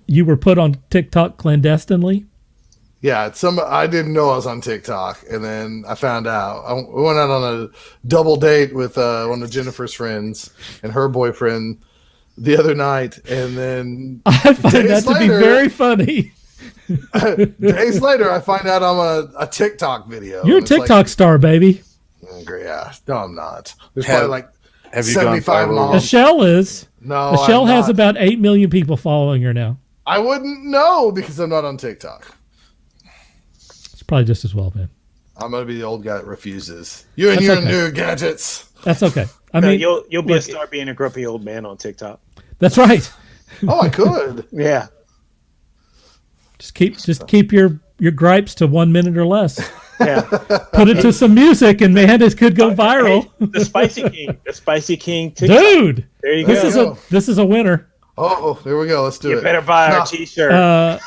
you were put on TikTok clandestinely? Yeah, I didn't know I was on TikTok, and then I found out. I went out on a double date with one of Jennifer's friends and her boyfriend the other night, and then I find that to be very funny. Days later, I find out I'm a TikTok video. You're a TikTok star, baby. Yeah, no, I'm not. There's probably like have you gone 75 viral? moms. Michelle is. No, Michelle I'm has not. about 8 million people following her now. I wouldn't know because I'm not on TikTok. It's probably just as well, man. I'm gonna be the old guy that refuses. You and That's your okay. new gadgets. That's okay. I No, mean, you'll be a star being a grumpy old man on TikTok. that's right. Oh, I could. Yeah. Just keep your gripes to 1 minute or less. Yeah. Put it to some music, and man, it could go viral. Hey, the Spicy King TikTok. Dude, There you this go. is a winner. Oh, there we go. Let's do You it. better buy our No. t-shirt.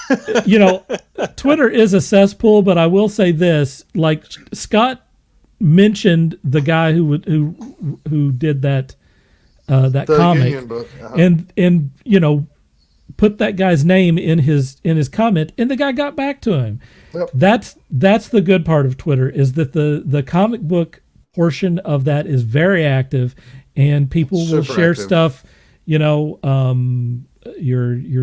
Twitter is a cesspool, but I will say this: like Scott mentioned, the guy who did that The comic, Union book. Uh-huh. and put that guy's name in his comment, and the guy got back to him. Yep. That's the good part of Twitter, is that the comic book portion of that is very active, and people will Super share active. stuff. Your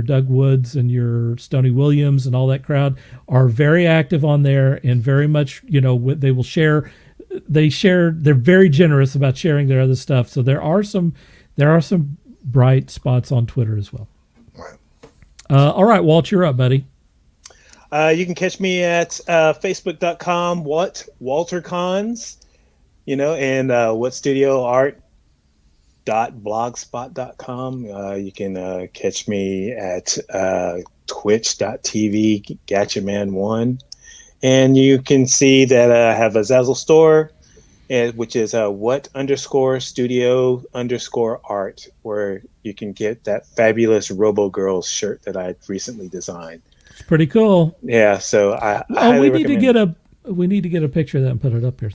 Doug Woods and your Stoney Williams and all that crowd are very active on there, and very much they will share. They're very generous about sharing their other stuff. So there are some bright spots on Twitter as well. Right. All right, Walt, you're up, buddy. You can catch me at facebook.com, WalterCons, and whatstudioart.blogspot.com. You can catch me at twitch.tv, GatchaMan1. And you can see that I have a Zazzle store, which is what_studio_art, where you can get that fabulous Robo Girls shirt that I recently designed. It's pretty cool. Yeah, so I Oh, highly we need recommend. to get a picture of that and put it up here.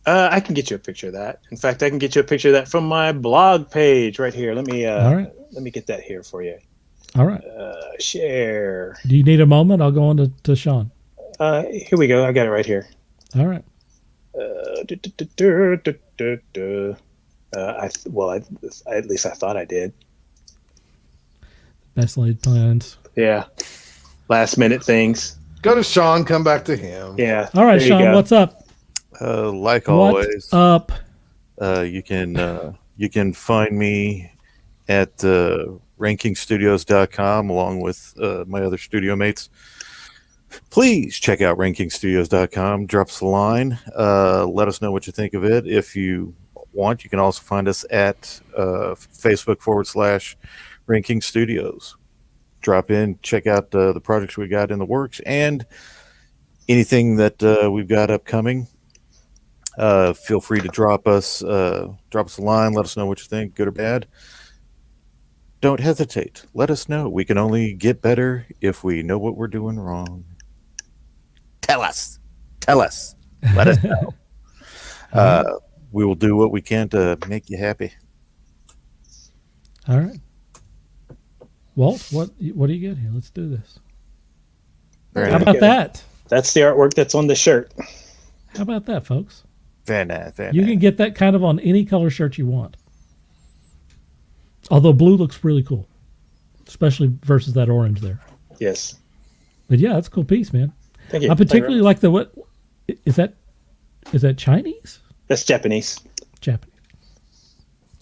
I can get you a picture of that. In fact, I can get you a picture of that from my blog page right here. Let me All right. let me get that here for you. All right. Share. Do you need a moment? I'll go on to Sean. Here we go. I got it right here. All right. At least I thought I did. Best laid plans. Yeah. Last minute things. Go to Sean, come back to him. Yeah. All right, there you Sean, go. what's up? Like What's always, up? you can find me at rankingstudios.com along with my other studio mates. Please check out rankingstudios.com. Drop us a line. Let us know what you think of it. If you want, you can also find us at Facebook /Ranking Studios. Drop in, check out the projects we got in the works and anything that we've got upcoming. Feel free to drop us a line. Let us know what you think, good or bad. Don't hesitate. Let us know. We can only get better if we know what we're doing wrong. Tell us. Let us know. We will do what we can to make you happy. All right. Walt, what do you get here? Let's do this. Very How nice. about that? That's the artwork that's on the shirt. How about that, folks? Very nice. You can get that kind of on any color shirt you want. Although blue looks really cool, especially versus that orange there. Yes. But yeah, that's a cool piece, man. Thank you. I particularly like the what is that Chinese? That's Japanese. Japanese.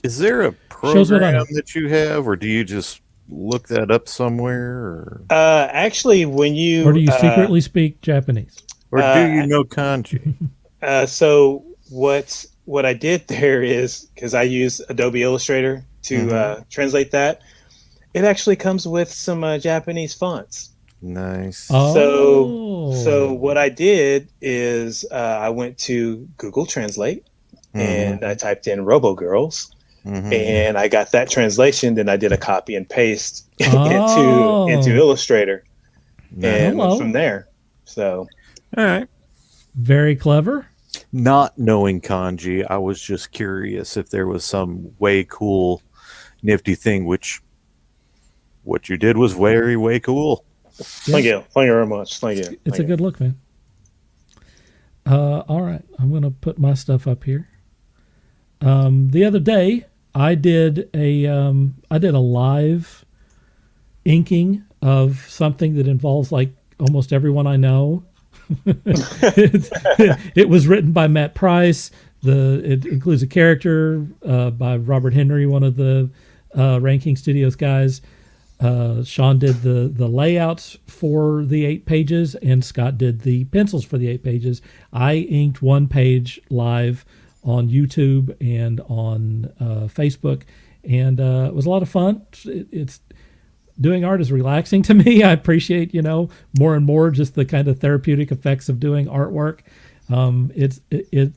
Is there a Shows what I program know. that you have, or do you just look that up somewhere, Actually, when you Or do you secretly speak Japanese? or do you know kanji? So what I did there is, because I use Adobe Illustrator to translate that, it actually comes with some Japanese fonts. Nice. Oh. So what I did is I went to Google Translate and I typed in Robo Girls and I got that translation. Then I did a copy and paste into Illustrator and went from there. So All right. Very clever. Not knowing kanji, I was just curious if there was some way cool, nifty thing, which what you did was very, way cool. thank you very much. Thank you. It's a good look, man. All right, I'm going to put my stuff up here. The other day, I did a live inking of something that involves like almost everyone I know. It was written by Matt Price. It includes a character by Robert Henry, one of the Ranking Studios guys. Sean did the layouts for the 8 pages, and Scott did the pencils for the 8 pages. I inked 1 page live on YouTube and on Facebook, and it was a lot of fun. It's doing art is relaxing to me. I appreciate, more and more just the kind of therapeutic effects of doing artwork. It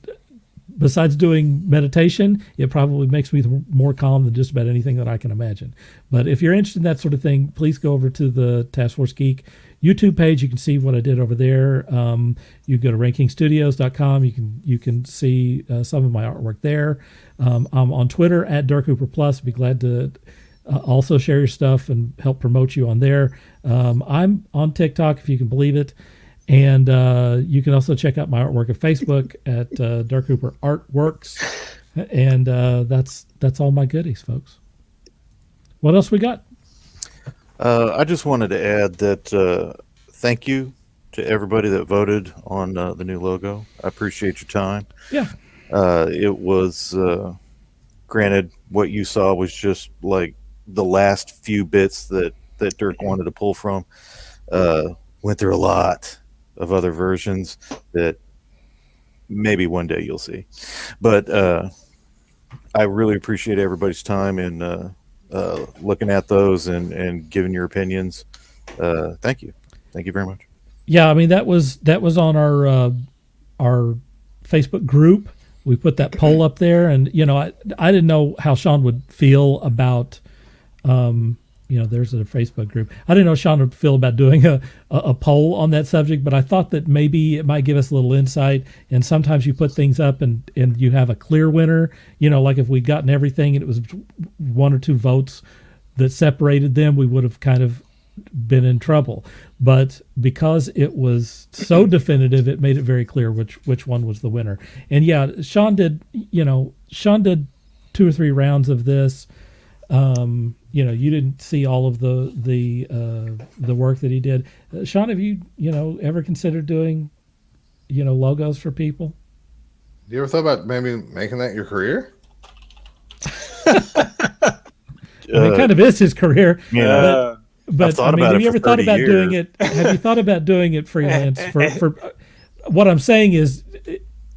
besides doing meditation, it probably makes me more calm than just about anything that I can imagine. But if you're interested in that sort of thing, please go over to the Taskforce Geek YouTube page. You can see what I did over there. You go to rankingstudios.com. You can see some of my artwork there. I'm on Twitter at Dirk Hooper Plus. Be glad to also share your stuff and help promote you on there. I'm on TikTok, if you can believe it. And you can also check out my artwork at Facebook at Dirk Hooper Artworks. And that's all my goodies, folks. What else we got? I just wanted to add that thank you to everybody that voted on the new logo. I appreciate your time. Yeah. It was, granted, what you saw was just like the last few bits that Dirk wanted to pull from. Went through a lot of other versions that maybe one day you'll see. But I really appreciate everybody's time in looking at those and giving your opinions. Thank you. Thank you very much. Yeah, I mean that was on our Facebook group. We put that poll up there, and I didn't know how Sean would feel about there's a Facebook group. I didn't know Sean would feel about doing a poll on that subject, but I thought that maybe it might give us a little insight. And sometimes you put things up and you have a clear winner, like if we'd gotten everything and it was 1 or 2 votes that separated them, we would have kind of been in trouble. But because it was so definitive, it made it very clear which one was the winner. And yeah, Sean did 2 or 3 rounds of this. You didn't see all of the work that he did. Sean, have you ever considered doing logos for people? You ever thought about maybe making that your career? It kind of is his career. Yeah. But I mean, have you ever thought about doing it? Have you thought about doing it freelance for what I'm saying is,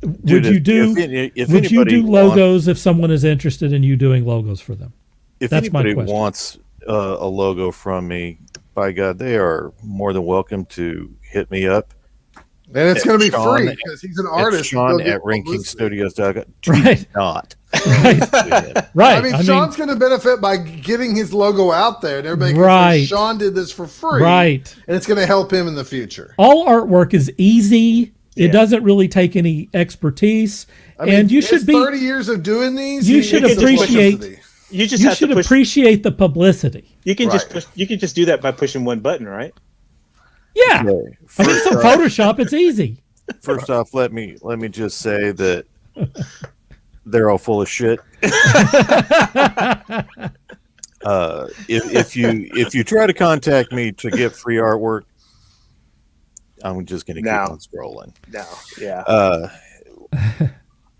would you do logos if someone is interested in you doing logos for them? If That's my anybody question. wants a logo from me, by God, they are more than welcome to hit me up. And it's going to be Sean- free because he's an artist. Sean He'll at get publicity. rankingstudios.com. Right. Not. Right. I mean, Sean's going to benefit by getting his logo out there, and everybody can Right. say Sean did this for free, Right. And it's going to help him in the future. All artwork is easy. Yeah. It doesn't really take any expertise, I mean, and you it's should be 30 years of doing these. You he should gets the appreciate- publicity. You just you have to should push. appreciate the publicity. You can just Right. push, you can just do that by pushing one button, right? Yeah. I mean, it's a Photoshop. It's easy. First off, let me just say that they're all full of shit. If you try to contact me to get free artwork, I'm just going to keep No. on scrolling. No. Yeah.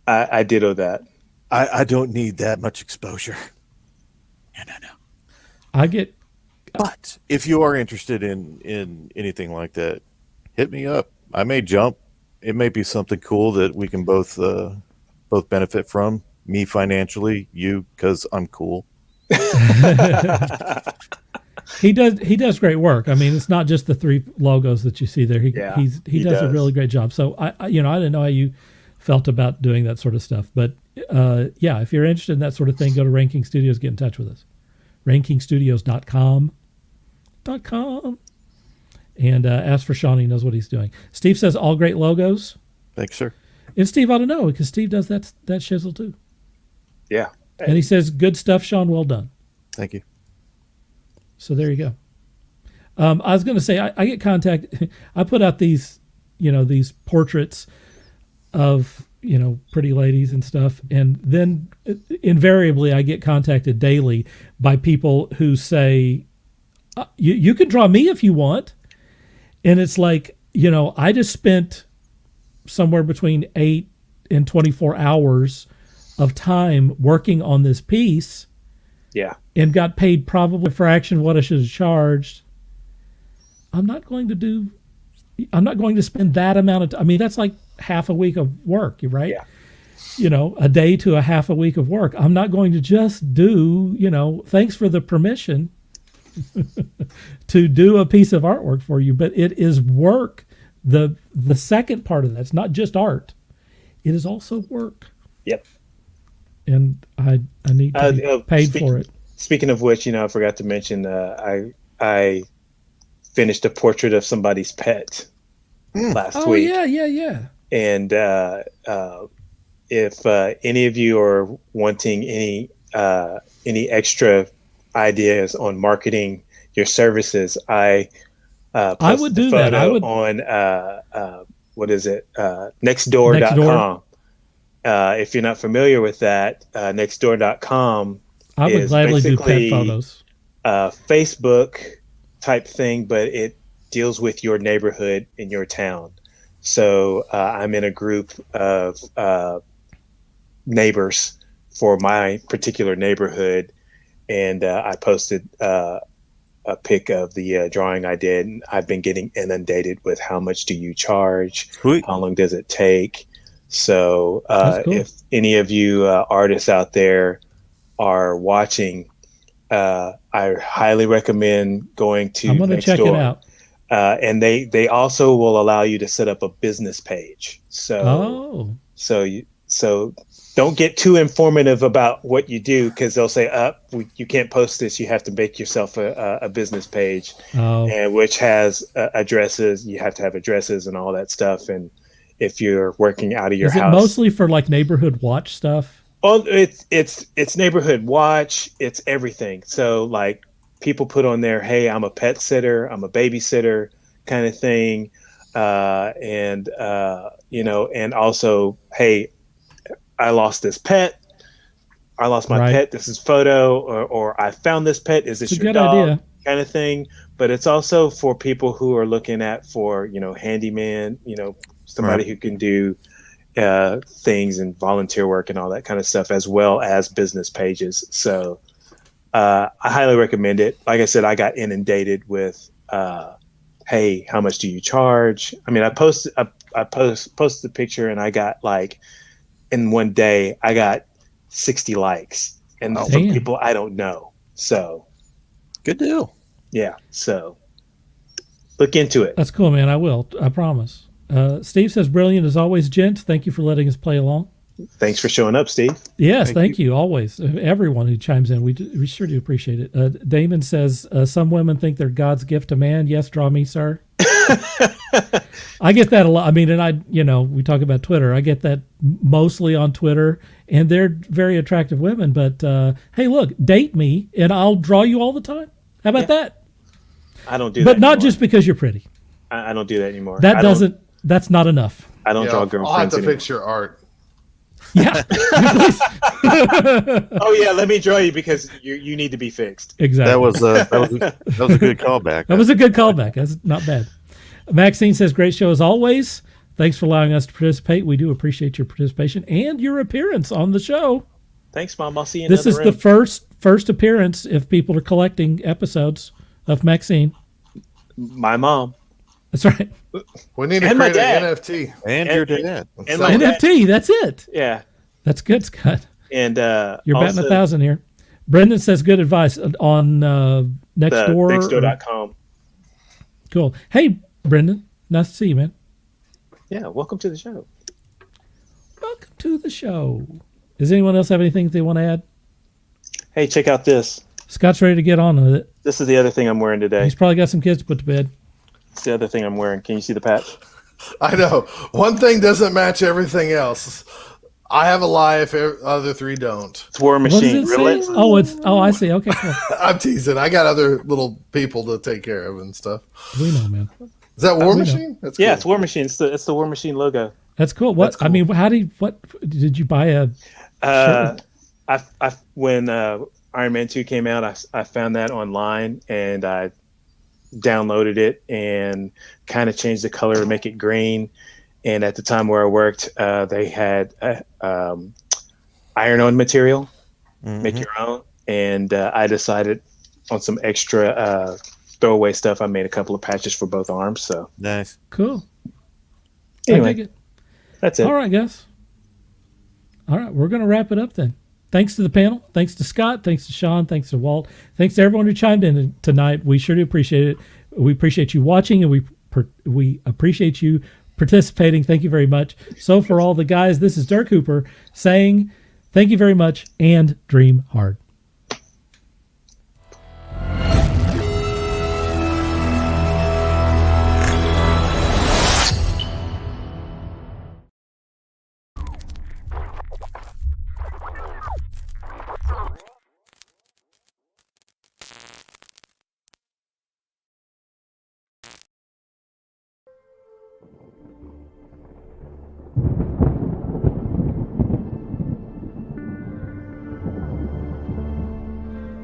I ditto that. I don't need that much exposure. No. I get But if you are interested in anything like that, hit me up. I may jump. It may be something cool that we can both benefit from. Me financially, you because I'm cool. he does great work. I mean, it's not just the 3 logos that you see there. He does a really great job. So I didn't know how you felt about doing that sort of stuff, but if you're interested in that sort of thing, go to Ranking Studios, get in touch with us. RankingStudios.com. And ask for Sean. He knows what he's doing. Steve says all great logos. Thanks, sir. And Steve ought to know because Steve does that shizzle too. Yeah. And he says, good stuff, Sean. Well done. Thank you. So there you go. I was going to say, I get contact. I put out these portraits of, pretty ladies and stuff. And then invariably I get contacted daily by people who say, you can draw me if you want. And it's like, I just spent somewhere between 8 and 24 hours of time working on this piece. Yeah. And got paid probably a fraction of what I should have charged. I'm not going to spend that amount of time. I mean, that's like half a week of work, right? Yeah. A day to a half a week of work. I'm not going to just do, thanks for the permission to do a piece of artwork for you, but it is work. The second part of that, it's not just art. It is also work. Yep. And I need to be paid for it. Speaking of which, I forgot to mention, I finished a portrait of somebody's pet last week. Yeah. And if any of you are wanting any extra ideas on marketing your services, I would do that. I would on Nextdoor.com. If you're not familiar with that, Nextdoor.com. I would gladly do pet photos. Facebook type thing, but it deals with your neighborhood in your town. So I'm in a group of neighbors for my particular neighborhood, and I posted a pic of the drawing I did. And I've been getting inundated with how much do you charge? Sweet. How long does it take? So Cool. if any of you artists out there are watching, I highly recommend going to I'm going to check it out. And they also will allow you to set up a business page. So don't get too informative about what you do, because they'll say, you can't post this. You have to make yourself a business page, and which has addresses. You have to have addresses and all that stuff. And if you're working out of your house, is it mostly for like neighborhood watch stuff? Oh, it's neighborhood watch. It's everything. So like people put on there, hey, I'm a pet sitter, I'm a babysitter kind of thing. And also, hey, I lost this pet. I lost my pet. This is photo, or I found this pet. Is this it's a your good dog? idea. Kind of thing. But it's also for people who are looking at for, handyman, somebody who can do things and volunteer work and all that kind of stuff, as well as business pages. So I highly recommend it. Like I said, I got inundated with, hey, how much do you charge? I mean, I posted a picture, and I got in one day, I got 60 likes, and from people I don't know. So good deal. Yeah. So look into it. That's cool, man. I will. I promise. Steve says, brilliant as always, gents. Thank you for letting us play along. Thanks for showing up, Steve. Yes, thank you. Always. Everyone who chimes in, we sure do appreciate it. Damon says, some women think they're God's gift to man. Yes, draw me, sir. I get that a lot. I mean, and we talk about Twitter. I get that mostly on Twitter, and they're very attractive women. But hey, look, date me, and I'll draw you all the time. How about that? I don't do that. But not anymore. just because you're pretty. I don't do that anymore. That's not enough. I don't draw girlfriends I'll have to anymore. fix your art. Yeah. Oh yeah, let me draw you because you need to be fixed. Exactly. That was a good callback. That was a good callback. That's not bad. Maxine says, great show as always. Thanks for allowing us to participate. We do appreciate your participation and your appearance on the show. Thanks, Mom. I'll see you in This is another the first appearance, if people are collecting episodes, of Maxine. My mom. That's right. We need to And my create an dad. NFT. And your dad. And my dad. NFT, that's it. Yeah. That's good, Scott. And You're batting 1,000 here. Brendan says good advice on Nextdoor. Nextdoor.com. Cool. Hey, Brendan. Nice to see you, man. Yeah, welcome to the show. Welcome to the show. Does anyone else have anything they want to add? Hey, check out this. Scott's ready to get on with it. This is the other thing I'm wearing today. He's probably got some kids to put to bed. It's the other thing I'm wearing. Can you see the patch? I know. One thing doesn't match everything else. I have a life, other three don't. It's War What does Machine. it say? Really? Oh, I see. Okay, cool. I'm teasing. I got other little people to take care of and stuff. We know, man. Is that War we know. Machine? That's Yeah, cool. it's War Machine. It's the War Machine logo. That's cool. What? That's cool. I mean, what did you buy a? When Iron Man 2 came out, I found that online and I downloaded it and kind of changed the color to make it green. And at the time where I worked, they had iron-on material, make your own. And I decided on some extra throwaway stuff. I made a couple of patches for both arms. So Nice. Cool. Anyway. I dig it. that's it. All right, guys. All right, we're going to wrap it up then. Thanks to the panel. Thanks to Scott. Thanks to Sean. Thanks to Walt. Thanks to everyone who chimed in tonight. We sure do appreciate it. We appreciate you watching, and we appreciate you participating. Thank you very much. So for all the guys, this is Dirk Hooper saying thank you very much and dream hard.